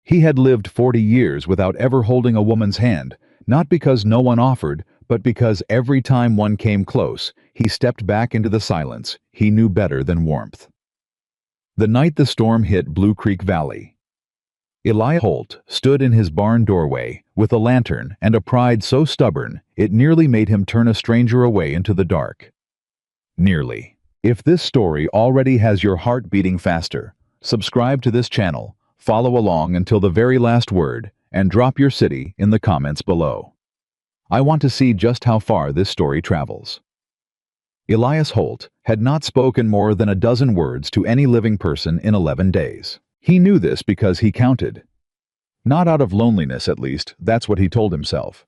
He had lived 40 years without ever holding a woman's hand, not because no one offered, but because every time one came close, he stepped back into the silence he knew better than warmth. The night the storm hit Blue Creek Valley, Elias Holt stood in his barn doorway with a lantern and a pride so stubborn it nearly made him turn a stranger away into the dark. Nearly. If this story already has your heart beating faster, subscribe to this channel, follow along until the very last word, and drop your city in the comments below. I want to see just how far this story travels. Elias Holt had not spoken more than a dozen words to any living person in 11 days. He knew this because he counted. Not out of loneliness, at least, that's what he told himself.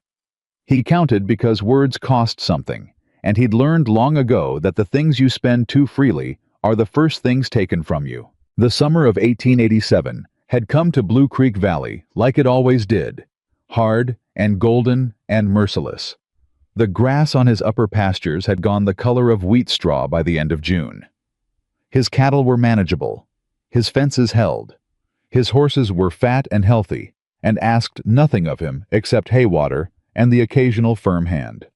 He counted because words cost something, and he'd learned long ago that the things you spend too freely are the first things taken from you. The summer of 1887 had come to Blue Creek Valley like it always did, hard and golden and merciless. The grass on his upper pastures had gone the color of wheat straw by the end of June. His cattle were manageable, his fences held, his horses were fat and healthy, and asked nothing of him except hay water and the occasional firm hand.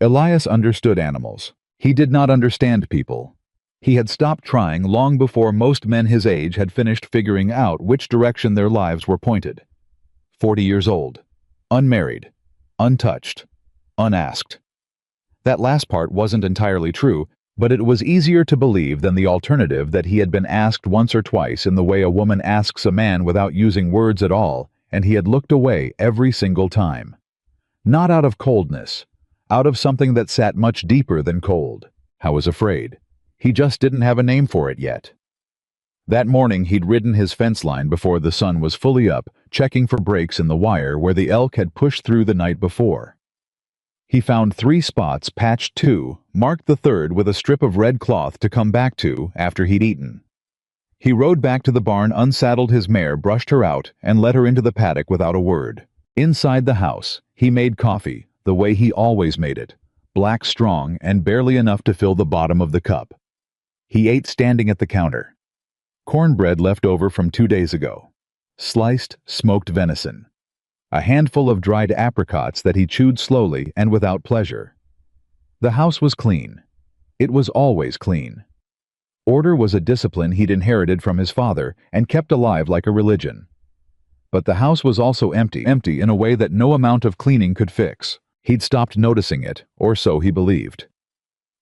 Elias understood animals. He did not understand people. He had stopped trying long before most men his age had finished figuring out which direction their lives were pointed. 40 years old, unmarried, untouched, unasked. That last part wasn't entirely true, but it was easier to believe than the alternative that he had been asked once or twice in the way a woman asks a man without using words at all, and he had looked away every single time. Not out of coldness, out of something that sat much deeper than cold. I was afraid. He just didn't have a name for it yet. That morning he'd ridden his fence line before the sun was fully up, checking for breaks in the wire where the elk had pushed through the night before. He found 3 spots, patched 2, marked the third with a strip of red cloth to come back to after he'd eaten. He rode back to the barn, unsaddled his mare, brushed her out, and led her into the paddock without a word. Inside the house, he made coffee, the way he always made it, black strong and barely enough to fill the bottom of the cup. He ate standing at the counter. Cornbread left over from 2 days ago. Sliced, smoked venison. A handful of dried apricots that he chewed slowly and without pleasure. The house was clean. It was always clean. Order was a discipline he'd inherited from his father and kept alive like a religion. But the house was also empty in a way that no amount of cleaning could fix. He'd stopped noticing it, or so he believed.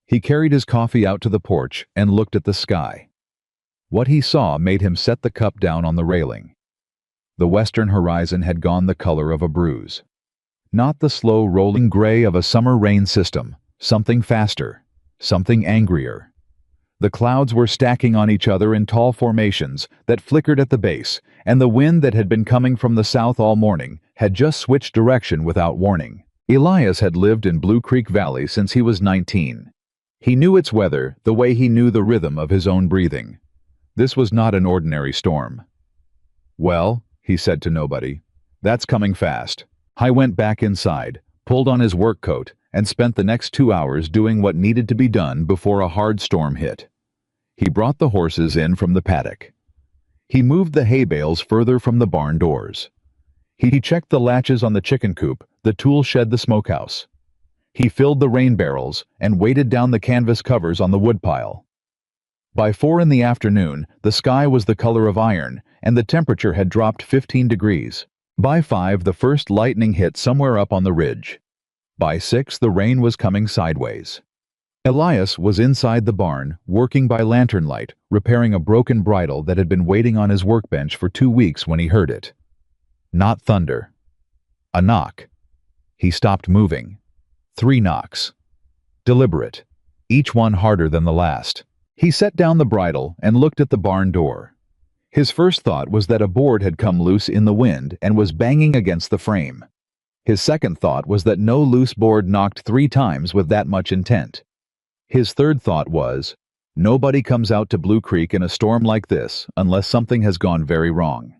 He carried his coffee out to the porch and looked at the sky. What he saw made him set the cup down on the railing. The western horizon had gone the color of a bruise. Not the slow rolling gray of a summer rain system, something faster, something angrier. The clouds were stacking on each other in tall formations that flickered at the base, and the wind that had been coming from the south all morning had just switched direction without warning. Elias had lived in Blue Creek Valley since he was 19. He knew its weather the way he knew the rhythm of his own breathing. This was not an ordinary storm. "Well," he said to nobody, "that's coming fast." I went back inside, pulled on his work coat, and spent the next 2 hours doing what needed to be done before a hard storm hit. He brought the horses in from the paddock. He moved the hay bales further from the barn doors. He checked the latches on the chicken coop, the tool shed, the smokehouse. He filled the rain barrels and weighted down the canvas covers on the woodpile. By 4 in the afternoon, the sky was the color of iron, and the temperature had dropped 15 degrees. By 5, the first lightning hit somewhere up on the ridge. By 6, the rain was coming sideways. Elias was inside the barn, working by lantern light, repairing a broken bridle that had been waiting on his workbench for 2 weeks when he heard it. Not thunder. A knock. He stopped moving. 3 knocks. Deliberate, each one harder than the last. He set down the bridle and looked at the barn door. His first thought was that a board had come loose in the wind and was banging against the frame. His second thought was that no loose board knocked 3 times with that much intent. His third thought was, nobody comes out to Blue Creek in a storm like this unless something has gone very wrong.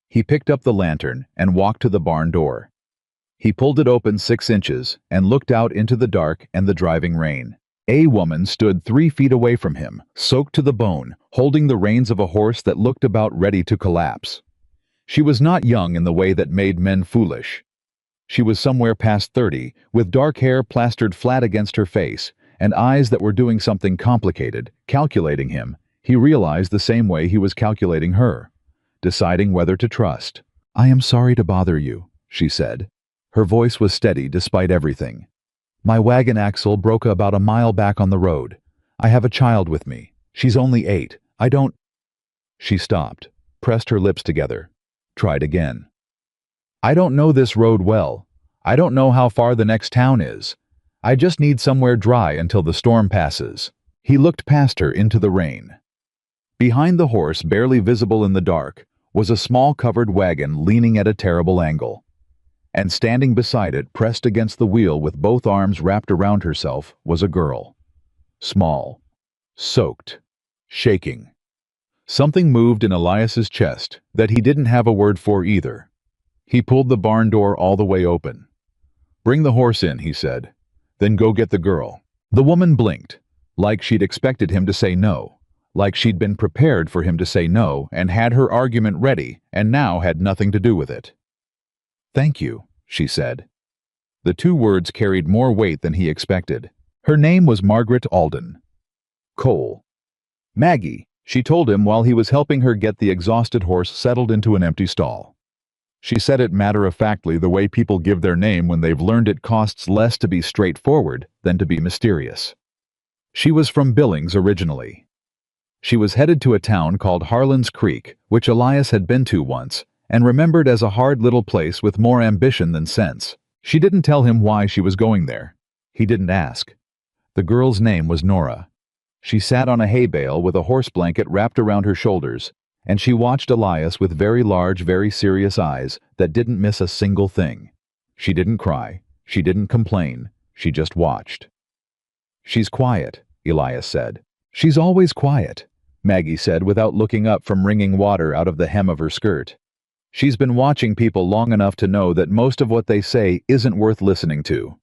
He picked up the lantern and walked to the barn door. He pulled it open 6 inches and looked out into the dark and the driving rain. A woman stood 3 feet away from him, soaked to the bone, holding the reins of a horse that looked about ready to collapse. She was not young in the way that made men foolish. She was somewhere past 30, with dark hair plastered flat against her face, and eyes that were doing something complicated, calculating him. He realized the same way he was calculating her, deciding whether to trust. "I am sorry to bother you," she said. Her voice was steady despite everything. "My wagon axle broke about a mile back on the road. I have a child with me. She's only 8. I don't—" She stopped, pressed her lips together, tried again. "I don't know this road well. I don't know how far the next town is. I just need somewhere dry until the storm passes." He looked past her into the rain. Behind the horse, barely visible in the dark, was a small covered wagon leaning at a terrible angle. And standing beside it, pressed against the wheel with both arms wrapped around herself, was a girl. Small, soaked, shaking. Something moved in Elias's chest that he didn't have a word for either. He pulled the barn door all the way open. "Bring the horse in," he said. "Then go get the girl." The woman blinked, like she'd expected him to say no, like she'd been prepared for him to say no and had her argument ready and now had nothing to do with it. "Thank you," she said. The 2 words carried more weight than he expected. Her name was Margaret Alden. Cole. "Maggie," she told him while he was helping her get the exhausted horse settled into an empty stall. She said it matter-of-factly, the way people give their name when they've learned it costs less to be straightforward than to be mysterious. She was from Billings originally. She was headed to a town called Harlan's Creek, which Elias had been to once, and remembered as a hard little place with more ambition than sense. She didn't tell him why she was going there. He didn't ask. The girl's name was Nora. She sat on a hay bale with a horse blanket wrapped around her shoulders, and she watched Elias with very large, very serious eyes that didn't miss a single thing. She didn't cry. She didn't complain. She just watched. "She's quiet," Elias said. "She's always quiet," Maggie said without looking up from wringing water out of the hem of her skirt. "She's been watching people long enough to know that most of what they say isn't worth listening to."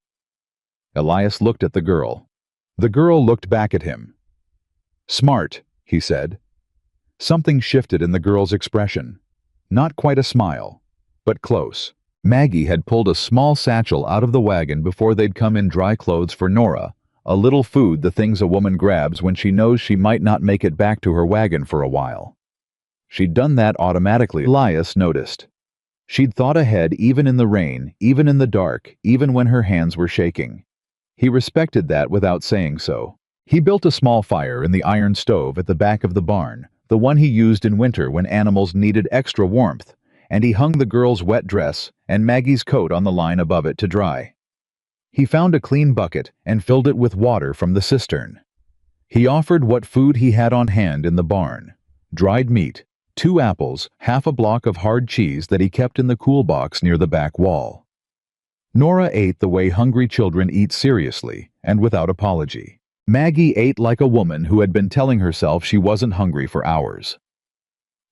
Elias looked at the girl. The girl looked back at him. "Smart," he said. Something shifted in the girl's expression. Not quite a smile, but close. Maggie had pulled a small satchel out of the wagon before they'd come in dry clothes for Nora, a little food, the things a woman grabs when she knows she might not make it back to her wagon for a while. She'd done that automatically, Elias noticed. She'd thought ahead even in the rain, even in the dark, even when her hands were shaking. He respected that without saying so. He built a small fire in the iron stove at the back of the barn, the one he used in winter when animals needed extra warmth, and he hung the girl's wet dress and Maggie's coat on the line above it to dry. He found a clean bucket and filled it with water from the cistern. He offered what food he had on hand in the barn: dried meat, 2 apples, half a block of hard cheese that he kept in the cool box near the back wall. Nora ate the way hungry children eat, seriously and without apology. Maggie ate like a woman who had been telling herself she wasn't hungry for hours.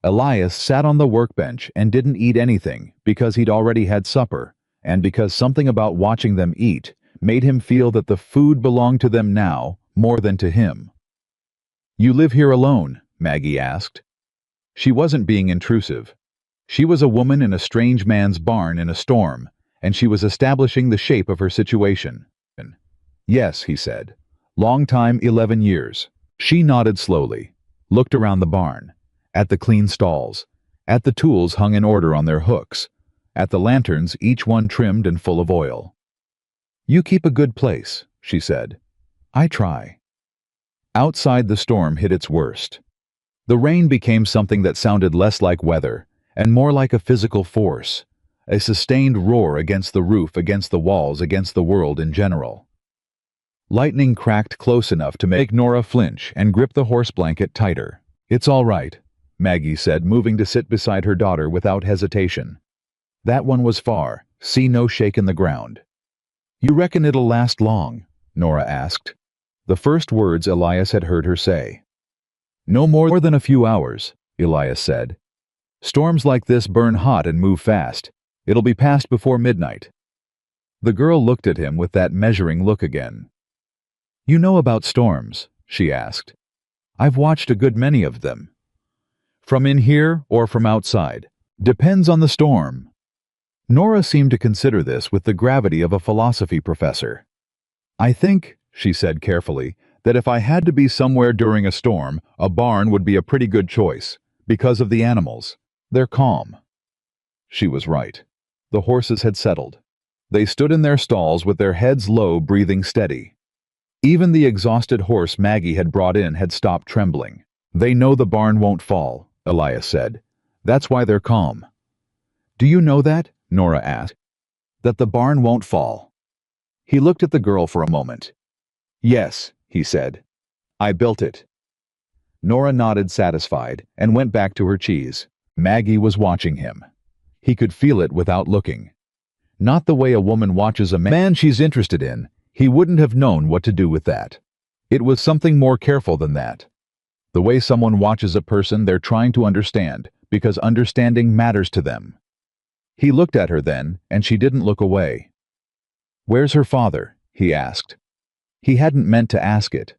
Elias sat on the workbench and didn't eat anything because he'd already had supper, and because something about watching them eat made him feel that the food belonged to them now more than to him. "You live here alone?" Maggie asked. She wasn't being intrusive. She was a woman in a strange man's barn in a storm, and she was establishing the shape of her situation. "Yes," he said. "Long time, 11 years. She nodded slowly, looked around the barn, at the clean stalls, at the tools hung in order on their hooks, at the lanterns, each one trimmed and full of oil. "You keep a good place," she said. "I try." Outside, the storm hit its worst. The rain became something that sounded less like weather and more like a physical force, a sustained roar against the roof, against the walls, against the world in general. Lightning cracked close enough to make Nora flinch and grip the horse blanket tighter. "It's all right," Maggie said, moving to sit beside her daughter without hesitation. "That one was far, see no shake in the ground." "You reckon it'll last long?" Nora asked. The first words Elias had heard her say. "No more than a few hours," Elias said. "Storms like this burn hot and move fast. It'll be past before midnight." The girl looked at him with that measuring look again. "You know about storms?" she asked. "I've watched a good many of them." "From in here or from outside?" Depends on the storm. Nora seemed to consider this with the gravity of a philosophy professor. I think, she said carefully, that if I had to be somewhere during a storm, a barn would be a pretty good choice, because of the animals. They're calm. She was right. The horses had settled. They stood in their stalls with their heads low, breathing steady. Even the exhausted horse Maggie had brought in had stopped trembling. They know the barn won't fall, Elias said. That's why they're calm. Do you know that? Nora asked. That the barn won't fall. He looked at the girl for a moment. Yes, he said. I built it. Nora nodded satisfied and went back to her cheese. Maggie was watching him. He could feel it without looking. Not the way a woman watches a man she's interested in. He wouldn't have known what to do with that. It was something more careful than that. The way someone watches a person they're trying to understand, because understanding matters to them. He looked at her then, and she didn't look away. Where's her father? He asked. He hadn't meant to ask it.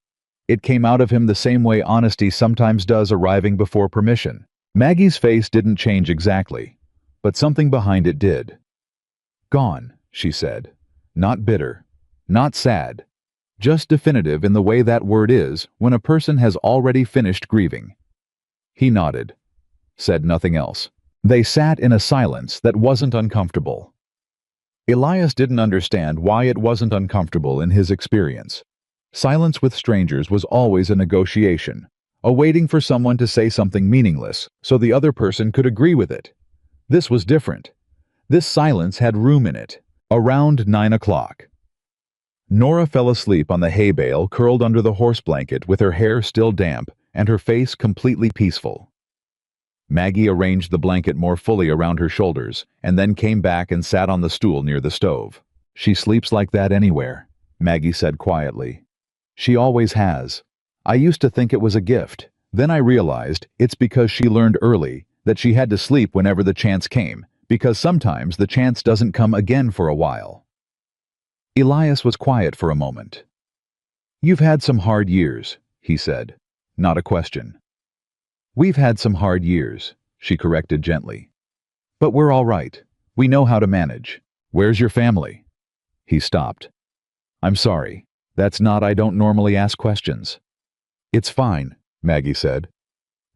It came out of him the same way honesty sometimes does arriving before permission. Maggie's face didn't change exactly, but something behind it did. Gone, she said. Not bitter. Not sad. Just definitive in the way that word is when a person has already finished grieving. He nodded. Said nothing else. They sat in a silence that wasn't uncomfortable. Elias didn't understand why it wasn't uncomfortable in his experience. Silence with strangers was always a negotiation, a waiting for someone to say something meaningless so the other person could agree with it. This was different. This silence had room in it. Around 9 o'clock. Nora fell asleep on the hay bale curled under the horse blanket with her hair still damp and her face completely peaceful. Maggie arranged the blanket more fully around her shoulders and then came back and sat on the stool near the stove. She sleeps like that anywhere, Maggie said quietly. She always has. I used to think it was a gift. Then I realized it's because she learned early that she had to sleep whenever the chance came, because sometimes the chance doesn't come again for a while. Elias was quiet for a moment. You've had some hard years, he said. Not a question. We've had some hard years, she corrected gently. But we're all right. We know how to manage. Where's your family? He stopped. I'm sorry. That's not I don't normally ask questions. It's fine, Maggie said.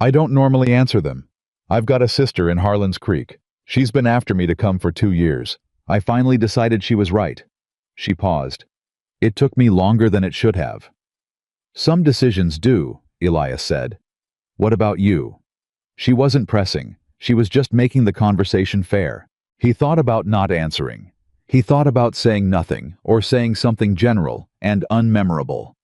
I don't normally answer them. I've got a sister in Harlan's Creek. She's been after me to come for 2 years. I finally decided she was right. She paused. It took me longer than it should have. Some decisions do, Elias said. What about you? She wasn't pressing. She was just making the conversation fair. He thought about not answering. He thought about saying nothing or saying something general and unmemorable.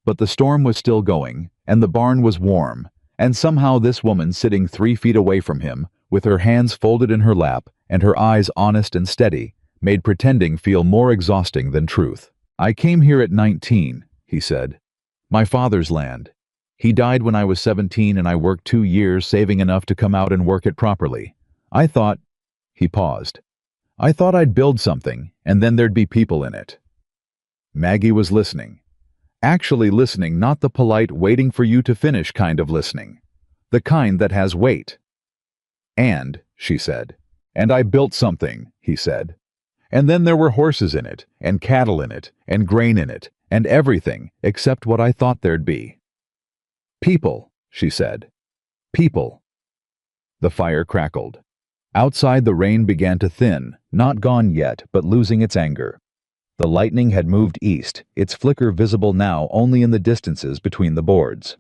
But the storm was still going, and the barn was warm, and somehow this woman sitting 3 feet away from him, with her hands folded in her lap and her eyes honest and steady, made pretending feel more exhausting than truth. I came here at 19, he said. My father's land. He died when I was 17 and I worked 2 years saving enough to come out and work it properly. I thought, he paused, I thought I'd build something and then there'd be people in it. Maggie was listening. Actually listening, not the polite waiting for you to finish kind of listening. The kind that has weight. And, she said, and I built something, he said. And then there were horses in it, and cattle in it, and grain in it, and everything except what I thought there'd be. People, she said. People. The fire crackled. Outside the rain began to thin, not gone yet, but losing its anger. The lightning had moved east, its flicker visible now only in the distances between the boards.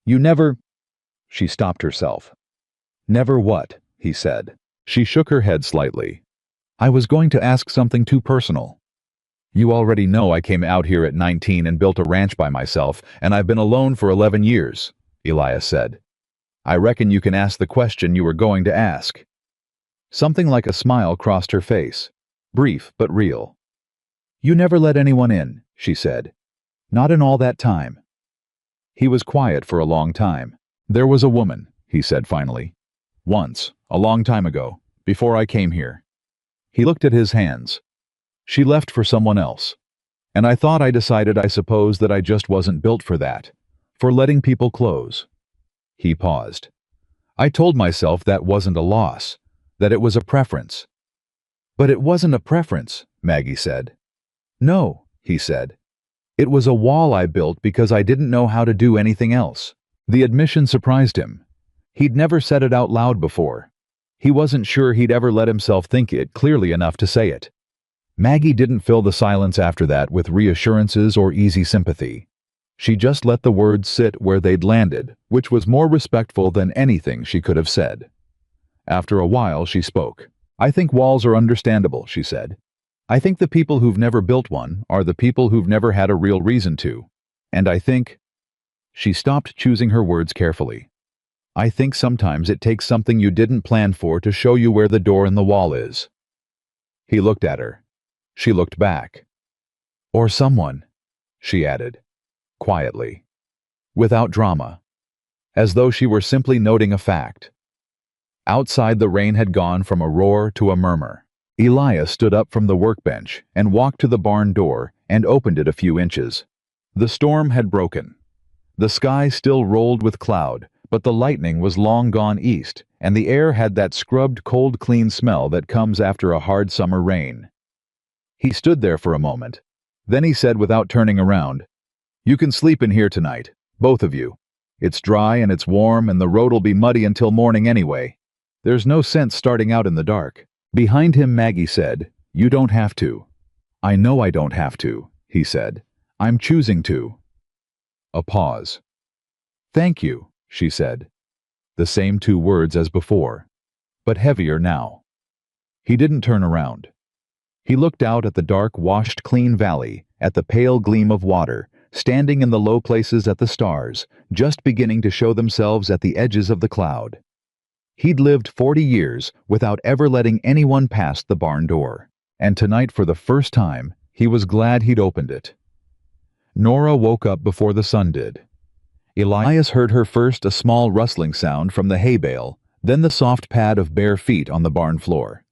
You never... She stopped herself. Never what? He said. She shook her head slightly. I was going to ask something too personal. You already know I came out here at 19 and built a ranch by myself, and I've been alone for 11 years, Elias said. I reckon you can ask the question you were going to ask. Something like a smile crossed her face, brief but real. You never let anyone in, she said. Not in all that time. He was quiet for a long time. There was a woman, he said finally. Once, a long time ago, before I came here. He looked at his hands. She left for someone else. And I decided I suppose that I just wasn't built for that, for letting people close. He paused. I told myself that wasn't a loss, that it was a preference. But it wasn't a preference, Maggie said. No, he said. It was a wall I built because I didn't know how to do anything else. The admission surprised him. He'd never said it out loud before. He wasn't sure he'd ever let himself think it clearly enough to say it. Maggie didn't fill the silence after that with reassurances or easy sympathy. She just let the words sit where they'd landed, which was more respectful than anything she could have said. After a while, she spoke. I think walls are understandable, she said. I think the people who've never built one are the people who've never had a real reason to. And I think... She stopped choosing her words carefully. I think sometimes it takes something you didn't plan for to show you where the door in the wall is. He looked at her. She looked back. Or someone, she added, quietly, without drama, as though she were simply noting a fact. Outside, the rain had gone from a roar to a murmur. Elias stood up from the workbench and walked to the barn door and opened it a few inches. The storm had broken. The sky still rolled with cloud, but the lightning was long gone east, and the air had that scrubbed, cold, clean smell that comes after a hard summer rain. He stood there for a moment. Then he said without turning around, You can sleep in here tonight, both of you. It's dry and it's warm and the road'll be muddy until morning anyway. There's no sense starting out in the dark. Behind him, Maggie said, You don't have to. I know I don't have to, he said. I'm choosing to. A pause. Thank you, she said. The same two words as before, but heavier now. He didn't turn around. He looked out at the dark, washed, clean valley, at the pale gleam of water, standing in the low places at the stars, just beginning to show themselves at the edges of the cloud. He'd lived 40 years without ever letting anyone past the barn door, and tonight for the first time, he was glad he'd opened it. Nora woke up before the sun did. Elias heard her first a small rustling sound from the hay bale, then the soft pad of bare feet on the barn floor.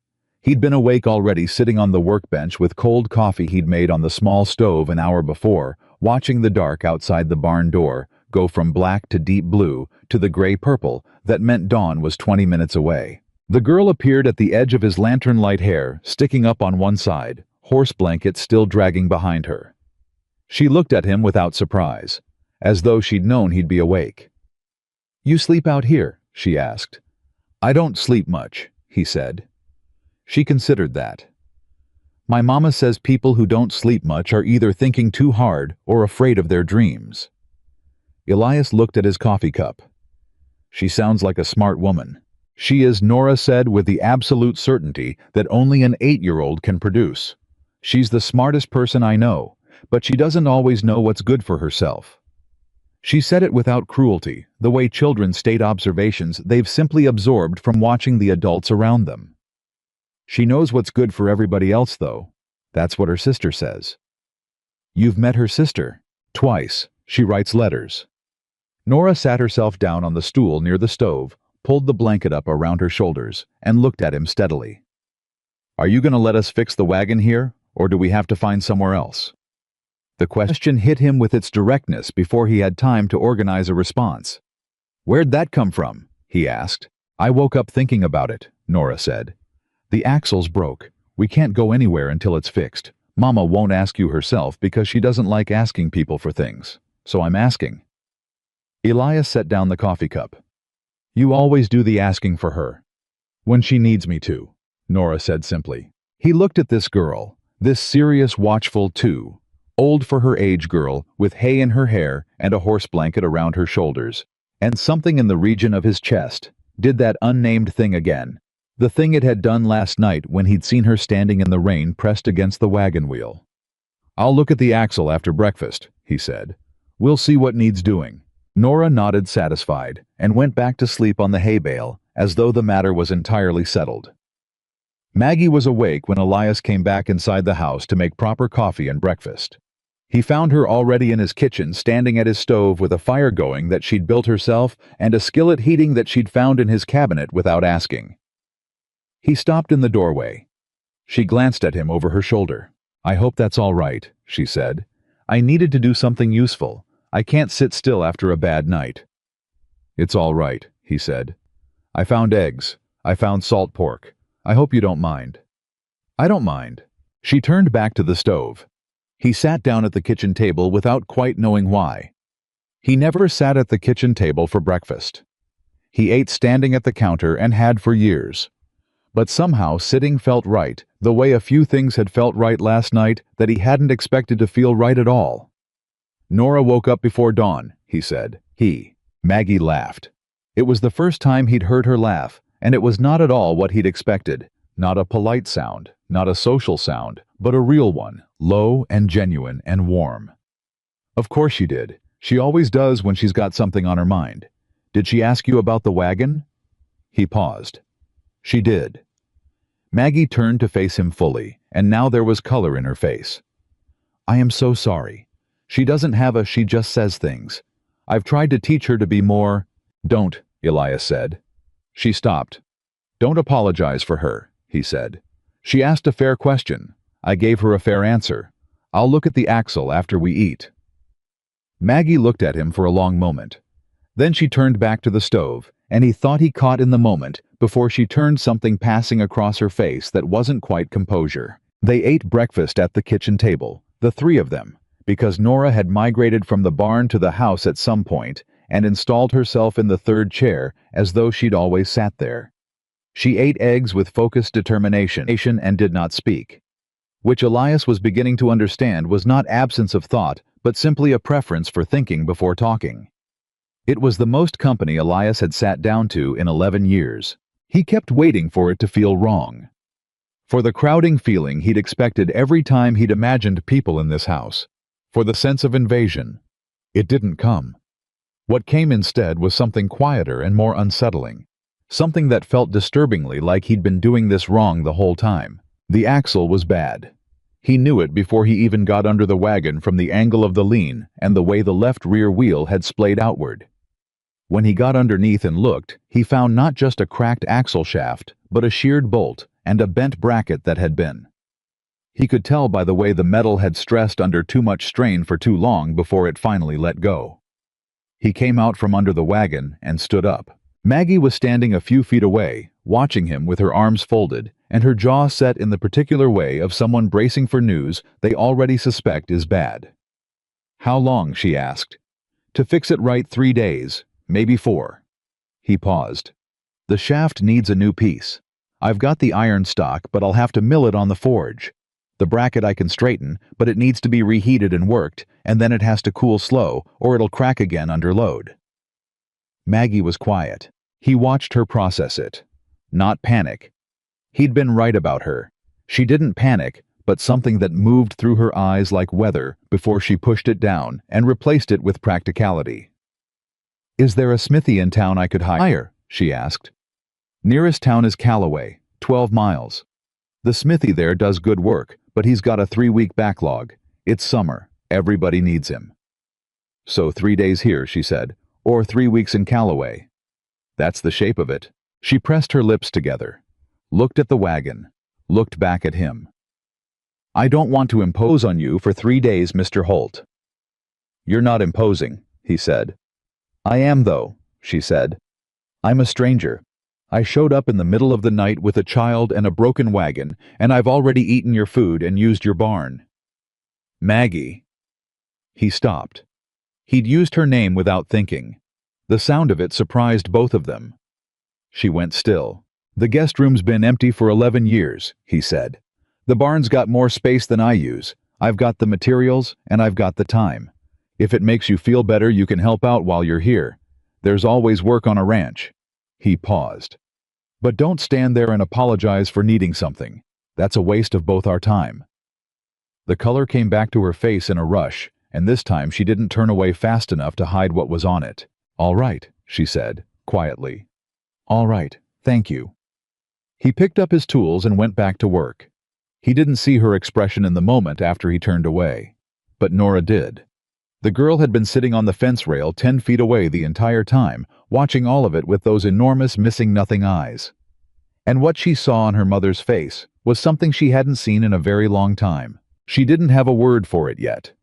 He'd been awake already, sitting on the workbench with cold coffee he'd made on the small stove an hour before, watching the dark outside the barn door go from black to deep blue to the gray-purple that meant dawn was 20 minutes away. The girl appeared at the edge of his lantern-light hair, sticking up on one side, horse blanket still dragging behind her. She looked at him without surprise, as though she'd known he'd be awake. You sleep out here? She asked. I don't sleep much, he said. She considered that. My mama says people who don't sleep much are either thinking too hard or afraid of their dreams. Elias looked at his coffee cup. She sounds like a smart woman. She is, Nora said with the absolute certainty that only an 8-year-old can produce. She's the smartest person I know, but she doesn't always know what's good for herself. She said it without cruelty, the way children state observations they've simply absorbed from watching the adults around them. She knows what's good for everybody else, though. That's what her sister says. You've met her sister? Twice. She writes letters. Nora sat herself down on the stool near the stove, pulled the blanket up around her shoulders, and looked at him steadily. Are you going to let us fix the wagon here, or do we have to find somewhere else? The question hit him with its directness before he had time to organize a response. Where'd that come from? He asked. I woke up thinking about it, Nora said. The axle's broke. We can't go anywhere until it's fixed. Mama won't ask you herself because she doesn't like asking people for things. So I'm asking. Elias set down the coffee cup. You always do the asking for her. When she needs me to, Nora said simply. He looked at this girl, this serious, watchful too, old for her age girl with hay in her hair and a horse blanket around her shoulders, and something in the region of his chest did that unnamed thing again, the thing it had done last night when he'd seen her standing in the rain pressed against the wagon wheel. I'll look at the axle after breakfast, he said. We'll see what needs doing. Nora nodded satisfied and went back to sleep on the hay bale as though the matter was entirely settled. Maggie was awake when Elias came back inside the house to make proper coffee and breakfast. He found her already in his kitchen, standing at his stove with a fire going that she'd built herself and a skillet heating that she'd found in his cabinet without asking. He stopped in the doorway. She glanced at him over her shoulder. I hope that's all right, she said. I needed to do something useful. I can't sit still after a bad night. It's all right, he said. I found eggs. I found salt pork. I hope you don't mind." "I don't mind." She turned back to the stove. He sat down at the kitchen table without quite knowing why. He never sat at the kitchen table for breakfast. He ate standing at the counter and had for years. But somehow sitting felt right, the way a few things had felt right last night that he hadn't expected to feel right at all. "Nora woke up before dawn," he said. Maggie laughed. It was the first time he'd heard her laugh, and it was not at all what he'd expected. Not a polite sound, not a social sound, but a real one, low and genuine and warm. "Of course she did. She always does when she's got something on her mind. Did she ask you about the wagon?" He paused. "She did." Maggie turned to face him fully, and now there was color in her face. "I am so sorry. She doesn't have she just says things. I've tried to teach her to be more—" "Don't," Elias said. She stopped. "Don't apologize for her," he said. "She asked a fair question. I gave her a fair answer. I'll look at the axle after we eat." Maggie looked at him for a long moment. Then she turned back to the stove, and he thought he caught in the moment, before she turned, something passing across her face that wasn't quite composure. They ate breakfast at the kitchen table, the three of them, because Nora had migrated from the barn to the house at some point and installed herself in the third chair as though she'd always sat there. She ate eggs with focused determination and did not speak. Which Elias was beginning to understand was not absence of thought, but simply a preference for thinking before talking. It was the most company Elias had sat down to in 11 years. He kept waiting for it to feel wrong. For the crowding feeling he'd expected every time he'd imagined people in this house. For the sense of invasion. It didn't come. What came instead was something quieter and more unsettling. Something that felt disturbingly like he'd been doing this wrong the whole time. The axle was bad. He knew it before he even got under the wagon from the angle of the lean and the way the left rear wheel had splayed outward. When he got underneath and looked, he found not just a cracked axle shaft, but a sheared bolt and a bent bracket that had been. He could tell by the way the metal had stressed under too much strain for too long before it finally let go. He came out from under the wagon and stood up. Maggie was standing a few feet away, watching him with her arms folded and her jaw set in the particular way of someone bracing for news they already suspect is bad. "How long?" she asked. "To fix it right, 3 days, maybe 4. He paused. "The shaft needs a new piece. I've got the iron stock, but I'll have to mill it on the forge. The bracket I can straighten, but it needs to be reheated and worked, and then it has to cool slow, or it'll crack again under load." Maggie was quiet. He watched her process it. Not panic. He'd been right about her. She didn't panic, but something that moved through her eyes like weather before she pushed it down and replaced it with practicality. "Is there a smithy in town I could hire?" she asked. "Nearest town is Cowboy, 12 miles. The smithy there does good work, but he's got a 3-week backlog. It's summer. Everybody needs him." "So 3 days here," she said, "or 3 weeks in Cowboy." "That's the shape of it." She pressed her lips together, looked at the wagon, looked back at him. "I don't want to impose on you for 3 days, Mr. Holt." "You're not imposing," he said. "I am, though," she said. "I'm a stranger. I showed up in the middle of the night with a child and a broken wagon, and I've already eaten your food and used your barn." "Maggie." He stopped. He'd used her name without thinking. The sound of it surprised both of them. She went still. "The guest room's been empty for 11 years, he said. "The barn's got more space than I use. I've got the materials, and I've got the time. If it makes you feel better, you can help out while you're here. There's always work on a ranch." He paused. "But don't stand there and apologize for needing something. That's a waste of both our time." The color came back to her face in a rush, and this time she didn't turn away fast enough to hide what was on it. "All right," she said, quietly. "All right, thank you." He picked up his tools and went back to work. He didn't see her expression in the moment after he turned away. But Nora did. The girl had been sitting on the fence rail 10 feet away the entire time, watching all of it with those enormous missing-nothing eyes. And what she saw on her mother's face was something she hadn't seen in a very long time. She didn't have a word for it yet,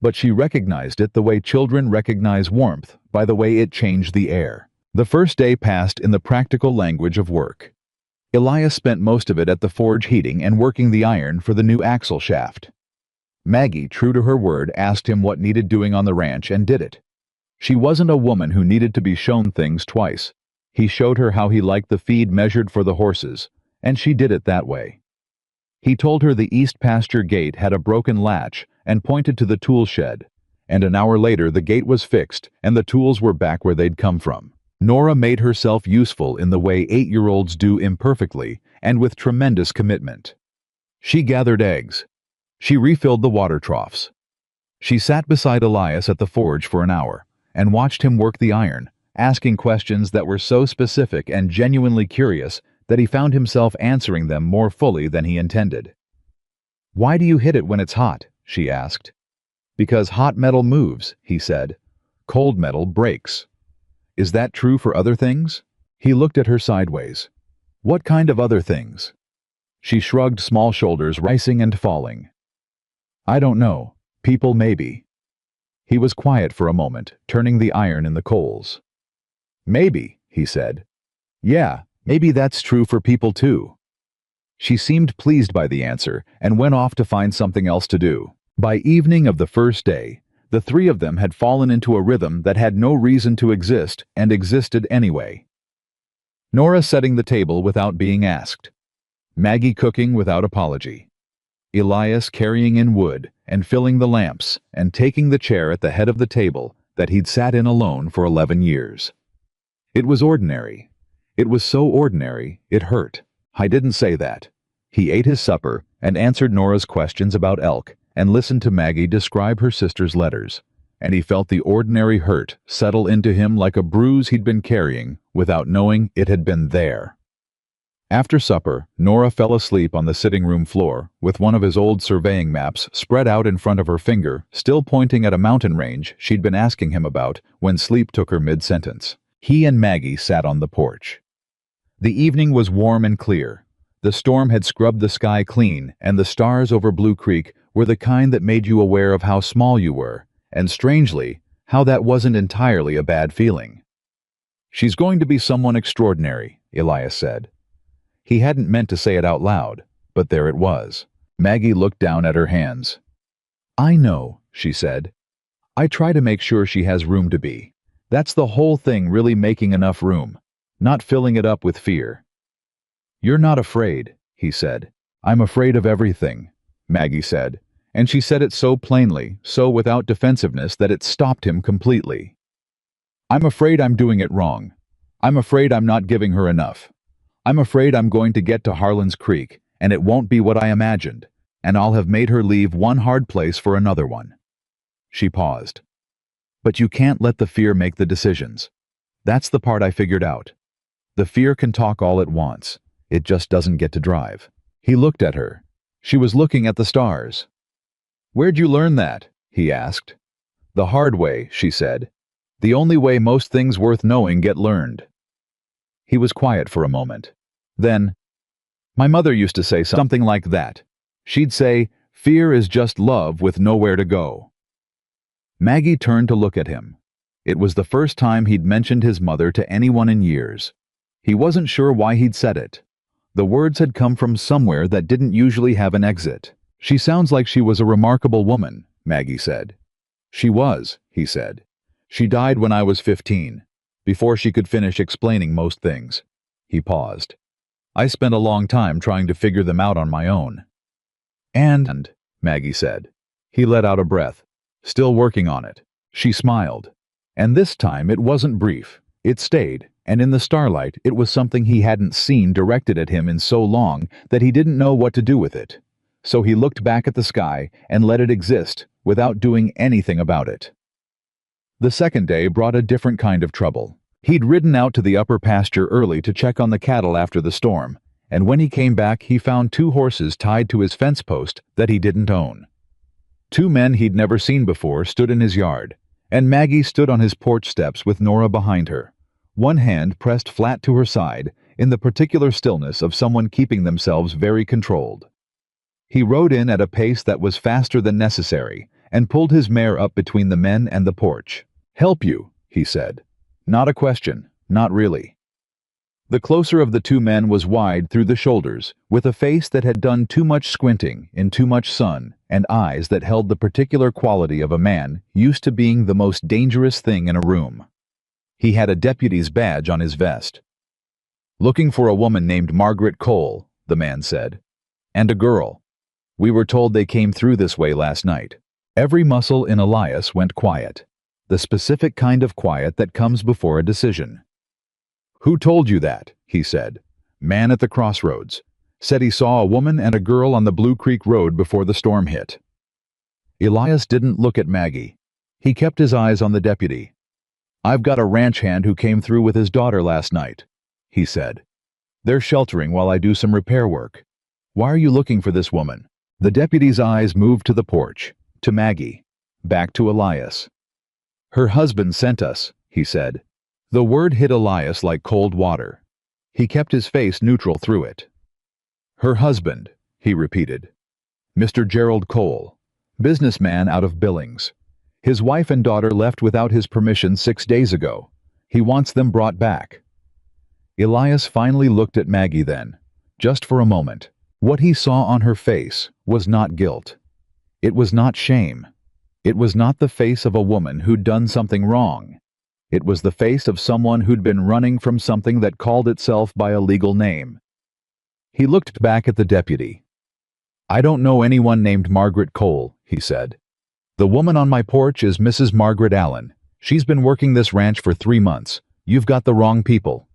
but she recognized it the way children recognize warmth, by the way it changed the air. The first day passed in the practical language of work. Elias spent most of it at the forge heating and working the iron for the new axle shaft. Maggie, true to her word, asked him what needed doing on the ranch and did it. She wasn't a woman who needed to be shown things twice. He showed her how he liked the feed measured for the horses, and she did it that way. He told her the east pasture gate had a broken latch and pointed to the tool shed, and an hour later the gate was fixed and the tools were back where they'd come from. Nora made herself useful in the way 8-year-olds do, imperfectly and with tremendous commitment. She gathered eggs. She refilled the water troughs. She sat beside Elias at the forge for an hour and watched him work the iron, asking questions that were so specific and genuinely curious that he found himself answering them more fully than he intended. "Why do you hit it when it's hot?" she asked. "Because hot metal moves," he said. "Cold metal breaks." "Is that true for other things?" He looked at her sideways. "What kind of other things?" She shrugged, small shoulders rising and falling. "I don't know. People, maybe." He was quiet for a moment, turning the iron in the coals. "Maybe," he said. "Yeah, maybe that's true for people too." She seemed pleased by the answer and went off to find something else to do. By evening of the first day, the three of them had fallen into a rhythm that had no reason to exist and existed anyway. Nora setting the table without being asked. Maggie cooking without apology. Elias carrying in wood and filling the lamps and taking the chair at the head of the table that he'd sat in alone for 11 years. It was ordinary. It was so ordinary, it hurt. I didn't say that. He ate his supper and answered Nora's questions about elk and listened to Maggie describe her sister's letters, and he felt the ordinary hurt settle into him like a bruise he'd been carrying without knowing it had been there. After supper, Nora fell asleep on the sitting room floor with one of his old surveying maps spread out in front of her finger, still pointing at a mountain range she'd been asking him about when sleep took her mid-sentence. He and Maggie sat on the porch. The evening was warm and clear. The storm had scrubbed the sky clean, and the stars over Blue Creek were the kind that made you aware of how small you were, and strangely, how that wasn't entirely a bad feeling. "She's going to be someone extraordinary," Elias said. He hadn't meant to say it out loud, but there it was. Maggie looked down at her hands. "I know," she said. "I try to make sure she has room to be. That's the whole thing, really making enough room, not filling it up with fear." "You're not afraid," he said. "I'm afraid of everything," Maggie said, and she said it so plainly, so without defensiveness, that it stopped him completely. "I'm afraid I'm doing it wrong. I'm afraid I'm not giving her enough. I'm afraid I'm going to get to Harlan's Creek, and it won't be what I imagined, and I'll have made her leave one hard place for another one." She paused. "But you can't let the fear make the decisions. That's the part I figured out. The fear can talk all it wants. It just doesn't get to drive." He looked at her. She was looking at the stars. "Where'd you learn that?" he asked. "The hard way," she said. "The only way most things worth knowing get learned." He was quiet for a moment. Then, "My mother used to say something like that. She'd say, 'Fear is just love with nowhere to go.'" Maggie turned to look at him. It was the first time he'd mentioned his mother to anyone in years. He wasn't sure why he'd said it. The words had come from somewhere that didn't usually have an exit. "She sounds like she was a remarkable woman," Maggie said. "She was," he said. "She died when I was 15, before she could finish explaining most things." He paused. "I spent a long time trying to figure them out on my own." And, Maggie said. He let out a breath. "Still working on it." She smiled. And this time it wasn't brief. It stayed, and in the starlight it was something he hadn't seen directed at him in so long that he didn't know what to do with it. So he looked back at the sky and let it exist without doing anything about it. The second day brought a different kind of trouble. He'd ridden out to the upper pasture early to check on the cattle after the storm, and when he came back he found 2 horses tied to his fence post that he didn't own. 2 men he'd never seen before stood in his yard, and Maggie stood on his porch steps with Nora behind her, one hand pressed flat to her side in the particular stillness of someone keeping themselves very controlled. He rode in at a pace that was faster than necessary and pulled his mare up between the men and the porch. "Help you," he said. "Not a question. Not really. The closer of the two men was wide through the shoulders, with a face that had done too much squinting in too much sun, and eyes that held the particular quality of a man used to being the most dangerous thing in a room. He had a deputy's badge on his vest. "Looking for a woman named Margaret Cole," the man said. "And a girl. We were told they came through this way last night." Every muscle in Elias went quiet, the specific kind of quiet that comes before a decision. "Who told you that?" he said. "Man at the crossroads. Said he saw a woman and a girl on the Blue Creek Road before the storm hit." Elias didn't look at Maggie. He kept his eyes on the deputy. "I've got a ranch hand who came through with his daughter last night," he said. "They're sheltering while I do some repair work. Why are you looking for this woman?" The deputy's eyes moved to the porch, to Maggie, back to Elias. "Her husband sent us," he said. The word hit Elias like cold water. He kept his face neutral through it. "Her husband," he repeated. "Mr. Gerald Cole, businessman out of Billings. His wife and daughter left without his permission 6 days ago. He wants them brought back." Elias finally looked at Maggie then, just for a moment. What he saw on her face was not guilt. It was not shame. It was not the face of a woman who'd done something wrong. It was the face of someone who'd been running from something that called itself by a legal name. He looked back at the deputy. "I don't know anyone named Margaret Cole," he said. "The woman on my porch is Mrs. Margaret Allen. She's been working this ranch for 3 months. You've got the wrong people."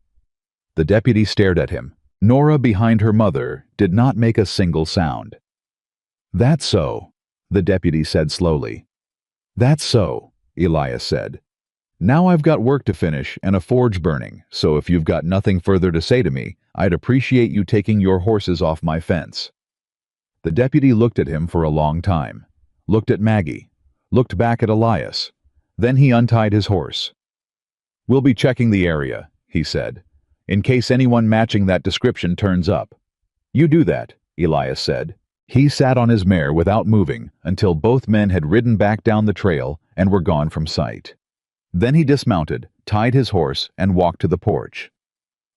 The deputy stared at him. Nora, behind her mother, did not make a single sound. "That's so," the deputy said slowly. "That's so," Elias said. "Now I've got work to finish and a forge burning, so if you've got nothing further to say to me, I'd appreciate you taking your horses off my fence." The deputy looked at him for a long time, looked at Maggie, looked back at Elias. Then he untied his horse. "We'll be checking the area," he said, "in case anyone matching that description turns up." "You do that," Elias said. He sat on his mare without moving until both men had ridden back down the trail and were gone from sight. Then he dismounted, tied his horse, and walked to the porch.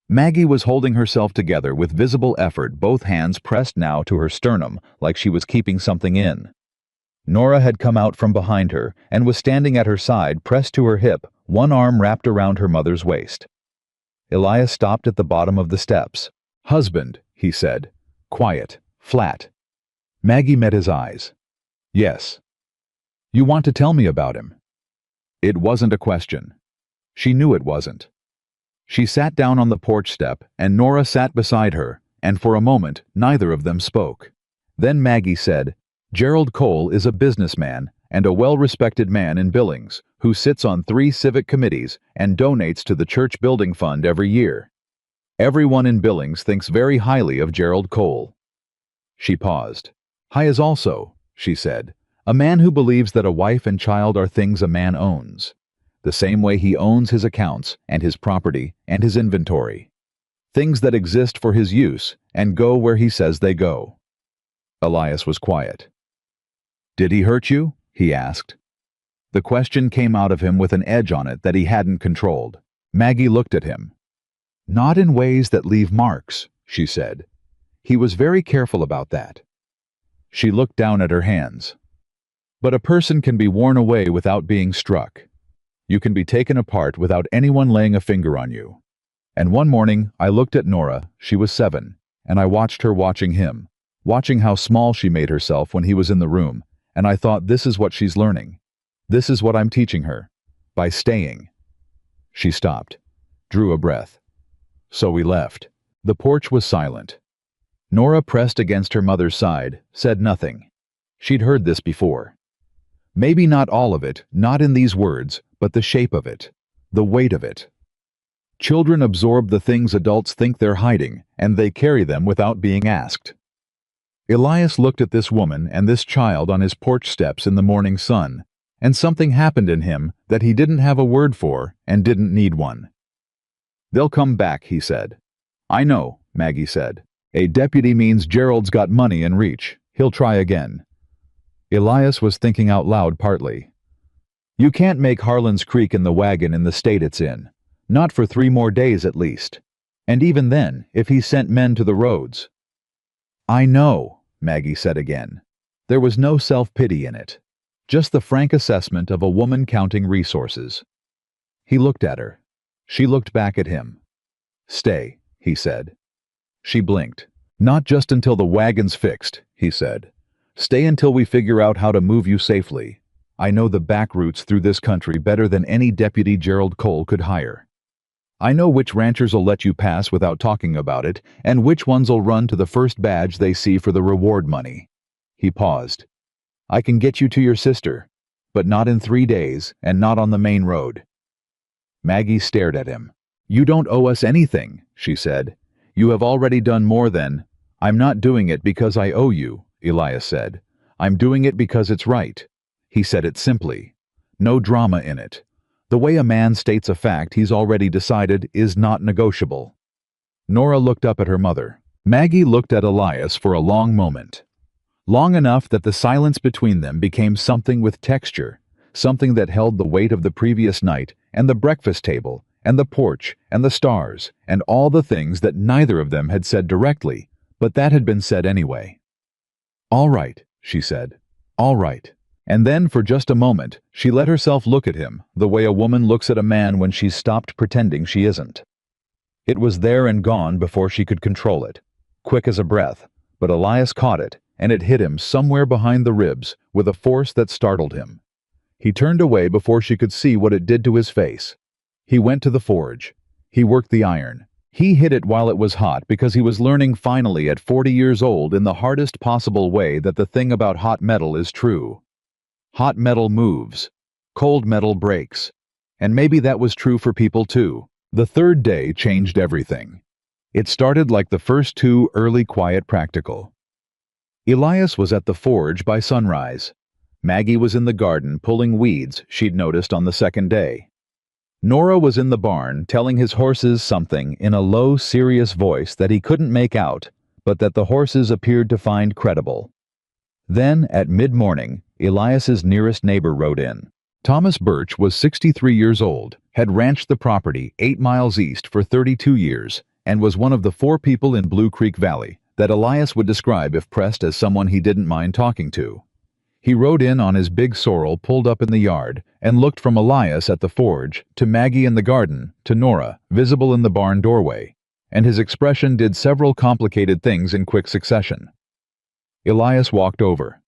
Maggie was holding herself together with visible effort, both hands pressed now to her sternum like she was keeping something in. Nora had come out from behind her and was standing at her side, pressed to her hip, one arm wrapped around her mother's waist. Elias stopped at the bottom of the steps. "Husband," he said. Quiet, flat. Maggie met his eyes. "Yes." "You want to tell me about him?" It wasn't a question. She knew it wasn't. She sat down on the porch step, and Nora sat beside her, and for a moment neither of them spoke. Then Maggie said, "Gerald Cole is a businessman and a well-respected man in Billings who sits on 3 civic committees and donates to the church building fund every year. Everyone in Billings thinks very highly of Gerald Cole." She paused. "High is also," she said, "a man who believes that a wife and child are things a man owns, the same way he owns his accounts and his property and his inventory. Things that exist for his use and go where he says they go." Elias was quiet. "Did he hurt you?" he asked. The question came out of him with an edge on it that he hadn't controlled. Maggie looked at him. "Not in ways that leave marks," she said. "He was very careful about that." She looked down at her hands. "But a person can be worn away without being struck. You can be taken apart without anyone laying a finger on you. And one morning I looked at Nora, she was 7, and I watched her watching him, watching how small she made herself when he was in the room, and I thought, this is what she's learning. This is what I'm teaching her. By staying." She stopped, drew a breath. So we left. The porch was silent. Nora pressed against her mother's side, said nothing. She'd heard this before. Maybe not all of it, not in these words, but the shape of it, the weight of it. Children absorb the things adults think they're hiding, and they carry them without being asked. Elias looked at this woman and this child on his porch steps in the morning sun, and something happened in him that he didn't have a word for and didn't need one. "They'll come back," he said. "I know," Maggie said. "A deputy means Gerald's got money and reach. He'll try again." Elias was thinking out loud partly. "You can't make Harlan's Creek in the wagon in the state it's in. Not for 3 more days at least. And even then, if he sent men to the roads. I know, Maggie said again. There was no self-pity in it. Just the frank assessment of a woman counting resources. He looked at her. She looked back at him. Stay, he said. She blinked. Not just until the wagon's fixed, he said. Stay until we figure out how to move you safely. I know the back routes through this country better than any deputy Gerald Cole could hire. I know which ranchers will let you pass without talking about it, and which ones will run to the first badge they see for the reward money. He paused. I can get you to your sister, but not in 3 days, and not on the main road. Maggie stared at him. You don't owe us anything, she said. You have already done more than— I'm not doing it because I owe you, Elias said. I'm doing it because it's right. He said it simply. No drama in it. The way a man states a fact he's already decided is not negotiable. Nora looked up at her mother. Maggie looked at Elias for a long moment. Long enough that the silence between them became something with texture, something that held the weight of the previous night and the breakfast table and the porch and the stars and all the things that neither of them had said directly, but that had been said anyway. All right, she said. All right. And then, for just a moment, she let herself look at him the way a woman looks at a man when she's stopped pretending she isn't. It was there and gone before she could control it, quick as a breath, but Elias caught it, and it hit him somewhere behind the ribs with a force that startled him. He turned away before she could see what it did to his face. He went to the forge. He worked the iron. He hit it while it was hot because he was learning finally at 40 years old in the hardest possible way that the thing about hot metal is true. Hot metal moves. Cold metal breaks. And maybe that was true for people too. The third day changed everything. It started like the first 2 early quiet practical. Elias was at the forge by sunrise. Maggie was in the garden pulling weeds she'd noticed on the second day. Nora was in the barn telling his horses something in a low, serious voice that he couldn't make out, but that the horses appeared to find credible. Then, at mid-morning, Elias's nearest neighbor rode in. Thomas Birch was 63 years old, had ranched the property 8 miles east for 32 years, and was one of the 4 people in Blue Creek Valley that Elias would describe if pressed as someone he didn't mind talking to. He rode in on his big sorrel pulled up in the yard and looked from Elias at the forge to Maggie in the garden to Nora, visible in the barn doorway, and his expression did several complicated things in quick succession. Elias walked over.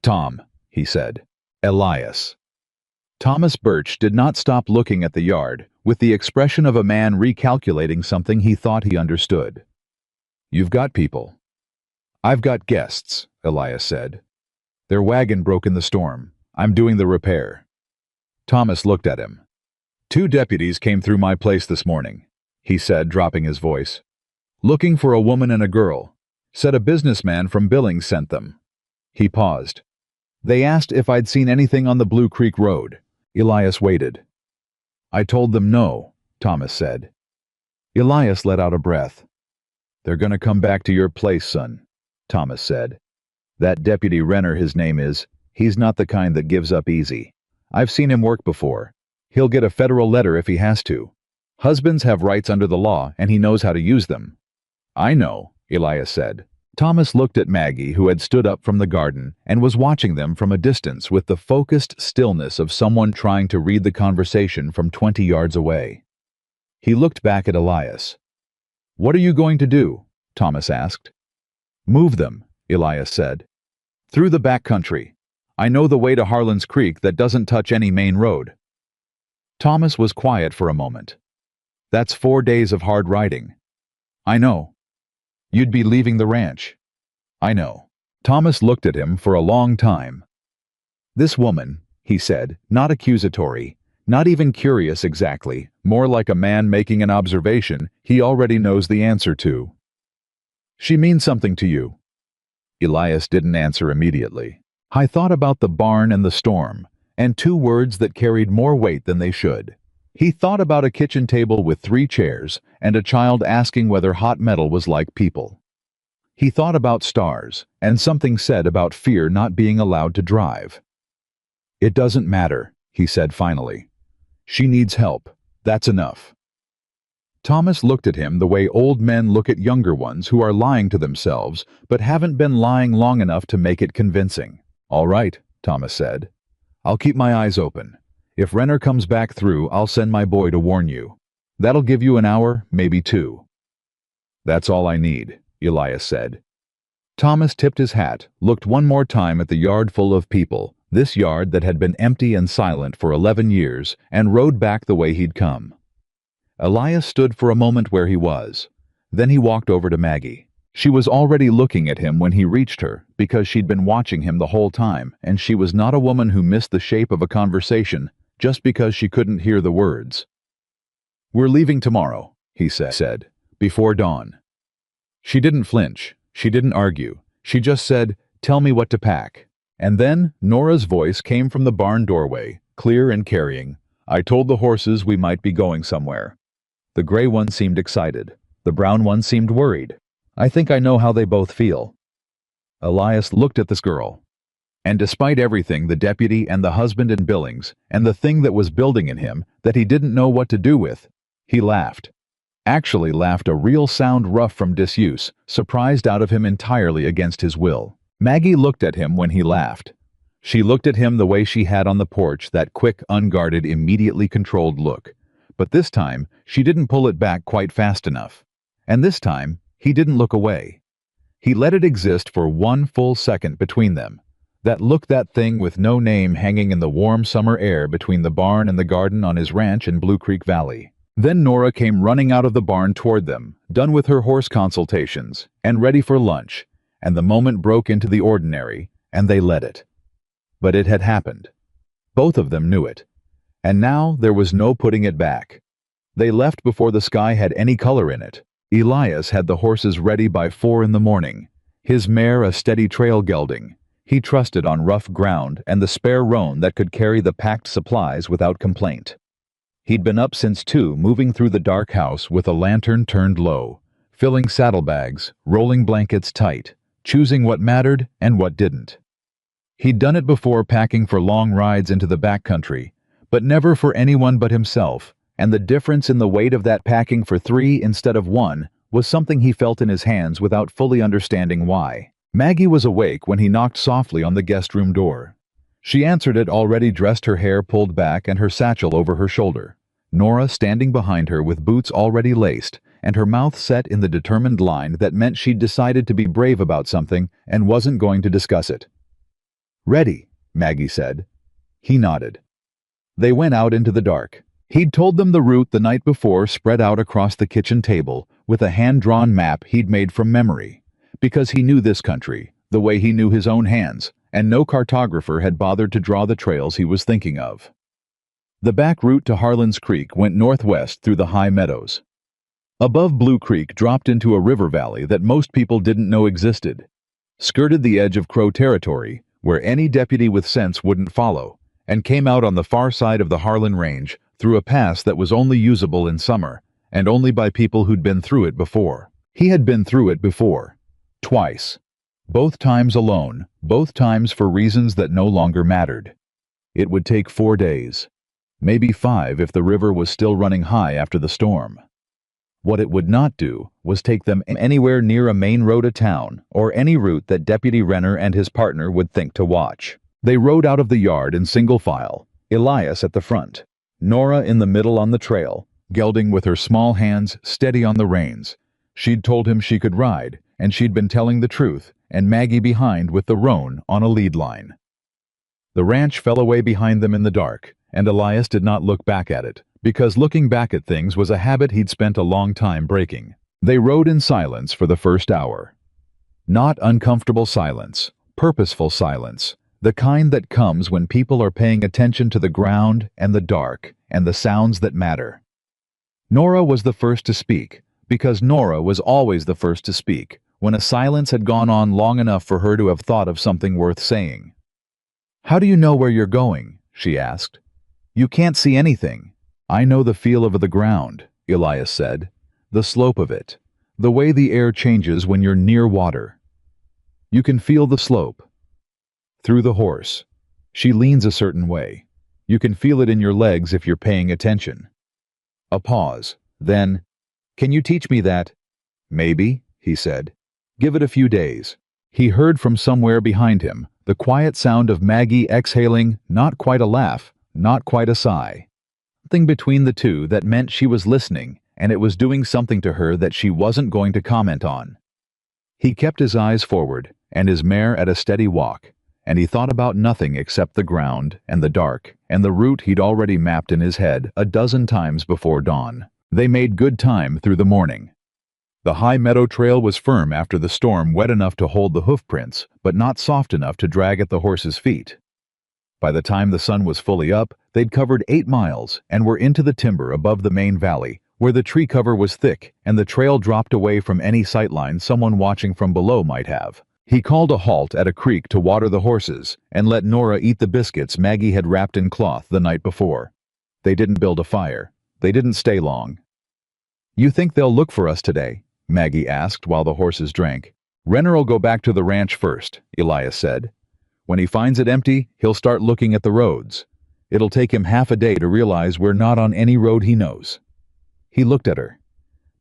Tom, he said. Elias. Thomas Birch did not stop looking at the yard, with the expression of a man recalculating something he thought he understood. You've got people. I've got guests, Elias said. Their wagon broke in the storm. I'm doing the repair. Thomas looked at him. 2 deputies came through my place this morning, he said, dropping his voice. Looking for a woman and a girl. Said a businessman from Billings sent them. He paused. They asked if I'd seen anything on the Blue Creek Road. Elias waited. I told them no, Thomas said. Elias let out a breath. They're gonna come back to your place, son, Thomas said. That Deputy Renner, his name is, he's not the kind that gives up easy. I've seen him work before. He'll get a federal letter if he has to. Husbands have rights under the law, and he knows how to use them. I know, Elias said. Thomas looked at Maggie, who had stood up from the garden and was watching them from a distance with the focused stillness of someone trying to read the conversation from 20 yards away. He looked back at Elias. What are you going to do? Thomas asked. Move them, Elias said. Through the back country. I know the way to Harlan's Creek that doesn't touch any main road. Thomas was quiet for a moment. That's 4 days of hard riding. I know. You'd be leaving the ranch. I know. Thomas looked at him for a long time. This woman, he said, not accusatory, not even curious exactly, more like a man making an observation he already knows the answer to. She means something to you. Elias didn't answer immediately. I thought about the barn and the storm, and 2 words that carried more weight than they should. He thought about a kitchen table with 3 chairs and a child asking whether hot metal was like people. He thought about stars and something said about fear not being allowed to drive. It doesn't matter, he said finally. She needs help. That's enough." Thomas looked at him the way old men look at younger ones who are lying to themselves but haven't been lying long enough to make it convincing. "All right," Thomas said. "I'll keep my eyes open. If Renner comes back through, I'll send my boy to warn you. That'll give you an hour, maybe two." "That's all I need," Elias said. Thomas tipped his hat, looked one more time at the yard full of people, this yard that had been empty and silent for 11 years, and rode back the way he'd come. Elias stood for a moment where he was. Then he walked over to Maggie. She was already looking at him when he reached her, because she'd been watching him the whole time, and she was not a woman who missed the shape of a conversation just because she couldn't hear the words. "We're leaving tomorrow," he said, "before dawn." She didn't flinch. She didn't argue. She just said, "Tell me what to pack." And then Nora's voice came from the barn doorway, clear and carrying. "I told the horses we might be going somewhere." The gray one seemed excited. The brown one seemed worried. "I think I know how they both feel." Elias looked at this girl. And despite everything, the deputy and the husband and Billings, and the thing that was building in him that he didn't know what to do with, he laughed. Actually laughed a real sound rough from disuse, surprised out of him entirely against his will. Maggie looked at him when he laughed. She looked at him the way she had on the porch, that quick, unguarded, immediately controlled look. But this time, she didn't pull it back quite fast enough. And this time, he didn't look away. He let it exist for one full second between them. That look, that thing with no name hanging in the warm summer air between the barn and the garden on his ranch in Blue Creek Valley. Then Nora came running out of the barn toward them, done with her horse consultations, and ready for lunch, and the moment broke into the ordinary, and they let it. But it had happened. Both of them knew it. And now there was no putting it back. They left before the sky had any color in it. Elias had the horses ready by 4 in the morning, his mare a steady trail gelding. He trusted on rough ground and the spare roan that could carry the packed supplies without complaint. He'd been up since 2, moving through the dark house with a lantern turned low, filling saddlebags, rolling blankets tight, choosing what mattered and what didn't. He'd done it before, packing for long rides into the backcountry, but never for anyone but himself, and the difference in the weight of that packing for 3 instead of 1 was something he felt in his hands without fully understanding why. Maggie was awake when he knocked softly on the guest room door. She answered it, already dressed, her hair pulled back and her satchel over her shoulder. Nora standing behind her with boots already laced and her mouth set in the determined line that meant she'd decided to be brave about something and wasn't going to discuss it. "Ready," Maggie said. He nodded. They went out into the dark. He'd told them the route the night before, spread out across the kitchen table with a hand-drawn map he'd made from memory, because he knew this country the way he knew his own hands, and no cartographer had bothered to draw the trails he was thinking of. The back route to Harlan's Creek went northwest through the high meadows. Above Blue Creek dropped into a river valley that most people didn't know existed, skirted the edge of Crow territory, where any deputy with sense wouldn't follow, and came out on the far side of the Harlan Range through a pass that was only usable in summer, and only by people who'd been through it before. He had been through it before. Twice. Both times alone, both times for reasons that no longer mattered. It would take 4 days. Maybe 5 if the river was still running high after the storm. What it would not do was take them anywhere near a main road to town, or any route that Deputy Renner and his partner would think to watch. They rode out of the yard in single file, Elias at the front, Nora in the middle on the trail, gelding with her small hands steady on the reins. She'd told him she could ride, and she'd been telling the truth, and Maggie behind with the roan on a lead line. The ranch fell away behind them in the dark, and Elias did not look back at it, because looking back at things was a habit he'd spent a long time breaking. They rode in silence for the first hour. Not uncomfortable silence, purposeful silence, the kind that comes when people are paying attention to the ground and the dark and the sounds that matter. Nora was the first to speak, because Nora was always the first to speak, when a silence had gone on long enough for her to have thought of something worth saying. "How do you know where you're going?" she asked. "You can't see anything." "I know the feel of the ground," Elias said. "The slope of it. The way the air changes when you're near water. You can feel the slope. Through the horse. She leans a certain way. You can feel it in your legs if you're paying attention." A pause. Then, "Can you teach me that?" "Maybe," he said. "Give it a few days." He heard from somewhere behind him the quiet sound of Maggie exhaling, not quite a laugh, not quite a sigh. Something between the two that meant she was listening, and it was doing something to her that she wasn't going to comment on. He kept his eyes forward, and his mare at a steady walk, and he thought about nothing except the ground, and the dark, and the route he'd already mapped in his head a dozen times before dawn. They made good time through the morning. The high meadow trail was firm after the storm, wet enough to hold the hoofprints, but not soft enough to drag at the horse's feet. By the time the sun was fully up, they'd covered 8 miles and were into the timber above the main valley, where the tree cover was thick and the trail dropped away from any sightline someone watching from below might have. He called a halt at a creek to water the horses and let Nora eat the biscuits Maggie had wrapped in cloth the night before. They didn't build a fire. They didn't stay long. "You think they'll look for us today?" Maggie asked while the horses drank. "Renner'll go back to the ranch first," Elias said. "When he finds it empty, he'll start looking at the roads. It'll take him half a day to realize we're not on any road he knows." He looked at her.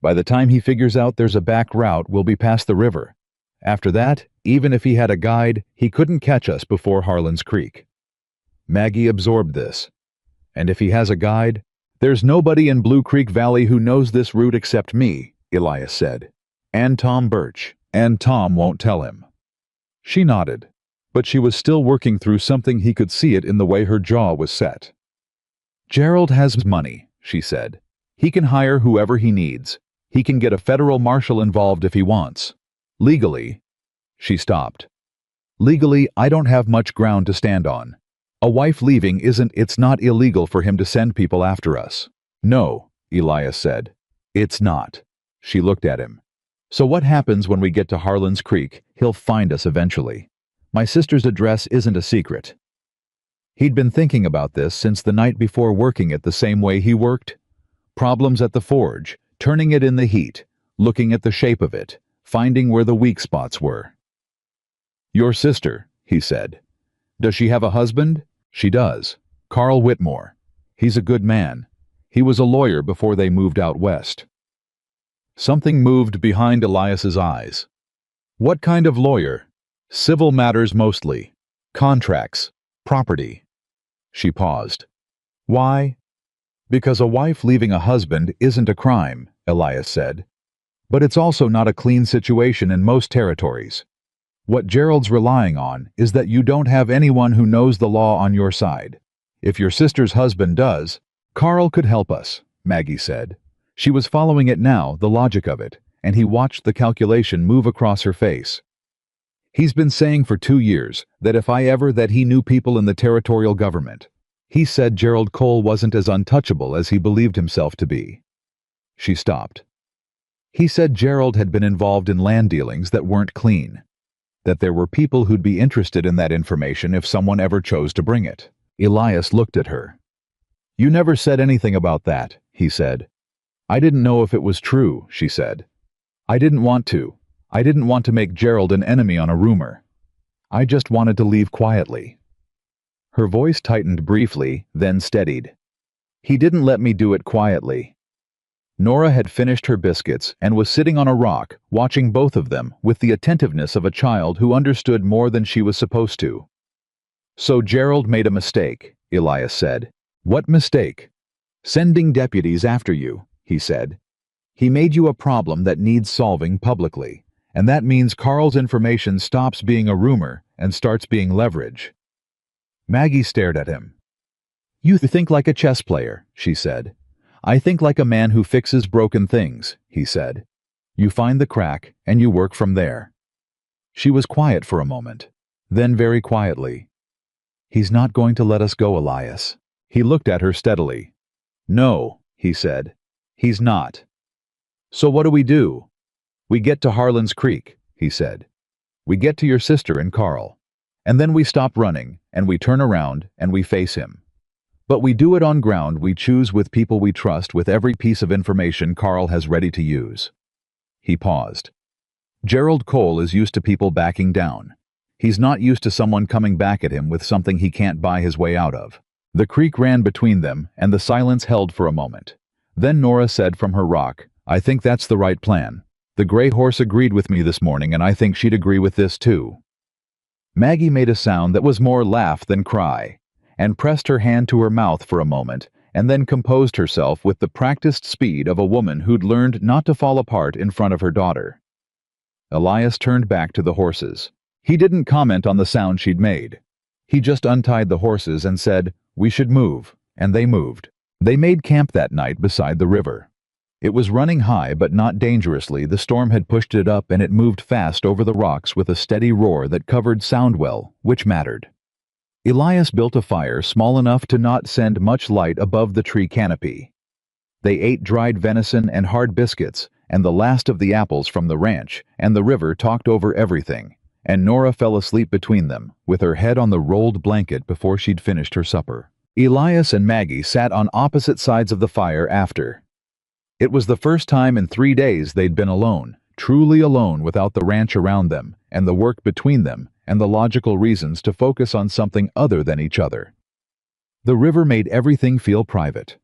"By the time he figures out there's a back route, we'll be past the river. After that, even if he had a guide, he couldn't catch us before Harlan's Creek." Maggie absorbed this. "And if he has a guide?" "There's nobody in Blue Creek Valley who knows this route except me," Elias said. "And Tom Birch. And Tom won't tell him." She nodded, but she was still working through something. He could see it in the way her jaw was set. "Gerald has money," she said. "He can hire whoever he needs. He can get a federal marshal involved if he wants. Legally—" She stopped. "Legally, I don't have much ground to stand on. A wife leaving it's not illegal for him to send people after us." "No," Elias said. "It's not." She looked at him. "So what happens when we get to Harlan's Creek? He'll find us eventually. My sister's address isn't a secret." He'd been thinking about this since the night before, working it the same way he worked. Problems at the forge, turning it in the heat, looking at the shape of it, finding where the weak spots were. "Your sister," he said. "Does she have a husband?" "She does. Carl Whitmore. He's a good man. He was a lawyer before they moved out west." Something moved behind Elias's eyes. "What kind of lawyer?" "Civil matters mostly. Contracts. Property." She paused. "Why?" "Because a wife leaving a husband isn't a crime," Elias said. "But it's also not a clean situation in most territories. What Gerald's relying on is that you don't have anyone who knows the law on your side. If your sister's husband does—" "Carl could help us," Maggie said. She was following it now, the logic of it, and he watched the calculation move across her face. "He's been saying for 2 years that he knew people in the territorial government. He said Gerald Cole wasn't as untouchable as he believed himself to be." She stopped. "He said Gerald had been involved in land dealings that weren't clean. That there were people who'd be interested in that information if someone ever chose to bring it." Elias looked at her. "You never said anything about that," he said. "I didn't know if it was true," she said. "I didn't want to. I didn't want to make Gerald an enemy on a rumor. I just wanted to leave quietly." Her voice tightened briefly, then steadied. "He didn't let me do it quietly." Nora had finished her biscuits and was sitting on a rock, watching both of them with the attentiveness of a child who understood more than she was supposed to. "So Gerald made a mistake," Elias said. "What mistake?" "Sending deputies after you," he said. "He made you a problem that needs solving publicly, and that means Carl's information stops being a rumor and starts being leverage." Maggie stared at him. "You think like a chess player," she said. "I think like a man who fixes broken things," he said. "You find the crack, and you work from there." She was quiet for a moment. Then very quietly, "He's not going to let us go, Elias." He looked at her steadily. "No," he said. "He's not." "So what do? We get to Harlan's Creek," he said. "We get to your sister and Carl. And then we stop running, and we turn around, and we face him. But we do it on ground we choose with people we trust, with every piece of information Carl has ready to use." He paused. "Gerald Cole is used to people backing down. He's not used to someone coming back at him with something he can't buy his way out of." The creek ran between them, and the silence held for a moment. Then Nora said from her rock, "I think that's the right plan. The gray horse agreed with me this morning, and I think she'd agree with this too." Maggie made a sound that was more laugh than cry, and pressed her hand to her mouth for a moment, and then composed herself with the practiced speed of a woman who'd learned not to fall apart in front of her daughter. Elias turned back to the horses. He didn't comment on the sound she'd made. He just untied the horses and said, "We should move," and they moved. They made camp that night beside the river. It was running high but not dangerously. The storm had pushed it up and it moved fast over the rocks with a steady roar that covered sound well, which mattered. Elias built a fire small enough to not send much light above the tree canopy. They ate dried venison and hard biscuits, and the last of the apples from the ranch, and the river talked over everything, and Nora fell asleep between them, with her head on the rolled blanket before she'd finished her supper. Elias and Maggie sat on opposite sides of the fire after. It was the first time in 3 days they'd been alone, truly alone without the ranch around them, and the work between them, and the logical reasons to focus on something other than each other. The river made everything feel private.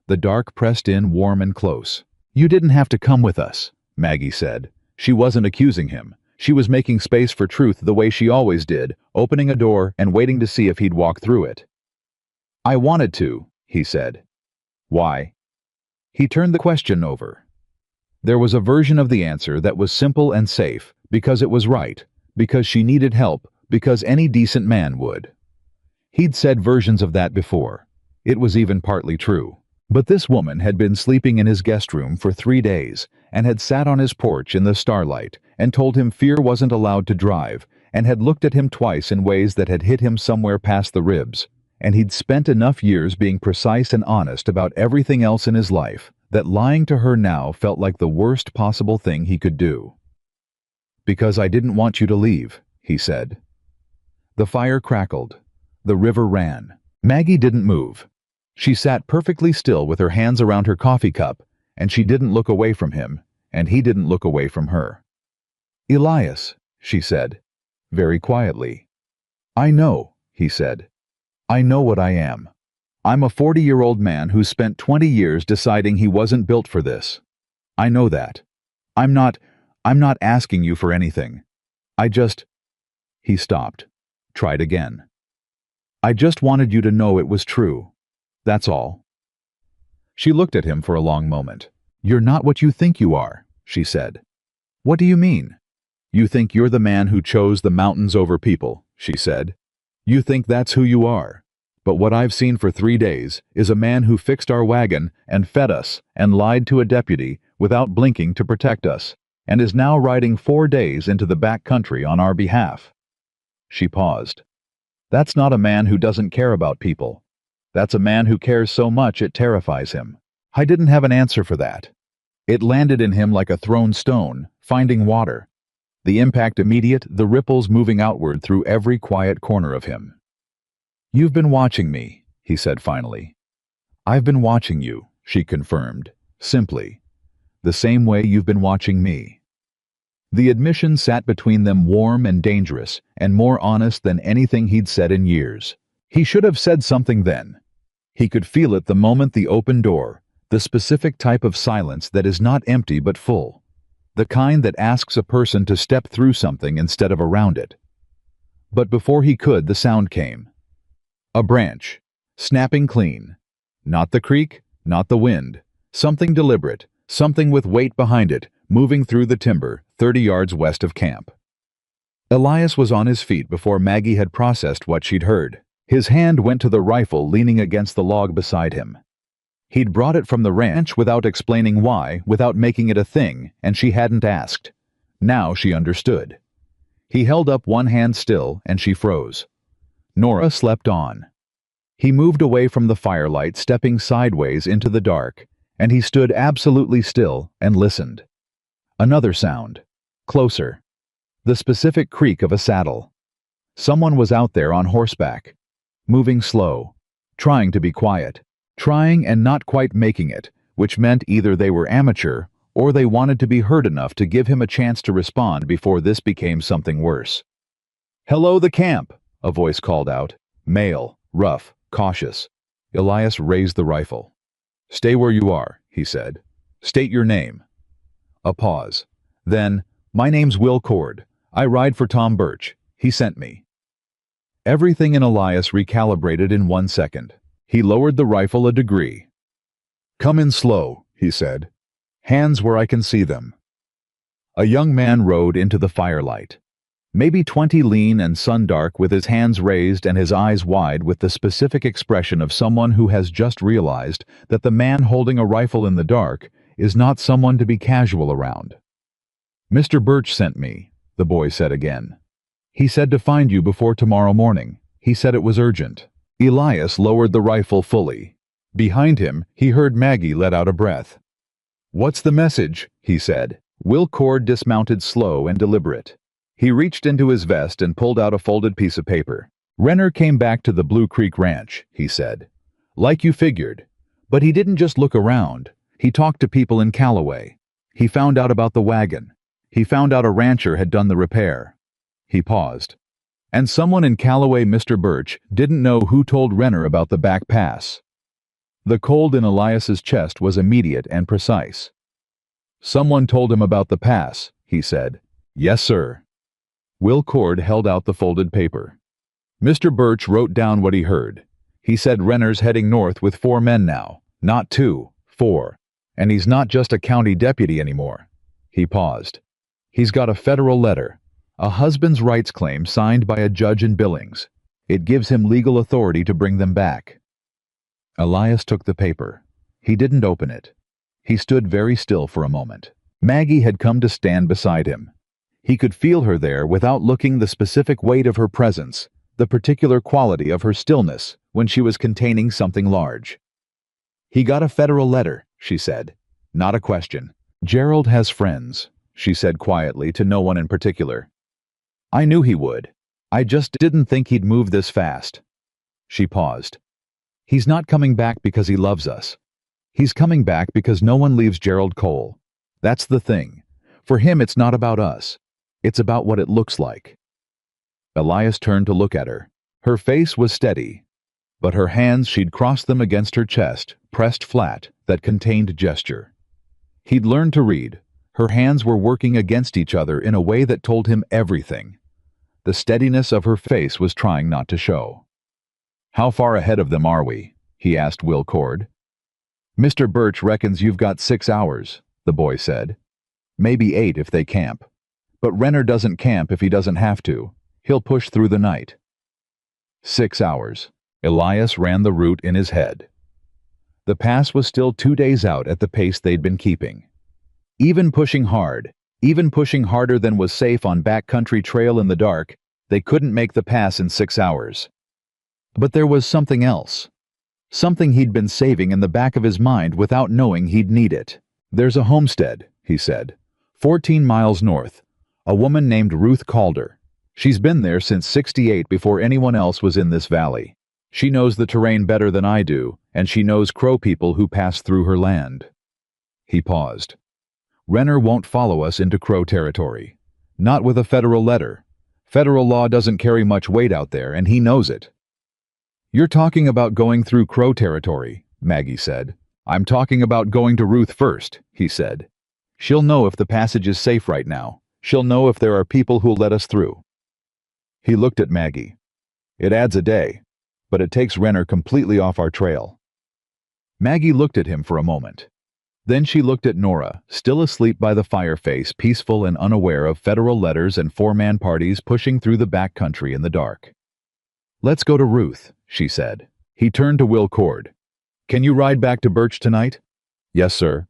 The dark pressed in warm and close. "You didn't have to come with us," Maggie said. She wasn't accusing him. She was making space for truth the way she always did, opening a door and waiting to see if he'd walk through it. "I wanted to," he said. "Why?" He turned the question over. There was a version of the answer that was simple and safe, because it was right, because she needed help, because any decent man would. He'd said versions of that before. It was even partly true. But this woman had been sleeping in his guest room for 3 days, and had sat on his porch in the starlight, and told him fear wasn't allowed to drive, and had looked at him twice in ways that had hit him somewhere past the ribs. And he'd spent enough years being precise and honest about everything else in his life that lying to her now felt like the worst possible thing he could do. "Because I didn't want you to leave," he said. The fire crackled. The river ran. Maggie didn't move. She sat perfectly still with her hands around her coffee cup, and she didn't look away from him, and he didn't look away from her. "Elias," she said, very quietly. "I know," he said. "I know what I am. I'm a 40-year-old man who spent 20 years deciding he wasn't built for this. I know that. I'm not asking you for anything. I just—" He stopped. Tried again. "I just wanted you to know it was true. That's all." She looked at him for a long moment. "You're not what you think you are," she said. "What do you mean?" "You think you're the man who chose the mountains over people," she said. "You think that's who you are. But what I've seen for 3 days is a man who fixed our wagon and fed us and lied to a deputy without blinking to protect us, and is now riding 4 days into the back country on our behalf." She paused. "That's not a man who doesn't care about people. That's a man who cares so much it terrifies him." I didn't have an answer for that. It landed in him like a thrown stone, finding water. The impact immediate, the ripples moving outward through every quiet corner of him. "You've been watching me," he said finally. "I've been watching you," she confirmed, simply. "The same way you've been watching me." The admission sat between them warm and dangerous, and more honest than anything he'd said in years. He should have said something then. He could feel it the moment the open door, the specific type of silence that is not empty but full. The kind that asks a person to step through something instead of around it. But before he could, the sound came. A branch, snapping clean. Not the creak, not the wind. Something deliberate, something with weight behind it, moving through the timber 30 yards west of camp. Elias was on his feet before Maggie had processed what she'd heard. His hand went to the rifle leaning against the log beside him. He'd brought it from the ranch without explaining why, without making it a thing, and she hadn't asked. Now she understood. He held up one hand still, and she froze. Nora slept on. He moved away from the firelight, stepping sideways into the dark, and he stood absolutely still and listened. Another sound. Closer. The specific creak of a saddle. Someone was out there on horseback. Moving slow. Trying to be quiet. Trying and not quite making it, which meant either they were amateur or they wanted to be heard enough to give him a chance to respond before this became something worse. "Hello, the camp," a voice called out. Male, rough, cautious. Elias raised the rifle. "Stay where you are," he said. "State your name." A pause. Then, "My name's Will Cord. I ride for Tom Birch. He sent me." Everything in Elias recalibrated in 1 second. He lowered the rifle a degree. "Come in slow," he said. "Hands where I can see them." A young man rode into the firelight. Maybe 20, lean and sun-dark, with his hands raised and his eyes wide, with the specific expression of someone who has just realized that the man holding a rifle in the dark is not someone to be casual around. "Mr. Birch sent me," the boy said again. "He said to find you before tomorrow morning. He said it was urgent." Elias lowered the rifle fully. Behind him, he heard Maggie let out a breath. "What's the message?" he said. Will Cord dismounted, slow and deliberate. He reached into his vest and pulled out a folded piece of paper. "Renner came back to the Blue Creek Ranch," he said. "Like you figured. But he didn't just look around. He talked to people in Callaway. He found out about the wagon. He found out a rancher had done the repair." He paused. "And someone in Callaway, Mr. Birch, didn't know who told Renner about the back pass." The cold in Elias's chest was immediate and precise. "Someone told him about the pass," he said. "Yes, sir." Will Cord held out the folded paper. Mr. Birch wrote down what he heard. He said Renner's heading north with 4 men now, not 2, 4. And he's not just a county deputy anymore. He paused. He's got a federal letter, a husband's rights claim signed by a judge in Billings. It gives him legal authority to bring them back. Elias took the paper. He didn't open it. He stood very still for a moment. Maggie had come to stand beside him. He could feel her there without looking, the specific weight of her presence, the particular quality of her stillness when she was containing something large. "He got a federal letter," she said. "Not a question. Gerald has friends," she said quietly, to no one in particular. "I knew he would. I just didn't think he'd move this fast." She paused. "He's not coming back because he loves us. He's coming back because no one leaves Gerald Cole. That's the thing. For him, it's not about us. It's about what it looks like." Elias turned to look at her. Her face was steady, but her hands, she'd crossed them against her chest, pressed flat, that contained gesture. He'd learned to read. Her hands were working against each other in a way that told him everything. The steadiness of her face was trying not to show. "How far ahead of them are we?" he asked Will Cord. "Mr. Birch reckons you've got 6 hours," the boy said. "Maybe 8 if they camp. But Renner doesn't camp if he doesn't have to. He'll push through the night." 6 hours. Elias ran the route in his head. The pass was still 2 days out at the pace they'd been keeping. Even pushing hard, even pushing harder than was safe on backcountry trail in the dark, they couldn't make the pass in 6 hours. But there was something else. Something he'd been saving in the back of his mind without knowing he'd need it. "There's a homestead," he said, 14 miles north. A woman named Ruth Calder. She's been there since '68, before anyone else was in this valley. She knows the terrain better than I do, and she knows Crow people who pass through her land." He paused. "Renner won't follow us into Crow territory. Not with a federal letter. Federal law doesn't carry much weight out there, and he knows it." "You're talking about going through Crow territory," Maggie said. "I'm talking about going to Ruth first," he said. "She'll know if the passage is safe right now. She'll know if there are people who'll let us through." He looked at Maggie. "It adds a day, but it takes Renner completely off our trail." Maggie looked at him for a moment. Then she looked at Nora, still asleep by the fireplace, peaceful and unaware of federal letters and 4-man parties pushing through the back country in the dark. "Let's go to Ruth," she said. He turned to Will Cord. "Can you ride back to Birch tonight?" "Yes, sir."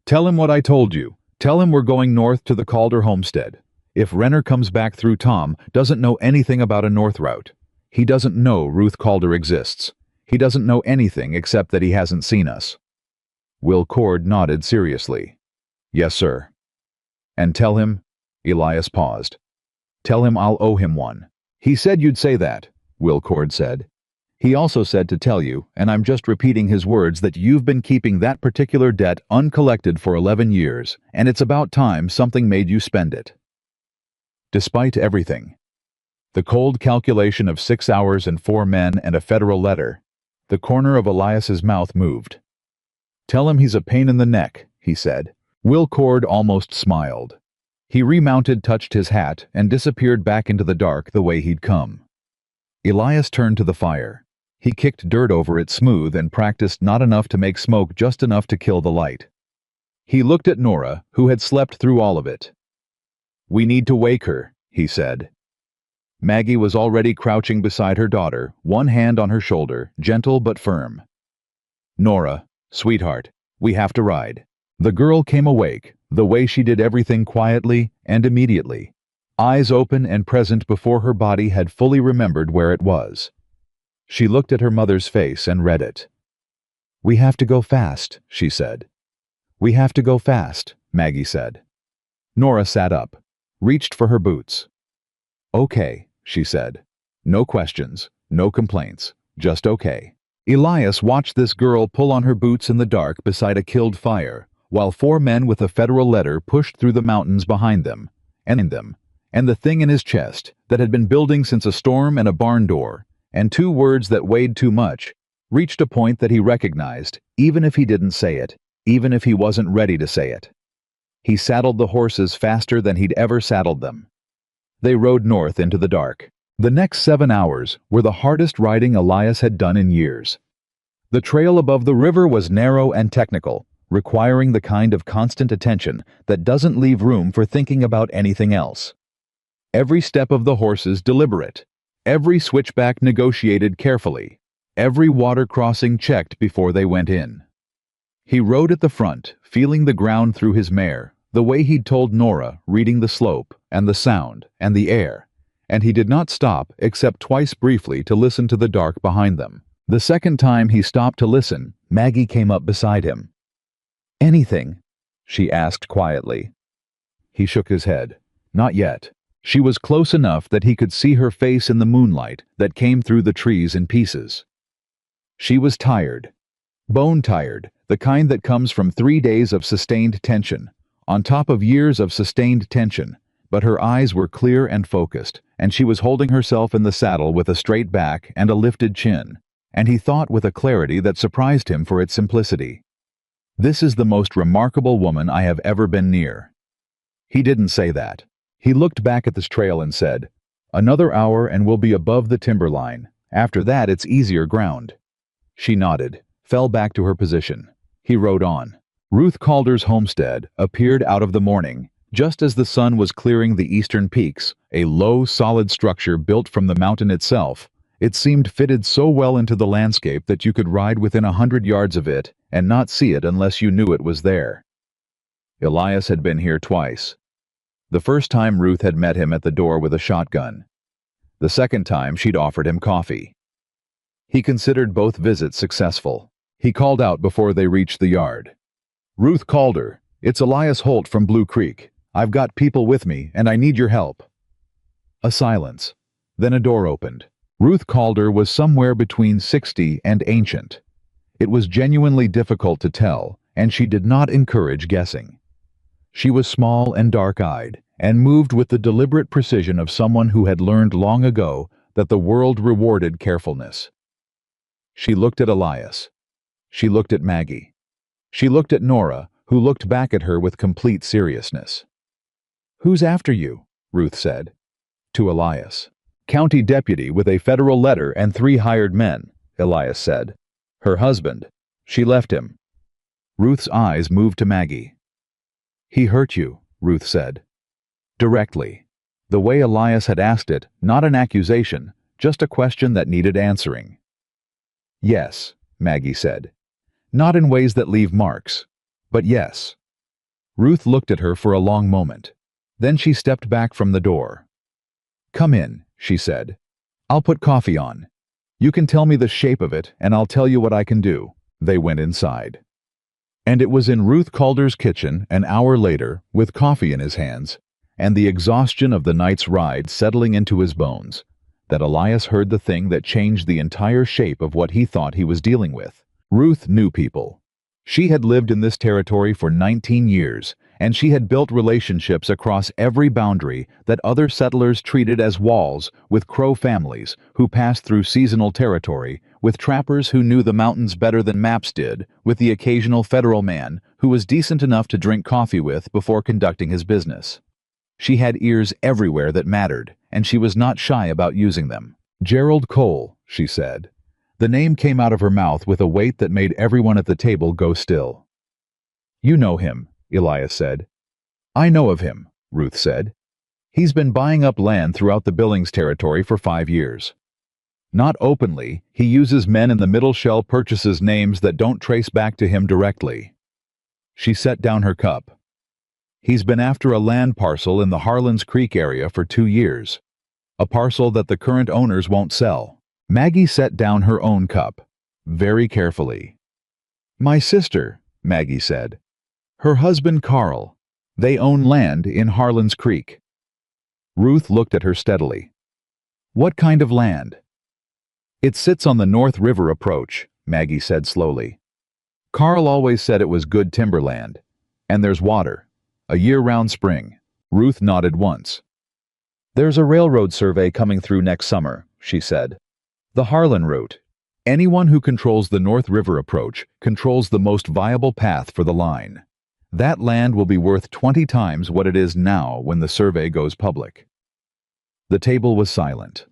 "Tell him what I told you. Tell him we're going north to the Calder homestead. If Renner comes back through Tom, doesn't know anything about a north route. He doesn't know Ruth Calder exists. He doesn't know anything except that he hasn't seen us." Will Cord nodded seriously. "Yes, sir." "And tell him," Elias paused. "Tell him I'll owe him one." "He said you'd say that," Will Cord said. "He also said to tell you, and I'm just repeating his words, that you've been keeping that particular debt uncollected for 11 years, and it's about time something made you spend it." Despite everything, the cold calculation of 6 hours and 4 men and a federal letter, the corner of Elias's mouth moved. "Tell him he's a pain in the neck," he said. Will Cord almost smiled. He remounted, touched his hat, and disappeared back into the dark the way he'd come. Elias turned to the fire. He kicked dirt over it smooth and practiced not enough to make smoke, just enough to kill the light. He looked at Nora, who had slept through all of it. "We need to wake her," he said. Maggie was already crouching beside her daughter, one hand on her shoulder, gentle but firm. "Nora, sweetheart, we have to ride." The girl came awake, the way she did everything quietly and immediately, eyes open and present before her body had fully remembered where it was. She looked at her mother's face and read it. "We have to go fast," she said. "We have to go fast," Maggie said. Nora sat up, reached for her boots. "Okay," she said. "No questions, no complaints, just okay." Elias watched this girl pull on her boots in the dark beside a killed fire, while 4 men with a federal letter pushed through the mountains behind them, and the thing in his chest that had been building since a storm and a barn door, and 2 words that weighed too much, reached a point that he recognized, even if he didn't say it, even if he wasn't ready to say it. He saddled the horses faster than he'd ever saddled them. They rode north into the dark. The next 7 hours were the hardest riding Elias had done in years. The trail above the river was narrow and technical, requiring the kind of constant attention that doesn't leave room for thinking about anything else. Every step of the horses deliberate, every switchback negotiated carefully, every water crossing checked before they went in. He rode at the front, feeling the ground through his mare, the way he'd told Nora, reading the slope, and the sound, and the air, and he did not stop except twice briefly to listen to the dark behind them. The second time he stopped to listen, Maggie came up beside him. "Anything?" she asked quietly. He shook his head. Not yet. She was close enough that he could see her face in the moonlight that came through the trees in pieces. She was tired. Bone-tired, the kind that comes from 3 days of sustained tension, on top of years of sustained tension, but her eyes were clear and focused, and she was holding herself in the saddle with a straight back and a lifted chin, and he thought with a clarity that surprised him for its simplicity. "This is the most remarkable woman I have ever been near." He didn't say that. He looked back at this trail and said, "Another hour and we'll be above the timberline. After that it's easier ground." She nodded, fell back to her position. He rode on. Ruth Calder's homestead appeared out of the morning, just as the sun was clearing the eastern peaks, a low, solid structure built from the mountain itself. It seemed fitted so well into the landscape that you could ride within 100 yards of it and not see it unless you knew it was there. Elias had been here twice. The first time Ruth had met him at the door with a shotgun. The second time she'd offered him coffee. He considered both visits successful. He called out before they reached the yard. "Ruth Calder, it's Elias Holt from Blue Creek. I've got people with me, and I need your help." A silence. Then a door opened. Ruth Calder was somewhere between 60 and ancient. It was genuinely difficult to tell, and she did not encourage guessing. She was small and dark-eyed, and moved with the deliberate precision of someone who had learned long ago that the world rewarded carefulness. She looked at Elias. She looked at Maggie. She looked at Nora, who looked back at her with complete seriousness. "Who's after you?" Ruth said. To Elias. "County deputy with a federal letter and 3 hired men," Elias said. "Her husband. She left him." Ruth's eyes moved to Maggie. "He hurt you," Ruth said. Directly. The way Elias had asked it, not an accusation, just a question that needed answering. "Yes," Maggie said. "Not in ways that leave marks, but yes." Ruth looked at her for a long moment. Then she stepped back from the door. "Come in," she said. "I'll put coffee on. You can tell me the shape of it, and I'll tell you what I can do." They went inside. And it was in Ruth Calder's kitchen, an hour later, with coffee in his hands, and the exhaustion of the night's ride settling into his bones, that Elias heard the thing that changed the entire shape of what he thought he was dealing with. Ruth knew people. She had lived in this territory for 19 years, and she had built relationships across every boundary that other settlers treated as walls, with Crow families who passed through seasonal territory, with trappers who knew the mountains better than maps did, with the occasional federal man who was decent enough to drink coffee with before conducting his business. She had ears everywhere that mattered, and she was not shy about using them. "Gerald Cole," she said. The name came out of her mouth with a weight that made everyone at the table go still. "You know him," Elias said. "I know of him," Ruth said. "He's been buying up land throughout the Billings territory for 5 years. Not openly, he uses men in the Middle Shell purchases names that don't trace back to him directly." She set down her cup. "He's been after a land parcel in the Harlan's Creek area for 2 years. A parcel that the current owners won't sell." Maggie set down her own cup, very carefully. "My sister," Maggie said. "Her husband Carl. They own land in Harlan's Creek." Ruth looked at her steadily. "What kind of land?" "It sits on the North River approach," Maggie said slowly. "Carl always said it was good timberland. And there's water. A year-round spring." Ruth nodded once. "There's a railroad survey coming through next summer," she said. "The Harlan route. Anyone who controls the North River approach controls the most viable path for the line. That land will be worth 20 times what it is now when the survey goes public." The table was silent.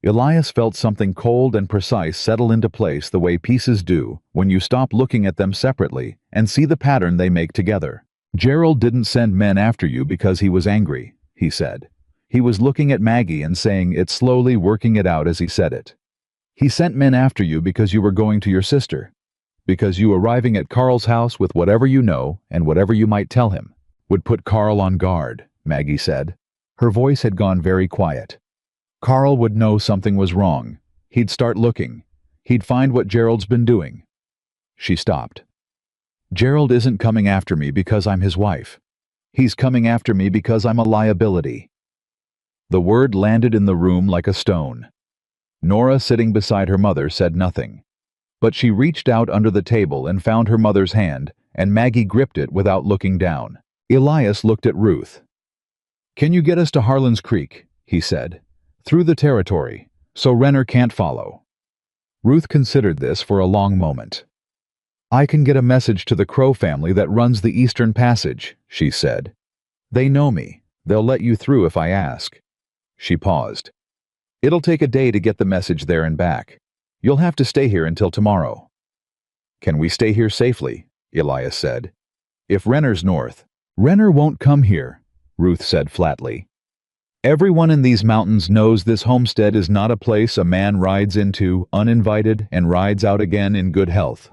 Elias felt something cold and precise settle into place the way pieces do when you stop looking at them separately and see the pattern they make together. "Gerald didn't send men after you because he was angry," he said. He was looking at Maggie and saying it slowly, working it out as he said it. "He sent men after you because you were going to your sister. Because you arriving at Carl's house with whatever you know and whatever you might tell him would put Carl on guard," Maggie said. Her voice had gone very quiet. "Carl would know something was wrong. He'd start looking. He'd find what Gerald's been doing." She stopped. "Gerald isn't coming after me because I'm his wife. He's coming after me because I'm a liability." The word landed in the room like a stone. Nora, sitting beside her mother, said nothing. But she reached out under the table and found her mother's hand, and Maggie gripped it without looking down. Elias looked at Ruth. "Can you get us to Harlan's Creek?" he said. "Through the territory, so Renner can't follow." Ruth considered this for a long moment. "I can get a message to the Crow family that runs the Eastern Passage," she said. "They know me. They'll let you through if I ask." She paused. "It'll take a day to get the message there and back. You'll have to stay here until tomorrow." "Can we stay here safely?" Elias said. "If Renner's north." "Renner won't come here," Ruth said flatly. "Everyone in these mountains knows this homestead is not a place a man rides into uninvited and rides out again in good health.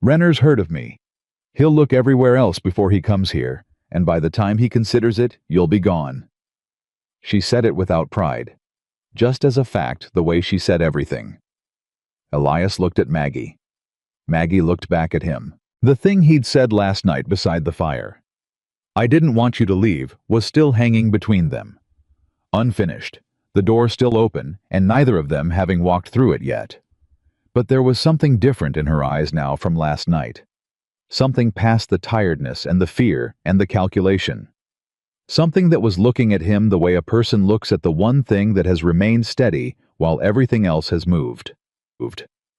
Renner's heard of me. He'll look everywhere else before he comes here, and by the time he considers it, you'll be gone." She said it without pride, just as a fact the way she said everything. Elias looked at Maggie. Maggie looked back at him. The thing he'd said last night beside the fire, "I didn't want you to leave," was still hanging between them. Unfinished, the door still open, and neither of them having walked through it yet. But there was something different in her eyes now from last night. Something past the tiredness and the fear and the calculation. Something that was looking at him the way a person looks at the one thing that has remained steady while everything else has moved.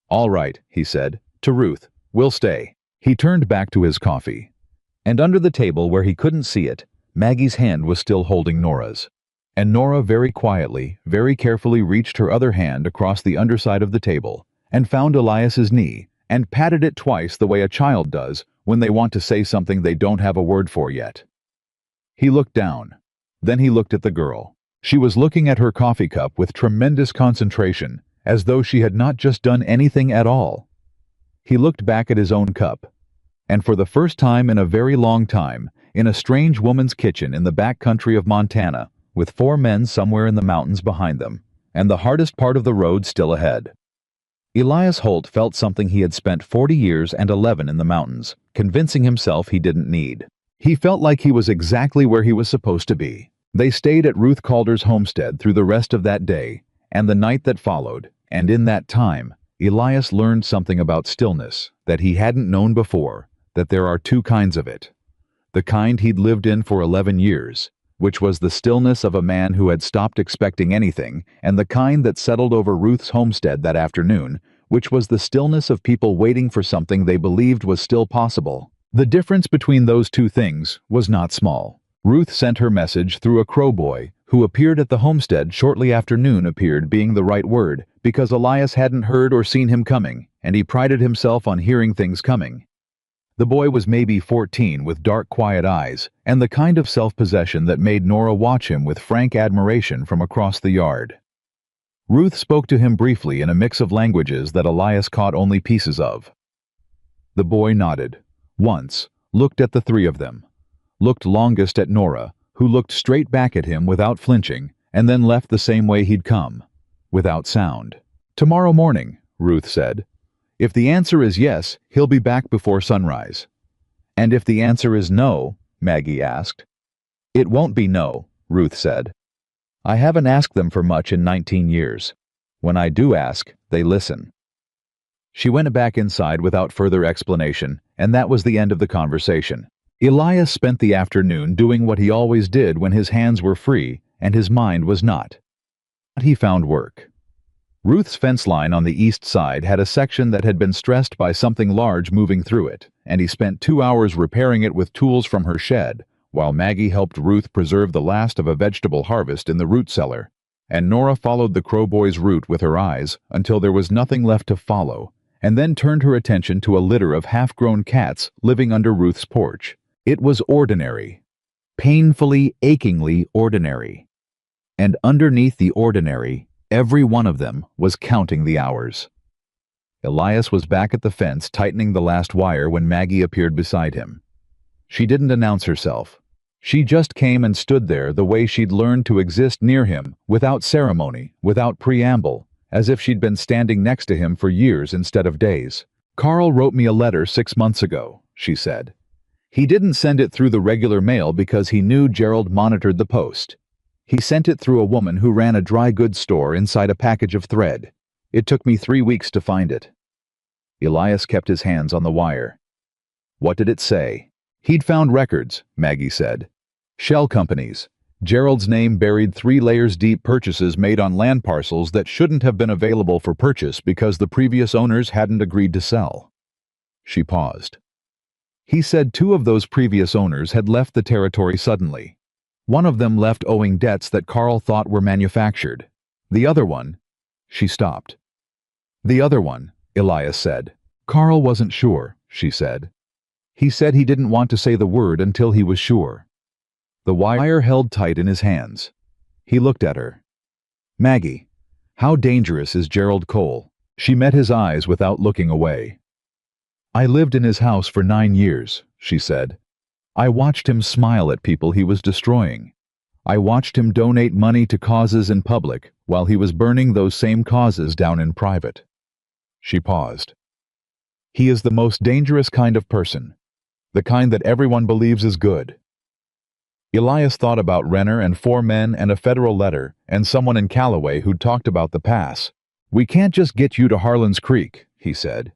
"All right," he said, to Ruth, "we'll stay." He turned back to his coffee. And under the table where he couldn't see it, Maggie's hand was still holding Nora's. And Nora very quietly, very carefully reached her other hand across the underside of the table and found Elias's knee and patted it twice the way a child does when they want to say something they don't have a word for yet. He looked down. Then he looked at the girl. She was looking at her coffee cup with tremendous concentration, as though she had not just done anything at all. He looked back at his own cup. And for the first time in a very long time, in a strange woman's kitchen in the back country of Montana, with 4 men somewhere in the mountains behind them, and the hardest part of the road still ahead. Elias Holt felt something he had spent 40 years and 11 in the mountains, convincing himself he didn't need. He felt like he was exactly where he was supposed to be. They stayed at Ruth Calder's homestead through the rest of that day, and the night that followed, and in that time, Elias learned something about stillness that he hadn't known before, that there are 2 kinds of it. the kind he'd lived in for 11 years, which was the stillness of a man who had stopped expecting anything, and the kind that settled over Ruth's homestead that afternoon, which was the stillness of people waiting for something they believed was still possible. The difference between those two things was not small. Ruth sent her message through a Cowboy, who appeared at the homestead shortly after noon appeared being the right word, because Elias hadn't heard or seen him coming, and he prided himself on hearing things coming. The boy was maybe 14 with dark, quiet eyes, and the kind of self-possession that made Nora watch him with frank admiration from across the yard. Ruth spoke to him briefly in a mix of languages that Elias caught only pieces of. The boy nodded, once, looked at the three of them, looked longest at Nora, who looked straight back at him without flinching, and then left the same way he'd come, without sound. "Tomorrow morning," Ruth said. "If the answer is yes, he'll be back before sunrise." "And if the answer is no?" Maggie asked. "It won't be no," Ruth said. "I haven't asked them for much in 19 years. When I do ask, they listen." She went back inside without further explanation, and that was the end of the conversation. Elias spent the afternoon doing what he always did when his hands were free and his mind was not. He found work. Ruth's fence line on the east side had a section that had been stressed by something large moving through it, and he spent 2 hours repairing it with tools from her shed, while Maggie helped Ruth preserve the last of a vegetable harvest in the root cellar, and Nora followed the Crowboy's route with her eyes until there was nothing left to follow, and then turned her attention to a litter of half-grown cats living under Ruth's porch. It was ordinary. Painfully, achingly ordinary. And underneath the ordinary, every one of them was counting the hours. Elias was back at the fence tightening the last wire when Maggie appeared beside him. She didn't announce herself. She just came and stood there the way she'd learned to exist near him, without ceremony, without preamble, as if she'd been standing next to him for years instead of days. "Carl wrote me a letter 6 months ago," she said. "He didn't send it through the regular mail because he knew Gerald monitored the post. He sent it through a woman who ran a dry goods store inside a package of thread. It took me 3 weeks to find it." Elias kept his hands on the wire. "What did it say?" "He'd found records," Maggie said. "Shell companies. Gerald's name buried 3 layers deep purchases made on land parcels that shouldn't have been available for purchase because the previous owners hadn't agreed to sell." She paused. "He said 2 of those previous owners had left the territory suddenly. One of them left owing debts that Carl thought were manufactured. The other one—" She stopped. "The other one," Elias said. "Carl wasn't sure," she said. "He said he didn't want to say the word until he was sure." The wire held tight in his hands. He looked at her. "Maggie, how dangerous is Gerald Cole?" She met his eyes without looking away. "I lived in his house for 9 years," she said. "I watched him smile at people he was destroying. I watched him donate money to causes in public while he was burning those same causes down in private." She paused. "He is the most dangerous kind of person. The kind that everyone believes is good." Elias thought about Renner and 4 men and a federal letter and someone in Callaway who'd talked about the pass. "We can't just get you to Harlan's Creek," he said.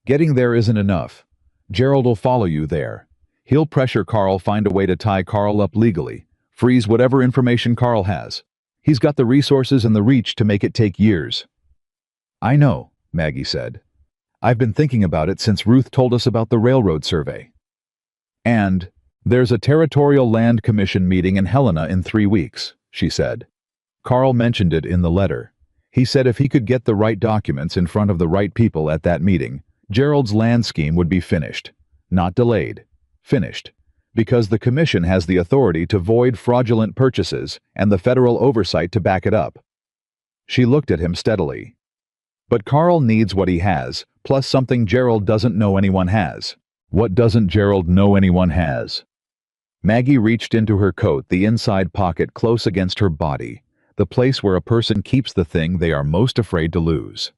"Getting there isn't enough. Gerald'll follow you there. He'll pressure Carl, find a way to tie Carl up legally, freeze whatever information Carl has. He's got the resources and the reach to make it take years." "I know," Maggie said. "I've been thinking about it since Ruth told us about the railroad survey. And there's a Territorial Land Commission meeting in Helena in 3 weeks, she said. Carl mentioned it in the letter. He said if he could get the right documents in front of the right people at that meeting, Gerald's land scheme would be finished. Not delayed. Finished. Because the commission has the authority to void fraudulent purchases and the federal oversight to back it up. She looked at him steadily. But Carl needs what he has, plus something Gerald doesn't know anyone has. What doesn't Gerald know anyone has? Maggie reached into her coat, the inside pocket close against her body, the place where a person keeps the thing they are most afraid to lose.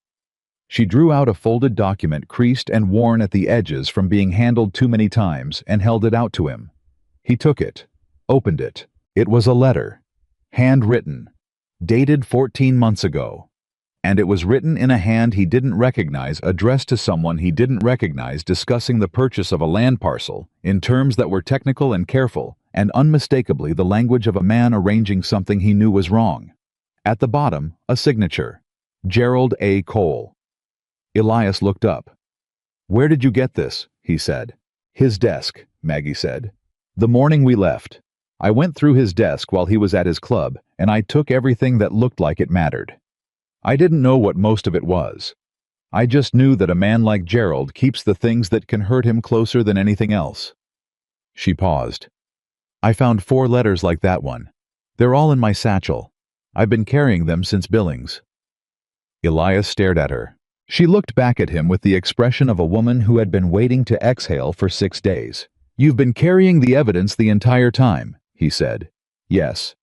She drew out a folded document creased and worn at the edges from being handled too many times and held it out to him. He took it, opened it. It was a letter, handwritten, dated 14 months ago. And it was written in a hand he didn't recognize, addressed to someone he didn't recognize, discussing the purchase of a land parcel, in terms that were technical and careful, and unmistakably the language of a man arranging something he knew was wrong. At the bottom, a signature. Gerald A. Cole. Elias looked up. "Where did you get this?" he said. "His desk," Maggie said. "The morning we left. I went through his desk while he was at his club, and I took everything that looked like it mattered. I didn't know what most of it was. I just knew that a man like Gerald keeps the things that can hurt him closer than anything else." She paused. "I found 4 letters like that one. They're all in my satchel. I've been carrying them since Billings." Elias stared at her. She looked back at him with the expression of a woman who had been waiting to exhale for 6 days. "You've been carrying the evidence the entire time," he said. "Yes."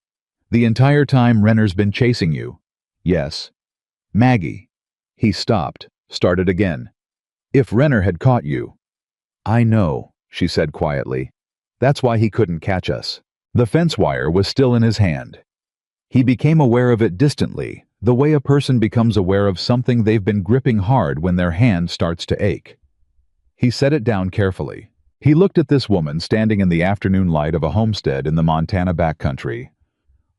"The entire time Renner's been chasing you?" "Yes." "Maggie." He stopped, started again. "If Renner had caught you." "I know," she said quietly. "That's why he couldn't catch us." The fence wire was still in his hand. He became aware of it distantly, the way a person becomes aware of something they've been gripping hard when their hand starts to ache. He set it down carefully. He looked at this woman standing in the afternoon light of a homestead in the Montana backcountry.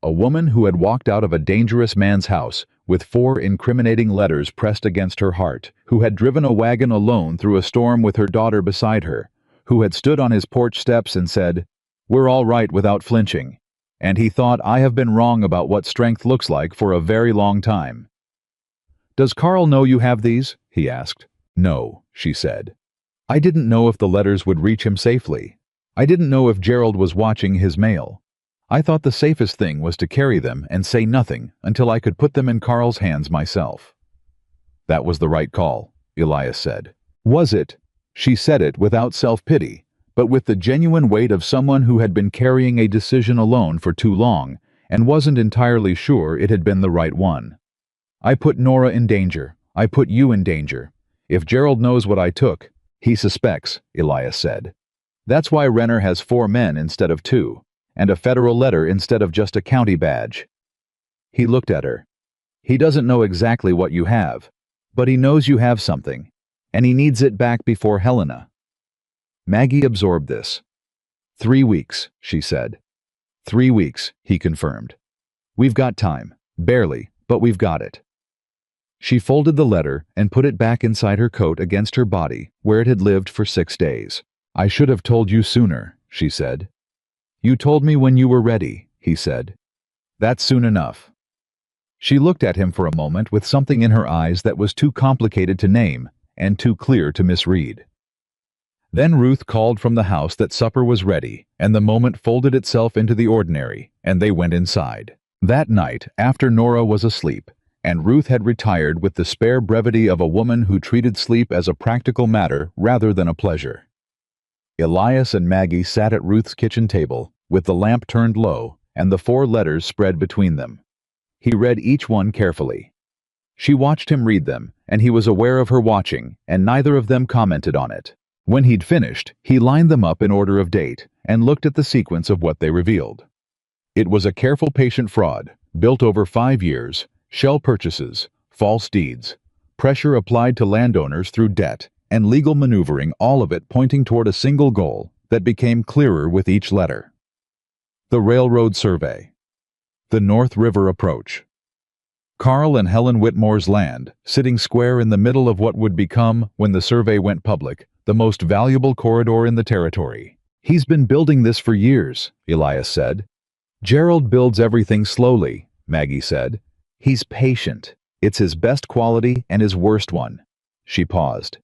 A woman who had walked out of a dangerous man's house with 4 incriminating letters pressed against her heart, who had driven a wagon alone through a storm with her daughter beside her, who had stood on his porch steps and said, "We're all right," without flinching. And he thought, "I have been wrong about what strength looks like for a very long time." "Does Carl know you have these?" he asked. "No," she said. "I didn't know if the letters would reach him safely. I didn't know if Gerald was watching his mail. I thought the safest thing was to carry them and say nothing until I could put them in Carl's hands myself." "That was the right call," Elias said. "Was it?" She said it without self-pity, but with the genuine weight of someone who had been carrying a decision alone for too long and wasn't entirely sure it had been the right one. "I put Nora in danger. I put you in danger. If Gerald knows what I took—" "He suspects," Elias said. "That's why Renner has 4 men instead of 2, and a federal letter instead of just a county badge." He looked at her. "He doesn't know exactly what you have, but he knows you have something, and he needs it back before Helena." Maggie absorbed this. 3 weeks, she said. 3 weeks, he confirmed. "We've got time. Barely, but we've got it." She folded the letter and put it back inside her coat against her body, where it had lived for 6 days. "I should have told you sooner," she said. "You told me when you were ready," he said. "That's soon enough." She looked at him for a moment with something in her eyes that was too complicated to name and too clear to misread. Then Ruth called from the house that supper was ready, and the moment folded itself into the ordinary, and they went inside. That night, after Nora was asleep, and Ruth had retired with the spare brevity of a woman who treated sleep as a practical matter rather than a pleasure, Elias and Maggie sat at Ruth's kitchen table, with the lamp turned low and the 4 letters spread between them. He read each one carefully. She watched him read them, and he was aware of her watching, and neither of them commented on it. When he'd finished, he lined them up in order of date and looked at the sequence of what they revealed. It was a careful, patient fraud, built over 5 years, shell purchases, false deeds, pressure applied to landowners through debt, and legal maneuvering, all of it pointing toward a single goal that became clearer with each letter. The railroad survey. The North River approach. Carl and Helen Whitmore's land, sitting square in the middle of what would become, when the survey went public, the most valuable corridor in the territory. "He's been building this for years," Elias said. "Gerald builds everything slowly," Maggie said. "He's patient. It's his best quality and his worst one." She paused.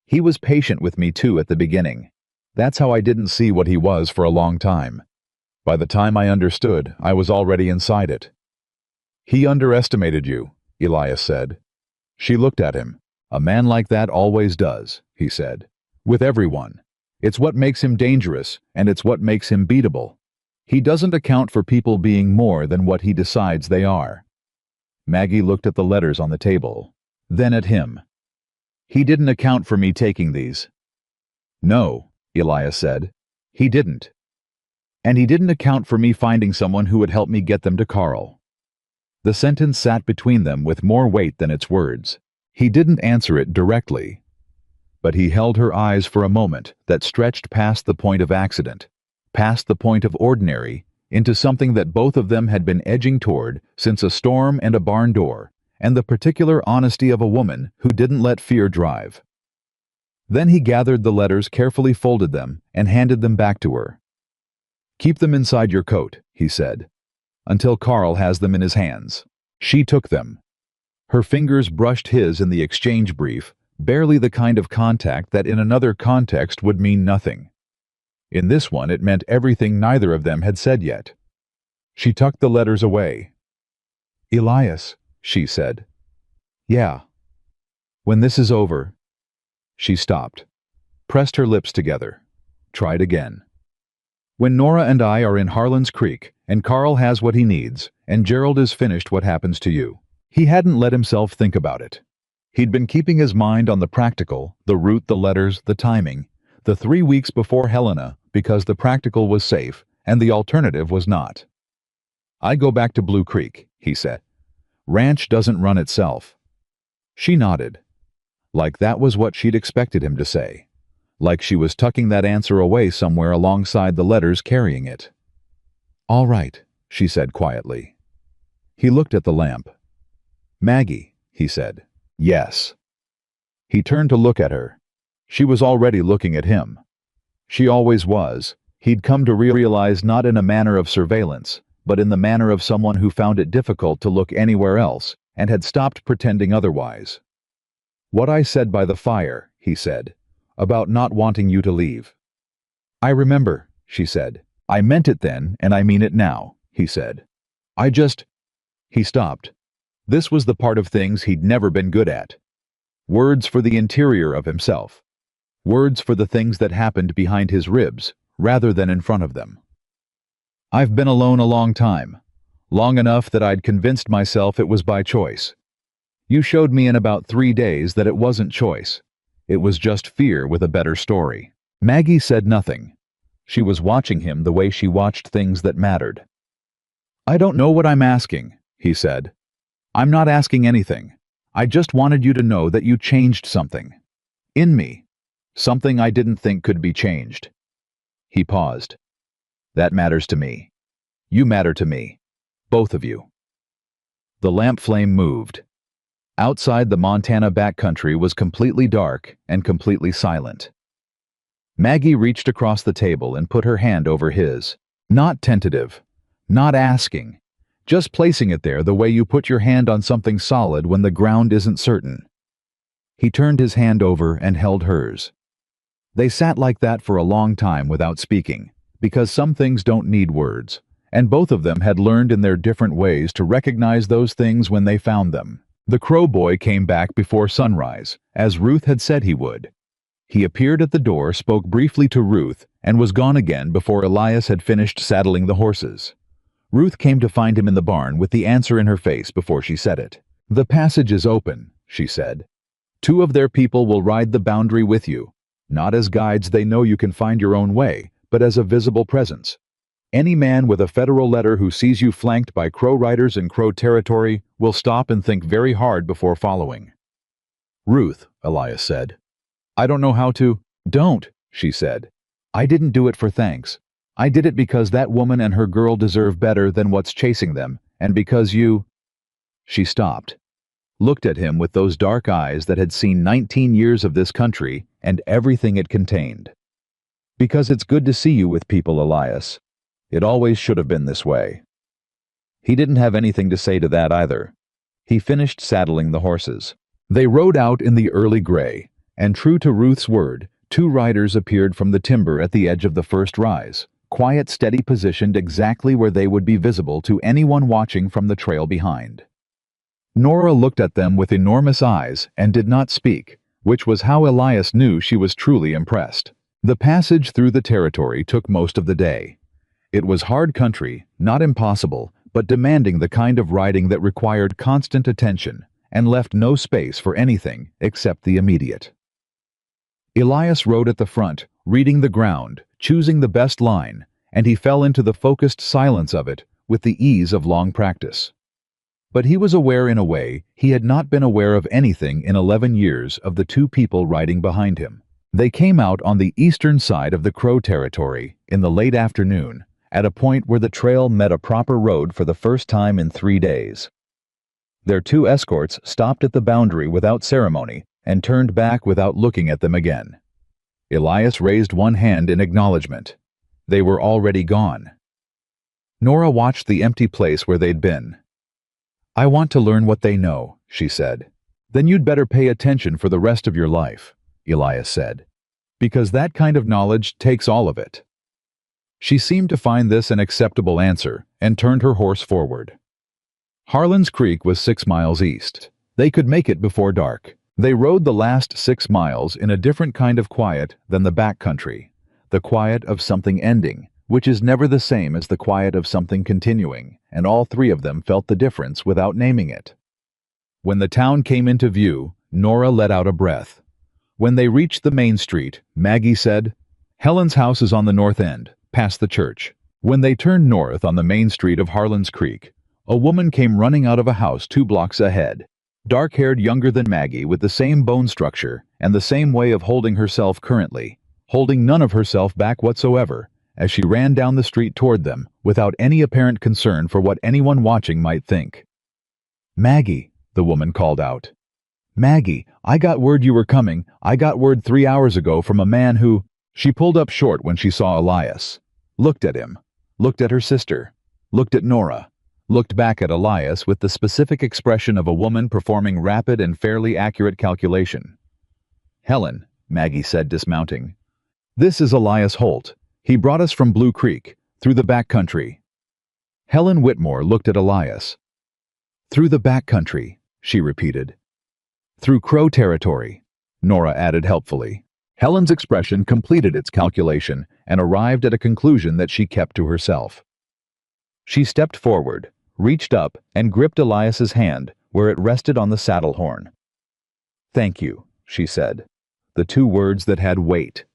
"He was patient with me too at the beginning. That's how I didn't see what he was for a long time. By the time I understood, I was already inside it." "He underestimated you," Elias said. She looked at him. "A man like that always does," he said. "With everyone. It's what makes him dangerous, and it's what makes him beatable. He doesn't account for people being more than what he decides they are." Maggie looked at the letters on the table, then at him. "He didn't account for me taking these." "No," Elias said. "He didn't. And he didn't account for me finding someone who would help me get them to Carl." The sentence sat between them with more weight than its words. He didn't answer it directly, but he held her eyes for a moment that stretched past the point of accident, past the point of ordinary, into something that both of them had been edging toward since a storm and a barn door, and the particular honesty of a woman who didn't let fear drive. Then he gathered the letters, carefully folded them, and handed them back to her. "Keep them inside your coat," he said, "until Carl has them in his hands." She took them. Her fingers brushed his in the exchange brief, barely the kind of contact that in another context would mean nothing. In this one it meant everything neither of them had said yet. She tucked the letters away. "Elias," she said. "Yeah. When this is over." She stopped, pressed her lips together, tried again. "When Nora and I are in Harlan's Creek, and Carl has what he needs, and Gerald is finished, what happens to you?" He hadn't let himself think about it. He'd been keeping his mind on the practical, the route, the letters, the timing, the 3 weeks before Helena, because the practical was safe, and the alternative was not. "I go back to Blue Creek," he said. "Ranch doesn't run itself." She nodded, like that was what she'd expected him to say, like she was tucking that answer away somewhere alongside the letters carrying it. "All right," she said quietly. He looked at the lamp. "Maggie," he said. "Yes." He turned to look at her. She was already looking at him. She always was. He'd come to realize, not in a manner of surveillance, but in the manner of someone who found it difficult to look anywhere else and had stopped pretending otherwise. "What I said by the fire," he said, "about not wanting you to leave." "I remember," she said. "I meant it then, and I mean it now," he said. "I just—" He stopped. This was the part of things he'd never been good at. Words for the interior of himself. Words for the things that happened behind his ribs, rather than in front of them. "I've been alone a long time. Long enough that I'd convinced myself it was by choice. You showed me in about 3 days that it wasn't choice. It was just fear with a better story." Maggie said nothing. She was watching him the way she watched things that mattered. "I don't know what I'm asking," he said. "I'm not asking anything. I just wanted you to know that you changed something. In me. Something I didn't think could be changed." He paused. "That matters to me. You matter to me. Both of you." The lamp flame moved. Outside, the Montana backcountry was completely dark and completely silent. Maggie reached across the table and put her hand over his. Not tentative. Not asking. Just placing it there the way you put your hand on something solid when the ground isn't certain. He turned his hand over and held hers. They sat like that for a long time without speaking, because some things don't need words, and both of them had learned in their different ways to recognize those things when they found them. The Crow Boy came back before sunrise, as Ruth had said he would. He appeared at the door, spoke briefly to Ruth, and was gone again before Elias had finished saddling the horses. Ruth came to find him in the barn with the answer in her face before she said it. "The passage is open," she said. "2 of their people will ride the boundary with you. Not as guides, they know you can find your own way, but as a visible presence. Any man with a federal letter who sees you flanked by Crow riders in Crow territory will stop and think very hard before following." "Ruth," Elias said. "I don't know how to—" "Don't," she said. "I didn't do it for thanks. I did it because that woman and her girl deserve better than what's chasing them, and because you—" She stopped, looked at him with those dark eyes that had seen 19 years of this country and everything it contained. "Because it's good to see you with people, Elias. It always should have been this way." He didn't have anything to say to that either. He finished saddling the horses. They rode out in the early gray, and true to Ruth's word, 2 riders appeared from the timber at the edge of the first rise, quiet, steady, positioned exactly where they would be visible to anyone watching from the trail behind. Nora looked at them with enormous eyes and did not speak, which was how Elias knew she was truly impressed. The passage through the territory took most of the day. It was hard country, not impossible, but demanding the kind of riding that required constant attention and left no space for anything except the immediate. Elias rode at the front, reading the ground, choosing the best line, and he fell into the focused silence of it with the ease of long practice. But he was aware in a way he had not been aware of anything in 11 years of the two people riding behind him. They came out on the eastern side of the Crow territory in the late afternoon, at a point where the trail met a proper road for the first time in 3 days. Their two escorts stopped at the boundary without ceremony and turned back without looking at them again. Elias raised one hand in acknowledgement. They were already gone. Nora watched the empty place where they'd been. "I want to learn what they know," she said. "Then you'd better pay attention for the rest of your life," Elias said, "because that kind of knowledge takes all of it." She seemed to find this an acceptable answer and turned her horse forward. Harlan's Creek was 6 miles east. They could make it before dark. They rode the last 6 miles in a different kind of quiet than the back country, the quiet of something ending, which is never the same as the quiet of something continuing, and all three of them felt the difference without naming it. When the town came into view, Nora let out a breath. When they reached the main street, Maggie said, "Helen's house is on the north end, past the church." When they turned north on the main street of Harlan's Creek, a woman came running out of a house 2 blocks ahead, dark-haired, younger than Maggie, with the same bone structure and the same way of holding herself currently, holding none of herself back whatsoever, as she ran down the street toward them without any apparent concern for what anyone watching might think. "Maggie," the woman called out. "Maggie, I got word you were coming. I got word 3 hours ago from a man who—" She pulled up short when she saw Elias, looked at him, looked at her sister, looked at Nora, looked back at Elias with the specific expression of a woman performing rapid and fairly accurate calculation. "Helen," Maggie said, dismounting. "This is Elias Holt. He brought us from Blue Creek, through the back country." Helen Whitmore looked at Elias. "Through the back country," she repeated. "Through Crow territory," Nora added helpfully. Helen's expression completed its calculation and arrived at a conclusion that she kept to herself. She stepped forward, reached up, and gripped Elias's hand where it rested on the saddle horn. "Thank you," she said, the two words that had weight.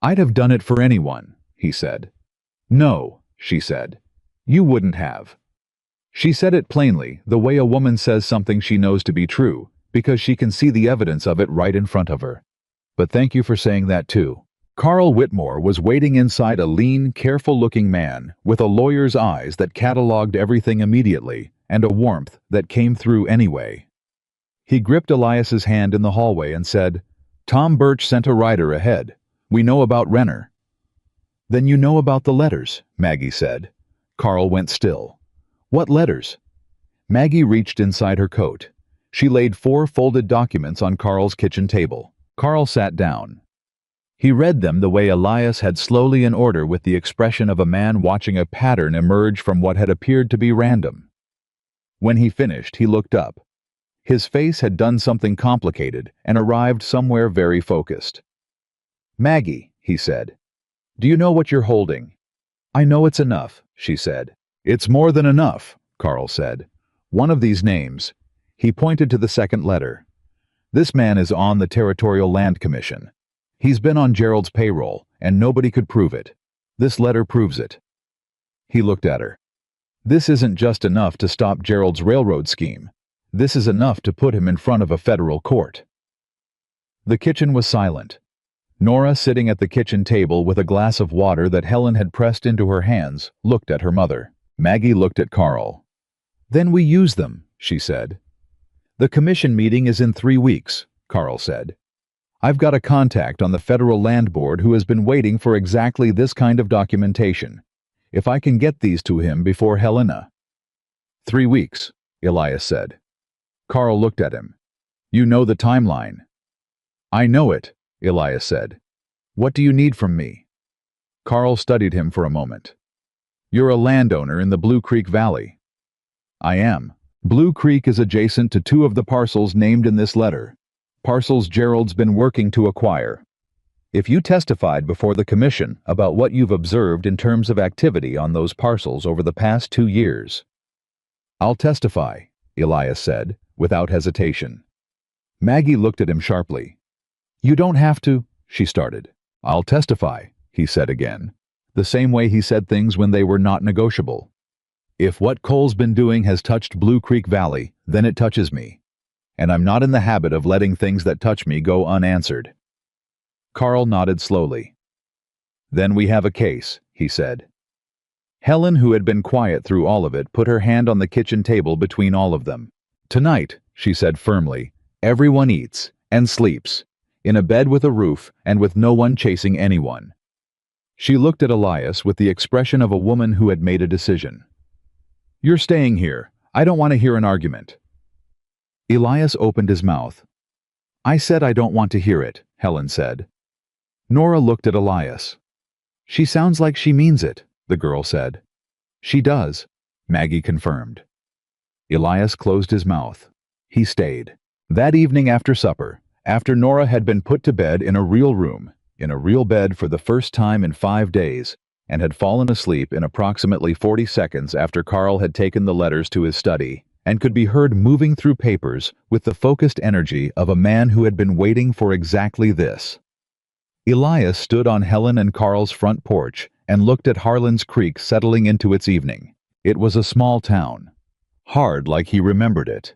"I'd have done it for anyone," he said. "No," she said. "You wouldn't have." She said it plainly, the way a woman says something she knows to be true, because she can see the evidence of it right in front of her. "But thank you for saying that too." Carl Whitmore was waiting inside a lean, careful-looking man with a lawyer's eyes that catalogued everything immediately and a warmth that came through anyway. He gripped Elias's hand in the hallway and said, "Tom Birch sent a rider ahead. We know about Renner." "Then you know about the letters," Maggie said. Carl went still. "What letters?" Maggie reached inside her coat. She laid 4 folded documents on Carl's kitchen table. Carl sat down. He read them the way Elias had, slowly in order, with the expression of a man watching a pattern emerge from what had appeared to be random. When he finished, he looked up. His face had done something complicated and arrived somewhere very focused. "Maggie," he said, "do you know what you're holding?" "I know it's enough," she said. "It's more than enough," Carl said. "One of these names." He pointed to the second letter. "This man is on the Territorial Land Commission. He's been on Gerald's payroll, and nobody could prove it. This letter proves it." He looked at her. "This isn't just enough to stop Gerald's railroad scheme. This is enough to put him in front of a federal court." The kitchen was silent. Nora, sitting at the kitchen table with a glass of water that Helen had pressed into her hands, looked at her mother. Maggie looked at Carl. "Then we use them," she said. "The commission meeting is in 3 weeks," Carl said. "I've got a contact on the Federal Land Board who has been waiting for exactly this kind of documentation. If I can get these to him before Helena—" "3 weeks," Elias said. Carl looked at him. "You know the timeline." "I know it," Elias said. "What do you need from me?" Carl studied him for a moment. "You're a landowner in the Blue Creek Valley." "I am. Blue Creek is adjacent to 2 of the parcels named in this letter, parcels Gerald's been working to acquire. If you testified before the commission about what you've observed in terms of activity on those parcels over the past 2 years—" "I'll testify," Elias said, without hesitation. Maggie looked at him sharply. "You don't have to," she started. "I'll testify," he said again, the same way he said things when they were not negotiable. If what Cole's been doing has touched Blue Creek Valley, then it touches me. And I'm not in the habit of letting things that touch me go unanswered. Carl nodded slowly. Then we have a case, he said. Helen, who had been quiet through all of it, put her hand on the kitchen table between all of them. Tonight, she said firmly, everyone eats and sleeps, in a bed with a roof and with no one chasing anyone. She looked at Elias with the expression of a woman who had made a decision. You're staying here. I don't want to hear an argument. Elias opened his mouth. I said I don't want to hear it, Helen said. Nora looked at Elias. She sounds like she means it, the girl said. She does, Maggie confirmed. Elias closed his mouth. He stayed. That evening after supper, after Nora had been put to bed in a real room, in a real bed for the first time in 5 days, and had fallen asleep in approximately 40 seconds after Carl had taken the letters to his study, and could be heard moving through papers with the focused energy of a man who had been waiting for exactly this. Elias stood on Helen and Carl's front porch and looked at Harlan's Creek settling into its evening. It was a small town. Hard like he remembered it.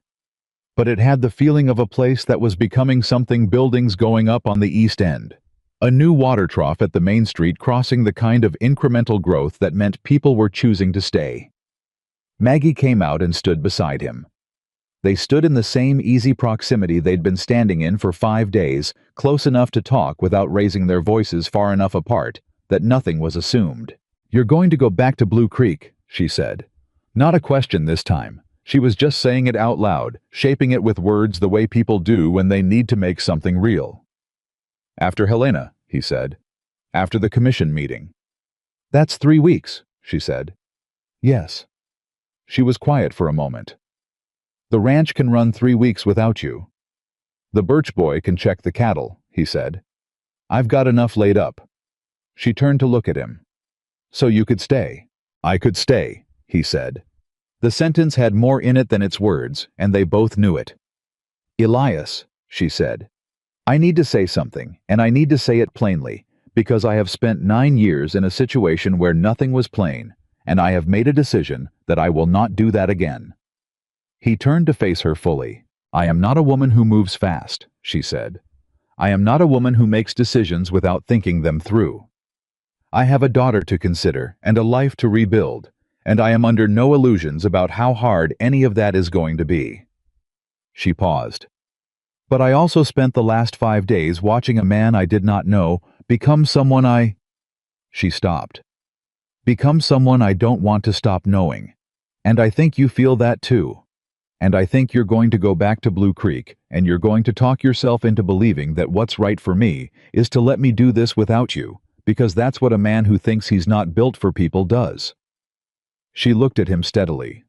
But it had the feeling of a place that was becoming something, buildings going up on the east end. A new water trough at the main street crossing the kind of incremental growth that meant people were choosing to stay. Maggie came out and stood beside him. They stood in the same easy proximity they'd been standing in for 5 days, close enough to talk without raising their voices far enough apart that nothing was assumed. You're going to go back to Blue Creek, she said. Not a question this time. She was just saying it out loud, shaping it with words the way people do when they need to make something real. After Helena, he said. After the commission meeting. That's 3 weeks, she said. Yes. She was quiet for a moment. The ranch can run 3 weeks without you. The Birch boy can check the cattle, he said. I've got enough laid up. She turned to look at him. So you could stay. I could stay, he said. The sentence had more in it than its words, and they both knew it. Elias, she said. I need to say something, and I need to say it plainly, because I have spent 9 years in a situation where nothing was plain, and I have made a decision that I will not do that again. He turned to face her fully. I am not a woman who moves fast, she said. I am not a woman who makes decisions without thinking them through. I have a daughter to consider and a life to rebuild, and I am under no illusions about how hard any of that is going to be. She paused. But I also spent the last 5 days watching a man I did not know become someone I... She stopped. Become someone I don't want to stop knowing. And I think you feel that too. And I think you're going to go back to Blue Creek, and you're going to talk yourself into believing that what's right for me is to let me do this without you, because that's what a man who thinks he's not built for people does. She looked at him steadily.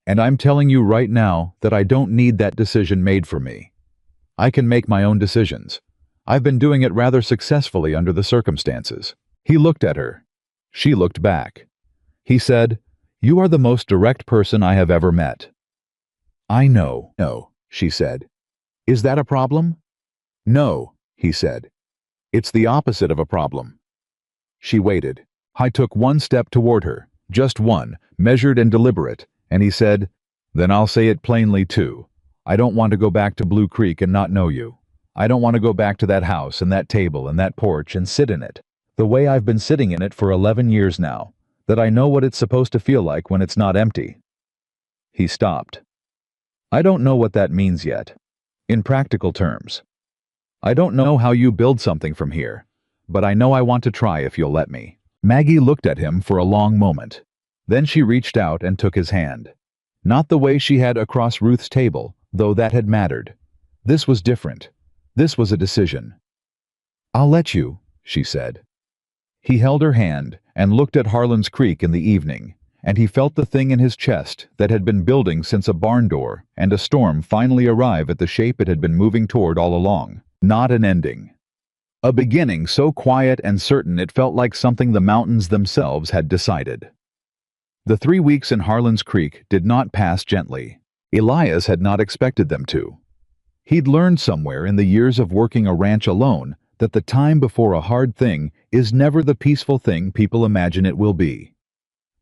And I'm telling you right now that I don't need that decision made for me. I can make my own decisions. I've been doing it rather successfully under the circumstances. He looked at her. She looked back. He said, You are the most direct person I have ever met. I know, no, she said. Is that a problem? No, he said. It's the opposite of a problem. She waited. I took 1 step toward her, just one, measured and deliberate, and he said, Then I'll say it plainly too. I don't want to go back to Blue Creek and not know you. I don't want to go back to that house and that table and that porch and sit in it, the way I've been sitting in it for 11 years now, that I know what it's supposed to feel like when it's not empty. He stopped. I don't know what that means yet. In practical terms. I don't know how you build something from here, but I know I want to try if you'll let me. Maggie looked at him for a long moment. Then she reached out and took his hand. Not the way she had across Ruth's table, though that had mattered. This was different. This was a decision. I'll let you, she said. He held her hand and looked at Harlan's Creek in the evening, and he felt the thing in his chest that had been building since a barn door and a storm finally arrive at the shape it had been moving toward all along. Not an ending. A beginning so quiet and certain it felt like something the mountains themselves had decided. The 3 weeks in Harlan's Creek did not pass gently. Elias had not expected them to. He'd learned somewhere in the years of working a ranch alone that the time before a hard thing is never the peaceful thing people imagine it will be.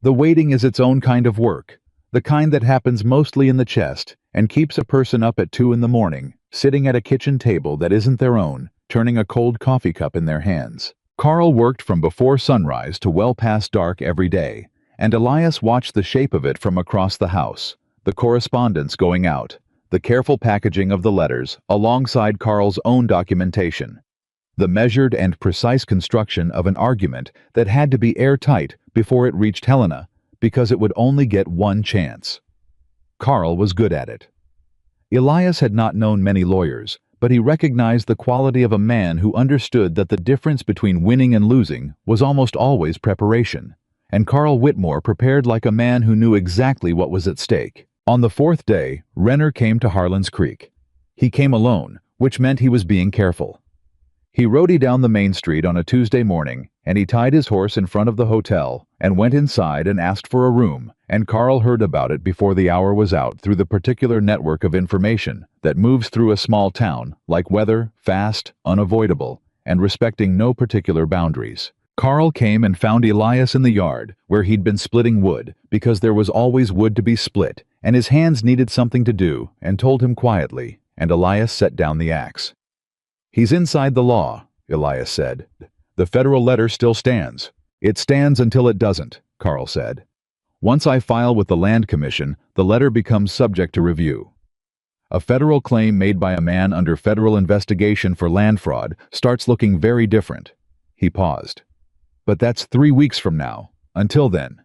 The waiting is its own kind of work, the kind that happens mostly in the chest and keeps a person up at 2 in the morning, sitting at a kitchen table that isn't their own, turning a cold coffee cup in their hands. Carl worked from before sunrise to well past dark every day, and Elias watched the shape of it from across the house, the correspondence going out, the careful packaging of the letters alongside Carl's own documentation, the measured and precise construction of an argument that had to be airtight before it reached Helena, because it would only get one chance. Carl was good at it. Elias had not known many lawyers, but he recognized the quality of a man who understood that the difference between winning and losing was almost always preparation, and Carl Whitmore prepared like a man who knew exactly what was at stake. On the fourth day, Renner came to Harlan's Creek. He came alone, which meant he was being careful. He rode down the main street on a Tuesday morning, and he tied his horse in front of the hotel and went inside and asked for a room, and Carl heard about it before the hour was out through the particular network of information that moves through a small town, like weather, fast, unavoidable, and respecting no particular boundaries. Carl came and found Elias in the yard, where he'd been splitting wood, because there was always wood to be split, and his hands needed something to do, and told him quietly, and Elias set down the axe. "He's inside the law," Elias said. "The federal letter still stands." "It stands until it doesn't," Carl said. "Once I file with the Land Commission, the letter becomes subject to review. A federal claim made by a man under federal investigation for land fraud starts looking very different." He paused. "But that's 3 weeks from now. Until then."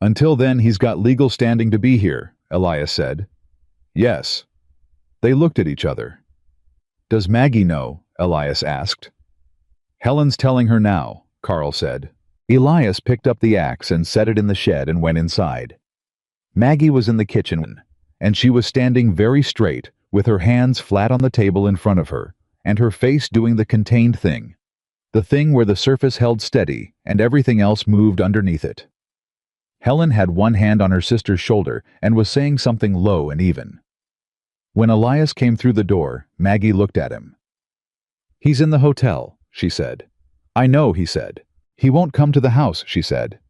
"Until then, he's got legal standing to be here," Elias said. "Yes." They looked at each other. "Does Maggie know?" Elias asked. "Helen's telling her now," Carl said. Elias picked up the axe and set it in the shed and went inside. Maggie was in the kitchen, and she was standing very straight, with her hands flat on the table in front of her, and her face doing the contained thing. The thing where the surface held steady and everything else moved underneath it. Helen had one hand on her sister's shoulder and was saying something low and even. When Elias came through the door, Maggie looked at him. "He's in the hotel," she said. "I know," he said. "He won't come to the house," she said.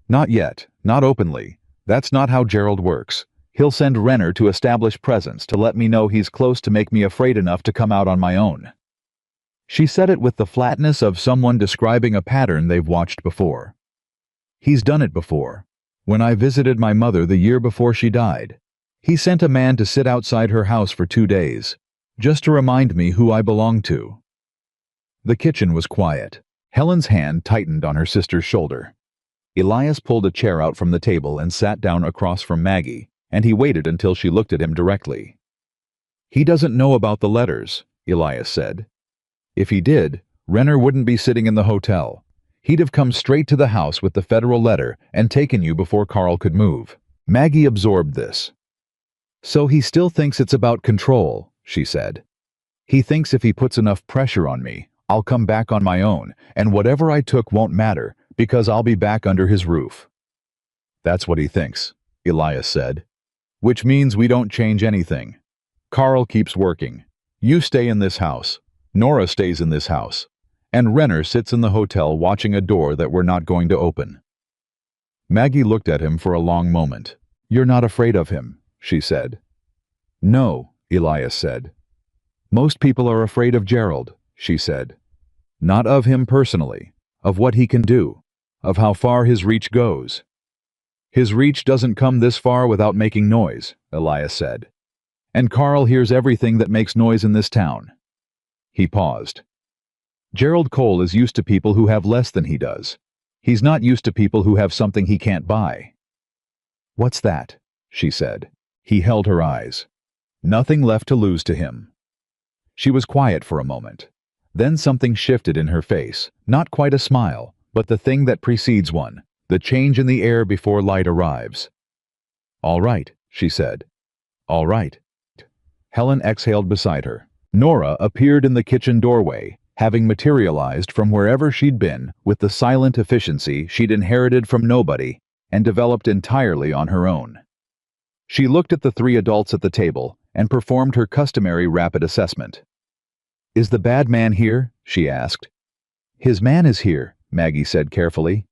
"Not yet, not openly. That's not how Gerald works. He'll send Renner to establish presence to let me know he's close to make me afraid enough to come out on my own." She said it with the flatness of someone describing a pattern they've watched before. "He's done it before. When I visited my mother the year before she died, he sent a man to sit outside her house for 2 days, just to remind me who I belonged to." The kitchen was quiet. Helen's hand tightened on her sister's shoulder. Elias pulled a chair out from the table and sat down across from Maggie, and he waited until she looked at him directly. "He doesn't know about the letters," Elias said. "If he did, Renner wouldn't be sitting in the hotel. He'd have come straight to the house with the federal letter and taken you before Carl could move." Maggie absorbed this. "So he still thinks it's about control," she said. "He thinks if he puts enough pressure on me, I'll come back on my own, and whatever I took won't matter, because I'll be back under his roof." "That's what he thinks," Elias said. "Which means we don't change anything. Carl keeps working. You stay in this house. Nora stays in this house. And Renner sits in the hotel watching a door that we're not going to open." Maggie looked at him for a long moment. "You're not afraid of him," she said. "No," Elias said. "Most people are afraid of Gerald," she said. "Not of him personally, of what he can do, of how far his reach goes." "His reach doesn't come this far without making noise," Elias said. "And Carl hears everything that makes noise in this town." He paused. "Gerald Cole is used to people who have less than he does. He's not used to people who have something he can't buy." "What's that?" she said. He held her eyes. Nothing left to lose to him. She was quiet for a moment. Then something shifted in her face, not quite a smile, but the thing that precedes one, the change in the air before light arrives. "All right," she said. "All right." Helen exhaled beside her. Nora appeared in the kitchen doorway, having materialized from wherever she'd been with the silent efficiency she'd inherited from nobody and developed entirely on her own. She looked at the 3 adults at the table and performed her customary rapid assessment. "Is the bad man here?" she asked. "His man is here," Maggie said carefully.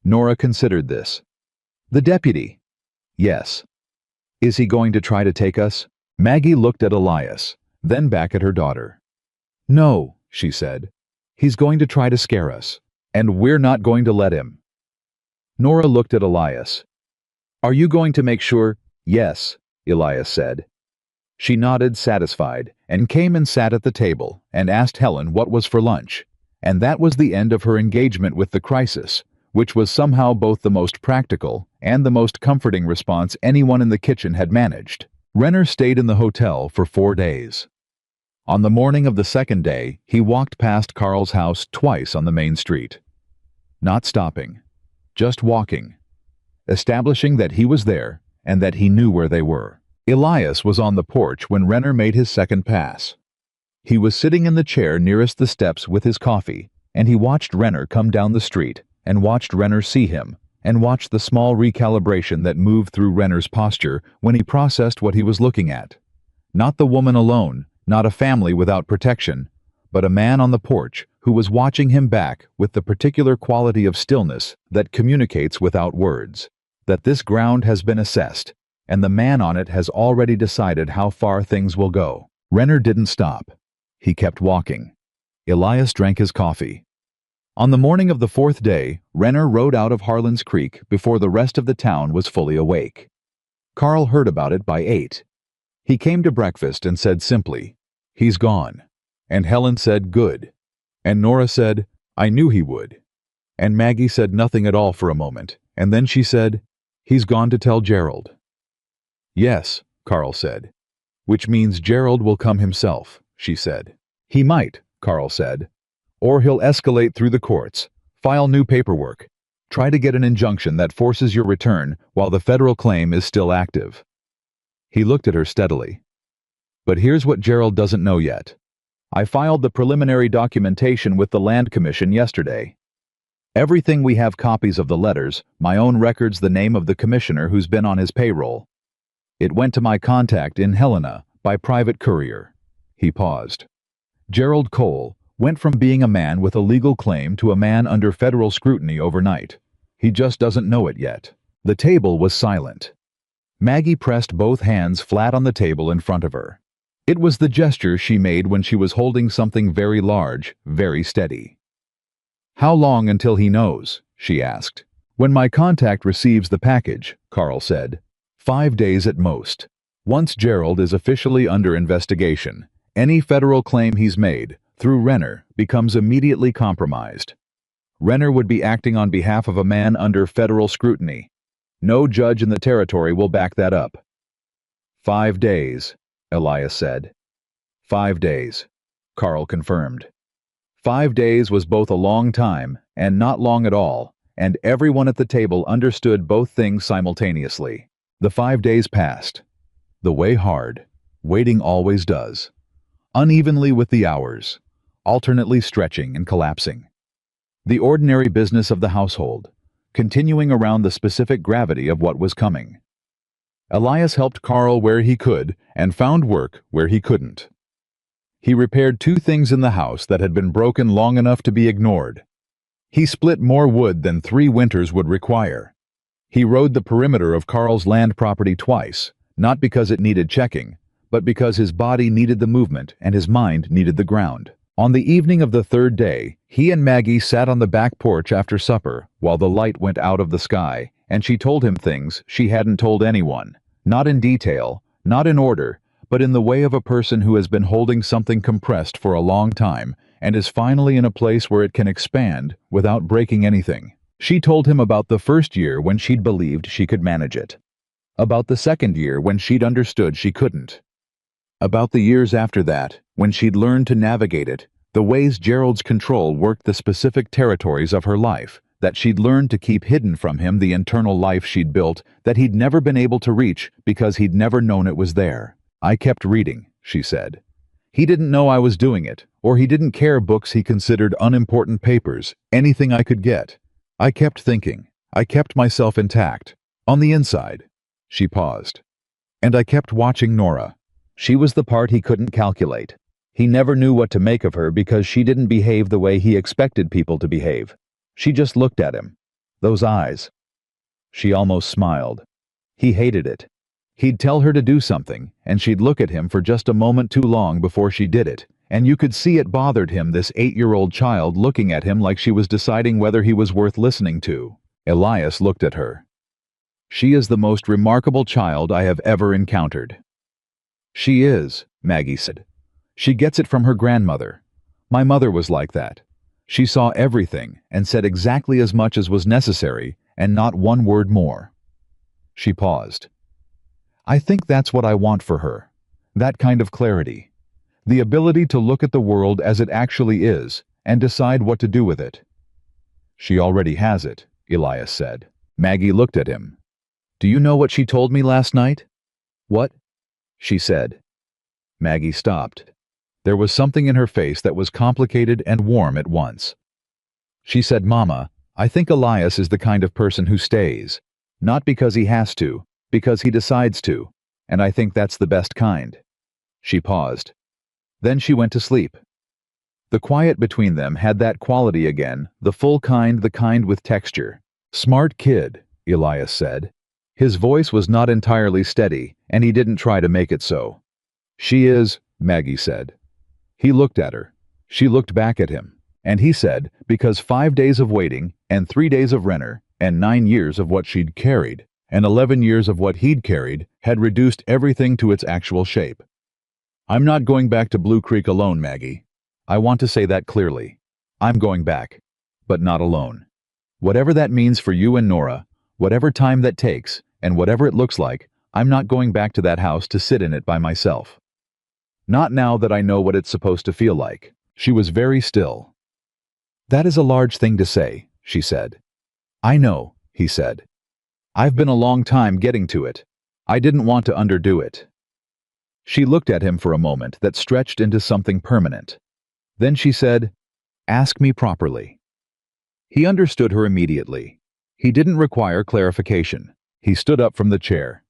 Nora considered this. The deputy. Yes. Is he going to try to take us? Maggie looked at Elias, then back at her daughter. No, she said. He's going to try to scare us, and we're not going to let him. Nora looked at Elias. Are you going to make sure? Yes, Elias said. She nodded, satisfied, and came and sat at the table and asked Helen what was for lunch. And that was the end of her engagement with the crisis, which was somehow both the most practical and the most comforting response anyone in the kitchen had managed. Renner stayed in the hotel for 4 days. On the morning of the second day, he walked past Carl's house twice on the main street. Not stopping, just walking, establishing that he was there and that he knew where they were. Elias was on the porch when Renner made his second pass. He was sitting in the chair nearest the steps with his coffee, and he watched Renner come down the street, and watched Renner see him, and watched the small recalibration that moved through Renner's posture when he processed what he was looking at. Not the woman alone, not a family without protection, but a man on the porch who was watching him back with the particular quality of stillness that communicates without words. That this ground has been assessed, and the man on it has already decided how far things will go. Renner didn't stop. He kept walking. Elias drank his coffee. On the morning of the fourth day, Renner rode out of Harlan's Creek before the rest of the town was fully awake. Carl heard about it by 8. He came to breakfast and said simply, "He's gone." And Helen said, "Good." And Nora said, "I knew he would." And Maggie said nothing at all for a moment, and then she said, "He's gone to tell Gerald." "Yes," Carl said. "Which means Gerald will come himself," she said. "He might," Carl said. "Or he'll escalate through the courts, file new paperwork, try to get an injunction that forces your return while the federal claim is still active." He looked at her steadily. "But here's what Gerald doesn't know yet. I filed the preliminary documentation with the Land Commission yesterday. Everything we have copies of the letters, my own records, the name of the commissioner who's been on his payroll. It went to my contact in Helena by private courier." He paused. Gerald Cole went from being a man with a legal claim to a man under federal scrutiny overnight. He just doesn't know it yet. The table was silent. Maggie pressed both hands flat on the table in front of her. It was the gesture she made when she was holding something very large, very steady. "How long until he knows?" she asked. "When my contact receives the package," Carl said. 5 days at most. Once Gerald is officially under investigation, any federal claim he's made, through Renner, becomes immediately compromised. Renner would be acting on behalf of a man under federal scrutiny. No judge in the territory will back that up. 5 days, Elias said. 5 days, Carl confirmed. 5 days was both a long time and not long at all, and everyone at the table understood both things simultaneously. The 5 days passed. The way hard, waiting always does. Unevenly with the hours, alternately stretching and collapsing. The ordinary business of the household, continuing around the specific gravity of what was coming. Elias helped Carl where he could and found work where he couldn't. He repaired 2 things in the house that had been broken long enough to be ignored. He split more wood than 3 winters would require. He rode the perimeter of Carl's land property twice, not because it needed checking, but because his body needed the movement and his mind needed the ground. On the evening of the 3rd day, he and Maggie sat on the back porch after supper while the light went out of the sky, and she told him things she hadn't told anyone, not in detail, not in order, but in the way of a person who has been holding something compressed for a long time and is finally in a place where it can expand without breaking anything. She told him about the first year when she'd believed she could manage it. About the second year when she'd understood she couldn't. About the years after that, when she'd learned to navigate it, the ways Gerald's control worked the specific territories of her life, that she'd learned to keep hidden from him the internal life she'd built that he'd never been able to reach because he'd never known it was there. "I kept reading," she said. "He didn't know I was doing it, or he didn't care books he considered unimportant papers, anything I could get. I kept thinking. I kept myself intact. On the inside." She paused. "And I kept watching Nora. She was the part he couldn't calculate. He never knew what to make of her because she didn't behave the way he expected people to behave. She just looked at him. Those eyes. She almost smiled. He hated it. He'd tell her to do something, and she'd look at him for just a moment too long before she did it, and you could see it bothered him, this 8-year-old child looking at him like she was deciding whether he was worth listening to. Elias looked at her. "She is the most remarkable child I have ever encountered." "She is," Maggie said. "She gets it from her grandmother. My mother was like that. She saw everything and said exactly as much as was necessary, and not one word more." She paused. "I think that's what I want for her. That kind of clarity. The ability to look at the world as it actually is and decide what to do with it." "She already has it," Elias said. Maggie looked at him. "Do you know what she told me last night?" "What?" she said. Maggie stopped. There was something in her face that was complicated and warm at once. She said, "Mama, I think Elias is the kind of person who stays. Not because he has to, because he decides to, and I think that's the best kind." She paused. Then she went to sleep. The quiet between them had that quality again, the full kind, the kind with texture. "Smart kid," Elias said. His voice was not entirely steady, and he didn't try to make it so. "She is," Maggie said. He looked at her. She looked back at him. And he said, because 5 days of waiting, and 3 days of Renner, and 9 years of what she'd carried, and 11 years of what he'd carried, had reduced everything to its actual shape. "I'm not going back to Blue Creek alone, Maggie. I want to say that clearly. I'm going back, but not alone. Whatever that means for you and Nora, whatever time that takes, and whatever it looks like, I'm not going back to that house to sit in it by myself. Not now that I know what it's supposed to feel like." She was very still. "That is a large thing to say," she said. "I know," he said. "I've been a long time getting to it. I didn't want to underdo it." She looked at him for a moment that stretched into something permanent. Then she said, "Ask me properly." He understood her immediately. He didn't require clarification. He stood up from the chair.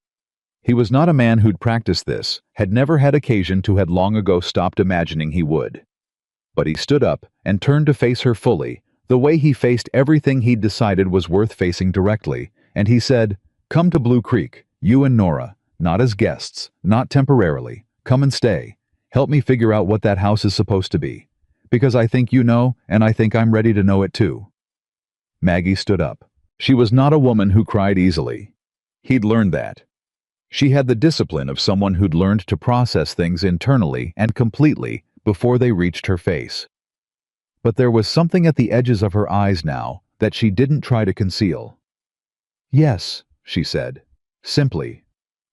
He was not a man who'd practiced this, had never had occasion to, had long ago stopped imagining he would. But he stood up and turned to face her fully, the way he faced everything he'd decided was worth facing directly, and he said, "Come to Blue Creek, you and Nora, not as guests, not temporarily. Come and stay. Help me figure out what that house is supposed to be. Because I think you know, and I think I'm ready to know it too." Maggie stood up. She was not a woman who cried easily. He'd learned that. She had the discipline of someone who'd learned to process things internally and completely before they reached her face. But there was something at the edges of her eyes now that she didn't try to conceal. "Yes," she said, simply,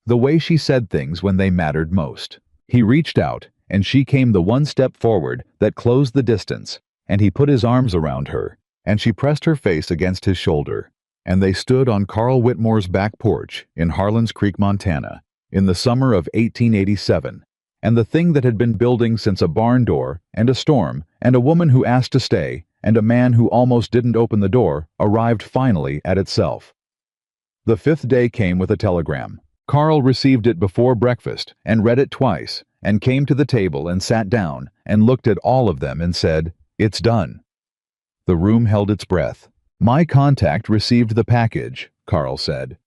the way she said things when they mattered most. He reached out, and she came the one step forward that closed the distance, and he put his arms around her, and she pressed her face against his shoulder, and they stood on Carl Whitmore's back porch in Harlan's Creek, Montana, in the summer of 1887, and the thing that had been building since a barn door, and a storm, and a woman who asked to stay, and a man who almost didn't open the door, arrived finally at itself. The 5th day came with a telegram. Carl received it before breakfast, and read it twice, and came to the table and sat down, and looked at all of them and said, "It's done." The room held its breath. "My contact received the package," Carl said.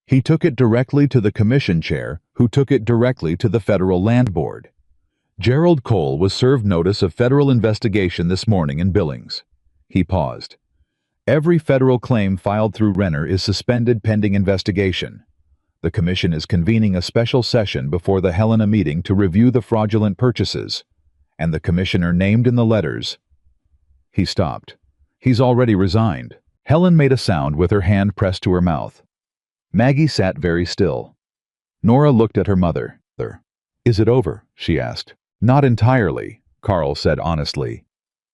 "He took it directly to the commission chair, who took it directly to the Federal Land Board. Gerald Cole was served notice of federal investigation this morning in Billings." He paused. "Every federal claim filed through Renner is suspended pending investigation. The commission is convening a special session before the Helena meeting to review the fraudulent purchases, and the commissioner named in the letters—" He stopped. "He's already resigned." Helen made a sound with her hand pressed to her mouth. Maggie sat very still. Nora looked at her mother. "Is it over?" she asked. "Not entirely," Carl said honestly.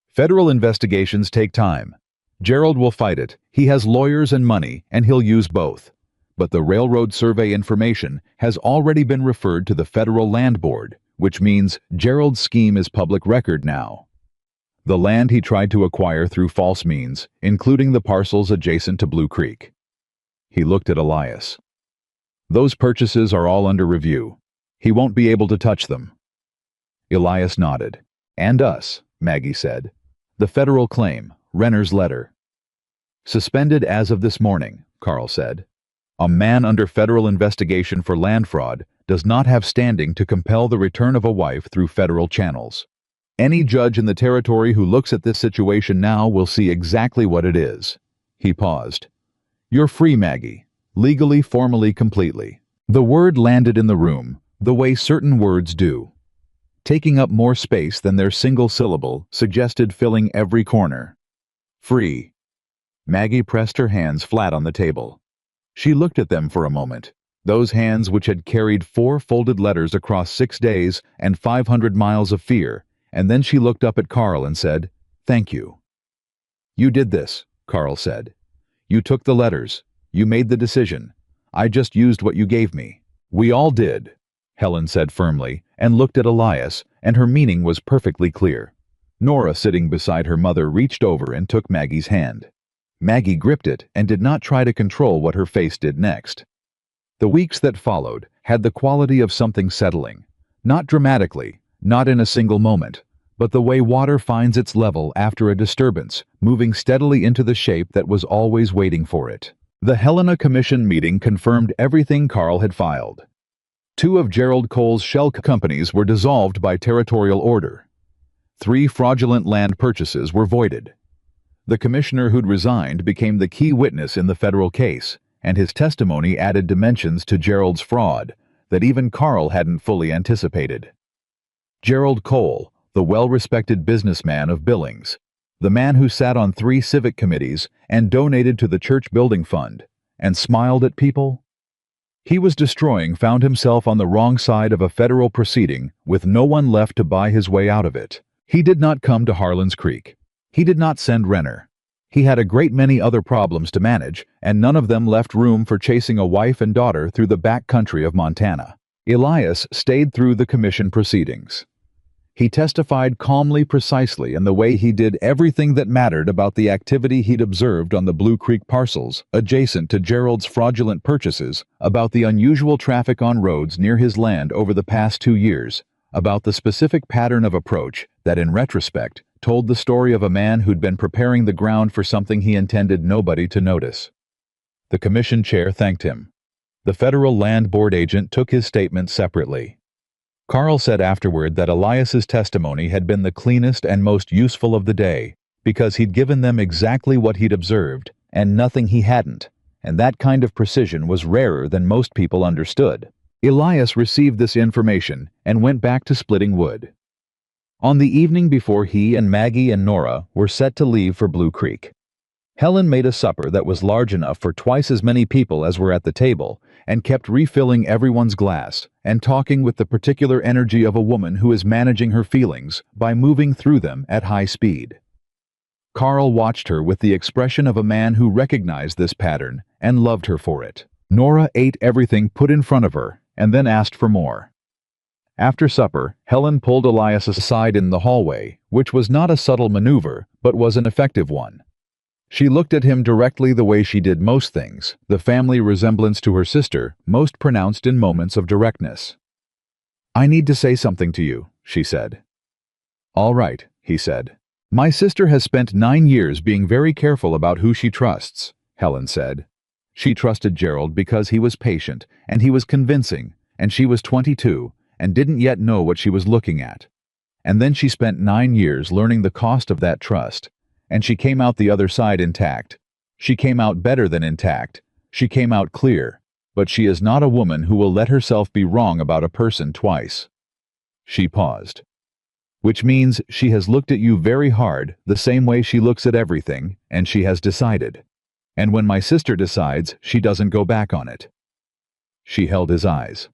"Federal investigations take time. Gerald will fight it. He has lawyers and money, and he'll use both. But the railroad survey information has already been referred to the Federal Land Board, which means Gerald's scheme is public record now. The land he tried to acquire through false means, including the parcels adjacent to Blue Creek." He looked at Elias. "Those purchases are all under review. He won't be able to touch them." Elias nodded. "And us," Maggie said. "The federal claim, Renner's letter." "Suspended as of this morning," Carl said. A man under federal investigation for land fraud does not have standing to compel the return of a wife through federal channels. Any judge in the territory who looks at this situation now will see exactly what it is. He paused. You're free, Maggie. Legally, formally, completely. The word landed in the room, the way certain words do. Taking up more space than their single syllable suggested filling every corner. Free. Maggie pressed her hands flat on the table. She looked at them for a moment, those hands which had carried 4 folded letters across 6 days and 500 miles of fear, and then she looked up at Carl and said, "Thank you." "You did this," Carl said. "You took the letters. You made the decision. I just used what you gave me." "We all did," Helen said firmly, and looked at Elias, and her meaning was perfectly clear. Nora, sitting beside her mother, reached over and took Maggie's hand. Maggie gripped it and did not try to control what her face did next. The weeks that followed had the quality of something settling, not dramatically, not in a single moment, but the way water finds its level after a disturbance, moving steadily into the shape that was always waiting for it. The Helena Commission meeting confirmed everything Carl had filed. 2 of Gerald Cole's shell companies were dissolved by territorial order. 3 fraudulent land purchases were voided. The commissioner who'd resigned became the key witness in the federal case, and his testimony added dimensions to Gerald's fraud that even Carl hadn't fully anticipated. Gerald Cole, the well-respected businessman of Billings, the man who sat on 3 civic committees and donated to the church building fund, and smiled at people? He was destroying, found himself on the wrong side of a federal proceeding with no one left to buy his way out of it. He did not come to Harlan's Creek. He did not send Renner. He had a great many other problems to manage, and none of them left room for chasing a wife and daughter through the back country of Montana. Elias stayed through the commission proceedings. He testified calmly, precisely, in the way he did everything that mattered about the activity he'd observed on the Blue Creek parcels adjacent to Gerald's fraudulent purchases, about the unusual traffic on roads near his land over the past 2 years, about the specific pattern of approach that, in retrospect, told the story of a man who'd been preparing the ground for something he intended nobody to notice. The commission chair thanked him. The Federal Land Board agent took his statement separately. Carl said afterward that Elias's testimony had been the cleanest and most useful of the day, because he'd given them exactly what he'd observed, and nothing he hadn't, and that kind of precision was rarer than most people understood. Elias received this information and went back to splitting wood. On the evening before he and Maggie and Nora were set to leave for Blue Creek, Helen made a supper that was large enough for twice as many people as were at the table, and kept refilling everyone's glass and talking with the particular energy of a woman who is managing her feelings by moving through them at high speed. Carl watched her with the expression of a man who recognized this pattern and loved her for it. Nora ate everything put in front of her and then asked for more. After supper, Helen pulled Elias aside in the hallway, which was not a subtle maneuver, but was an effective one. She looked at him directly the way she did most things, the family resemblance to her sister, most pronounced in moments of directness. "I need to say something to you," she said. "All right," he said. "My sister has spent 9 years being very careful about who she trusts," Helen said. She trusted Gerald because he was patient, and he was convincing, and she was 22, and didn't yet know what she was looking at. And then she spent 9 years learning the cost of that trust, and she came out the other side intact. She came out better than intact. She came out clear, but she is not a woman who will let herself be wrong about a person twice. She paused. Which means she has looked at you very hard, the same way she looks at everything, and she has decided. And when my sister decides, she doesn't go back on it. She held his eyes.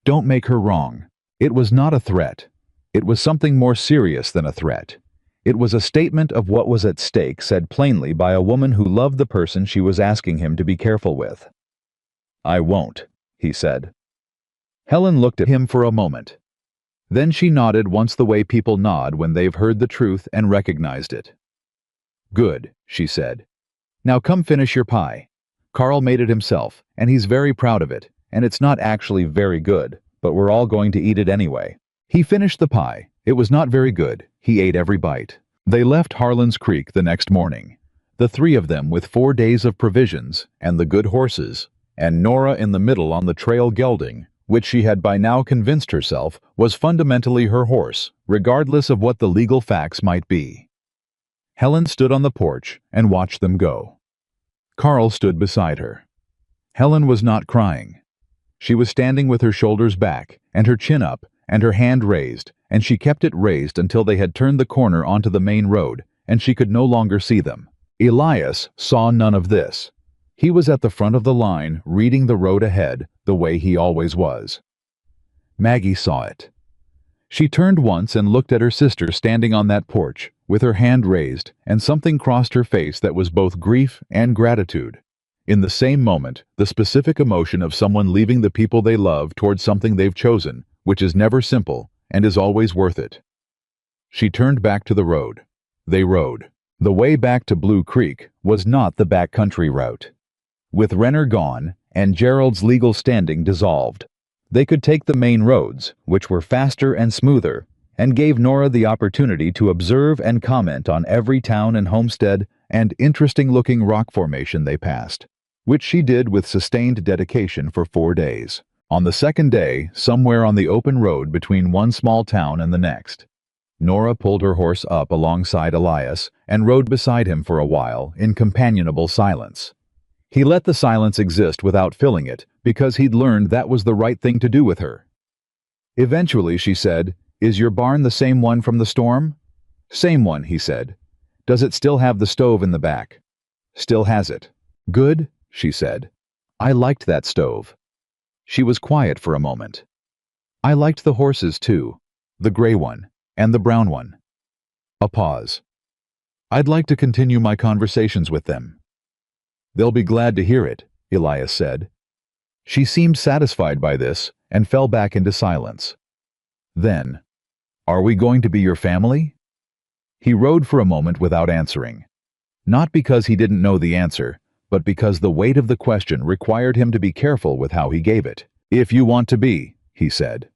Don't make her wrong. It was not a threat. It was something more serious than a threat. It was a statement of what was at stake, said plainly by a woman who loved the person she was asking him to be careful with. "I won't," he said. Helen looked at him for a moment. Then she nodded once the way people nod when they've heard the truth and recognized it. "Good," she said. "Now come finish your pie. Carl made it himself, and he's very proud of it, and it's not actually very good, but we're all going to eat it anyway." He finished the pie. It was not very good. He ate every bite. They left Harlan's Creek the next morning, the 3 of them with 4 days of provisions and the good horses, and Nora in the middle on the trail gelding, which she had by now convinced herself was fundamentally her horse, regardless of what the legal facts might be. Helen stood on the porch and watched them go. Carl stood beside her. Helen was not crying. She was standing with her shoulders back and her chin up and her hand raised, and she kept it raised until they had turned the corner onto the main road and she could no longer see them. Elias saw none of this. He was at the front of the line, reading the road ahead, the way he always was. Maggie saw it. She turned once and looked at her sister standing on that porch, with her hand raised, and something crossed her face that was both grief and gratitude. In the same moment, the specific emotion of someone leaving the people they love towards something they've chosen, which is never simple and is always worth it. She turned back to the road. They rode. The way back to Blue Creek was not the backcountry route. With Renner gone and Gerald's legal standing dissolved, they could take the main roads, which were faster and smoother, and gave Nora the opportunity to observe and comment on every town and homestead and interesting-looking rock formation they passed, which she did with sustained dedication for 4 days. On the second day, somewhere on the open road between one small town and the next, Nora pulled her horse up alongside Elias and rode beside him for a while in companionable silence. He let the silence exist without filling it because he'd learned that was the right thing to do with her. Eventually she said, "Is your barn the same one from the storm?" "Same one," he said. "Does it still have the stove in the back?" "Still has it." "Good," she said. "I liked that stove." She was quiet for a moment. "I liked the horses too, the gray one and the brown one." A pause. "I'd like to continue my conversations with them." "They'll be glad to hear it," Elias said. She seemed satisfied by this and fell back into silence. Then, "Are we going to be your family?" He rode for a moment without answering. Not because he didn't know the answer, but because the weight of the question required him to be careful with how he gave it. "If you want to be," he said.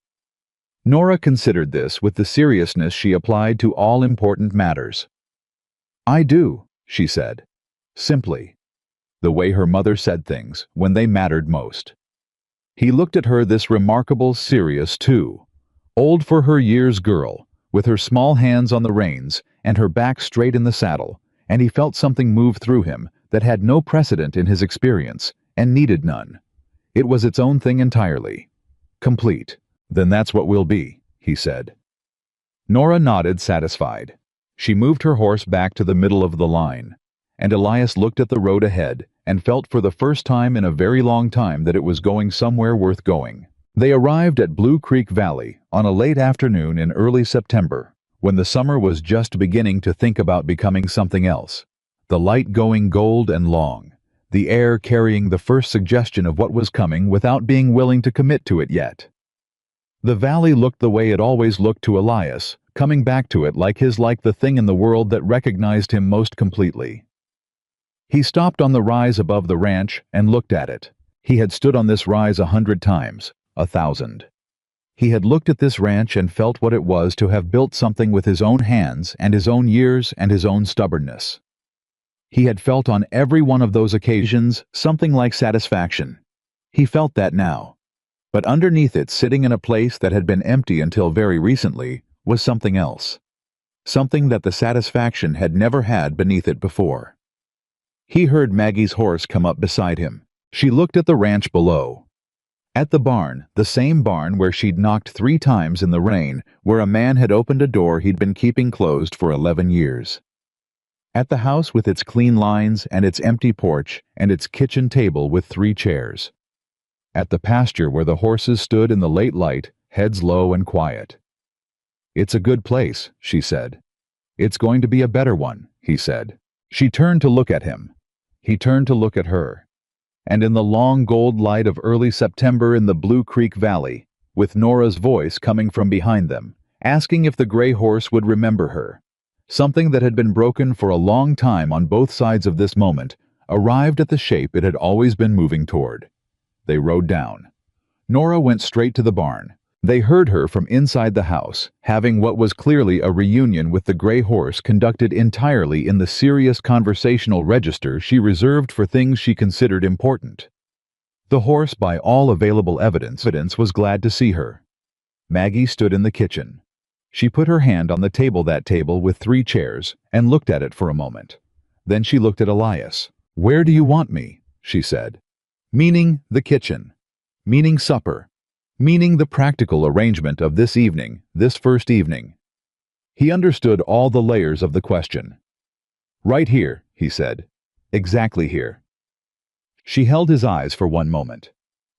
Nora considered this with the seriousness she applied to all important matters. "I do," she said, simply, the way her mother said things when they mattered most. He looked at her, this remarkable, serious too, old for her years girl, with her small hands on the reins and her back straight in the saddle, and he felt something move through him that had no precedent in his experience and needed none. It was its own thing entirely. Complete. "Then that's what we'll be," he said. Nora nodded, satisfied. She moved her horse back to the middle of the line, and Elias looked at the road ahead and felt for the first time in a very long time that it was going somewhere worth going. They arrived at Blue Creek Valley on a late afternoon in early September, when the summer was just beginning to think about becoming something else, the light going gold and long, the air carrying the first suggestion of what was coming without being willing to commit to it yet. The valley looked the way it always looked to Elias, coming back to it like the thing in the world that recognized him most completely. He stopped on the rise above the ranch and looked at it. He had stood on this rise 100 times, 1,000. He had looked at this ranch and felt what it was to have built something with his own hands and his own years and his own stubbornness. He had felt on every one of those occasions something like satisfaction. He felt that now. But underneath it, sitting in a place that had been empty until very recently, was something else. Something that the satisfaction had never had beneath it before. He heard Maggie's horse come up beside him. She looked at the ranch below. At the barn, the same barn where she'd knocked 3 times in the rain, where a man had opened a door he'd been keeping closed for 11 years. At the house with its clean lines and its empty porch and its kitchen table with 3 chairs. At the pasture where the horses stood in the late light, heads low and quiet. "It's a good place," she said. "It's going to be a better one," he said. She turned to look at him. He turned to look at her. And in the long gold light of early September in the Blue Creek Valley, with Nora's voice coming from behind them, asking if the gray horse would remember her, something that had been broken for a long time on both sides of this moment, arrived at the shape it had always been moving toward. They rode down. Nora went straight to the barn. They heard her from inside the house, having what was clearly a reunion with the gray horse conducted entirely in the serious conversational register she reserved for things she considered important. The horse, by all available evidence, was glad to see her. Maggie stood in the kitchen. She put her hand on the table, that table with 3 chairs, and looked at it for a moment. Then she looked at Elias. "Where do you want me?" she said. Meaning the kitchen. Meaning supper. Meaning the practical arrangement of this evening, this first evening. He understood all the layers of the question. "Right here," he said. "Exactly here." She held his eyes for one moment.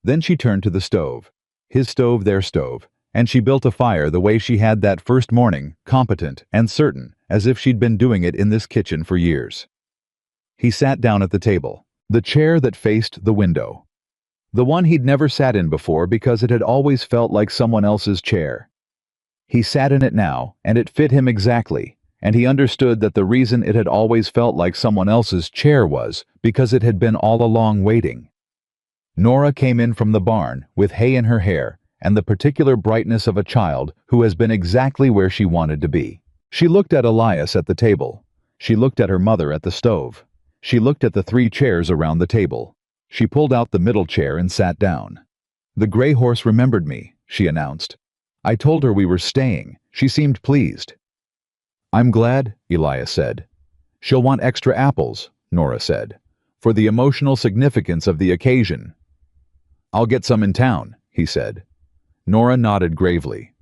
Then she turned to the stove. His stove, their stove, and she built a fire the way she had that first morning, competent and certain, as if she'd been doing it in this kitchen for years. He sat down at the table, the chair that faced the window. The one he'd never sat in before because it had always felt like someone else's chair. He sat in it now, and it fit him exactly, and he understood that the reason it had always felt like someone else's chair was because it had been all along waiting. Nora came in from the barn with hay in her hair and the particular brightness of a child who has been exactly where she wanted to be. She looked at Elias at the table. She looked at her mother at the stove. She looked at the 3 chairs around the table. She pulled out the middle chair and sat down. "The gray horse remembered me," she announced. "I told her we were staying. She seemed pleased." "I'm glad," Elias said. "She'll want extra apples," Nora said, "for the emotional significance of the occasion." "I'll get some in town," he said. Nora nodded gravely.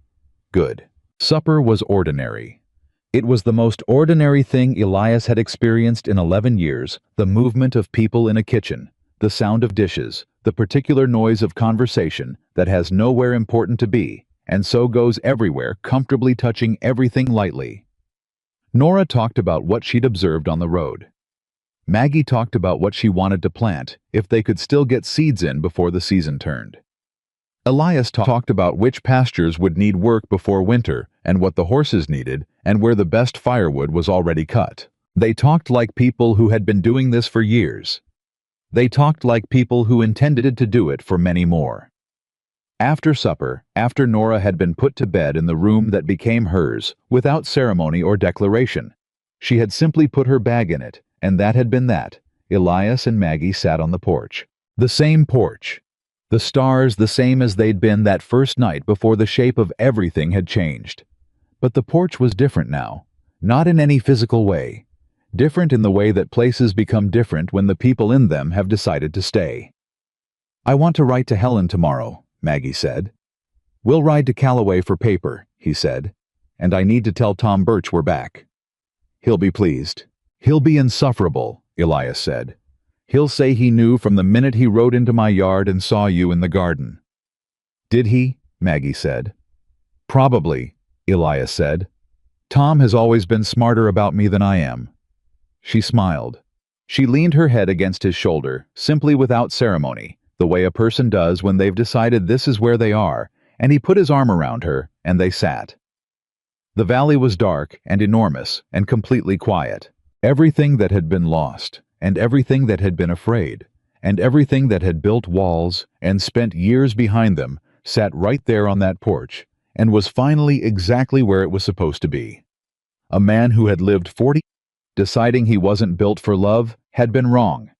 Good. Supper was ordinary. It was the most ordinary thing Elias had experienced in 11 years, the movement of people in a kitchen, the sound of dishes, the particular noise of conversation that has nowhere important to be, and so goes everywhere, comfortably touching everything lightly. Nora talked about what she'd observed on the road. Maggie talked about what she wanted to plant, if they could still get seeds in before the season turned. Elias talked about which pastures would need work before winter, and what the horses needed, and where the best firewood was already cut. They talked like people who had been doing this for years. They talked like people who intended to do it for many more. After supper, after Nora had been put to bed in the room that became hers, without ceremony or declaration, she had simply put her bag in it, and that had been that. Elias and Maggie sat on the porch. The same porch. The stars the same as they'd been that first night before the shape of everything had changed. But the porch was different now, not in any physical way. Different in the way that places become different when the people in them have decided to stay. "I want to write to Helen tomorrow," Maggie said. "We'll ride to Callaway for paper," he said. "And I need to tell Tom Birch we're back." "He'll be pleased." "He'll be insufferable," Elias said. "He'll say he knew from the minute he rode into my yard and saw you in the garden." "Did he?" Maggie said. "Probably," Elias said. "Tom has always been smarter about me than I am." She smiled. She leaned her head against his shoulder, simply without ceremony, the way a person does when they've decided this is where they are, and he put his arm around her, and they sat. The valley was dark and enormous and completely quiet. Everything that had been lost, and everything that had been afraid, and everything that had built walls and spent years behind them, sat right there on that porch, and was finally exactly where it was supposed to be. A man who had lived 40 deciding he wasn't built for love had been wrong.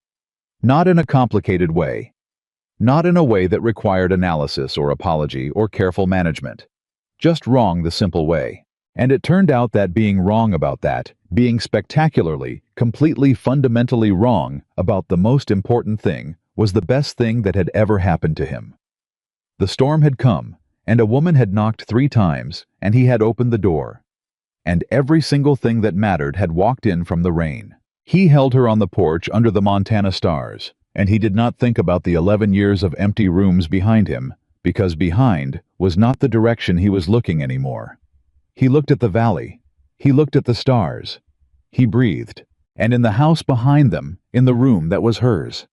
Not in a complicated way. Not in a way that required analysis or apology or careful management. Just wrong the simple way. And it turned out that being wrong about that, being spectacularly, completely fundamentally wrong about the most important thing, was the best thing that had ever happened to him. The storm had come, and a woman had knocked 3 times, and he had opened the door. And every single thing that mattered had walked in from the rain. He held her on the porch under the Montana stars, and he did not think about the 11 years of empty rooms behind him, because behind was not the direction he was looking anymore. He looked at the valley. He looked at the stars. He breathed. And in the house behind them, in the room that was hers.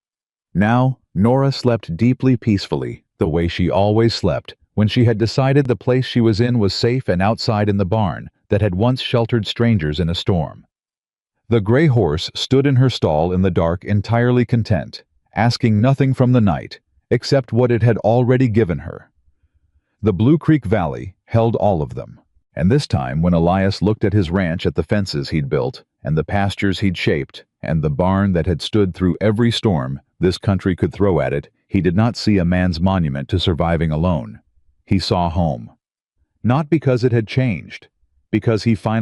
Now, Nora slept deeply peacefully, the way she always slept, when she had decided the place she was in was safe and outside in the barn that had once sheltered strangers in a storm. The gray horse stood in her stall in the dark entirely content, asking nothing from the night, except what it had already given her. The Blue Creek Valley held all of them. And this time, when Elias looked at his ranch, at the fences he'd built, and the pastures he'd shaped, And the barn that had stood through every storm this country could throw at it, he did not see a man's monument to surviving alone. He saw home. Not because it had changed, because he finally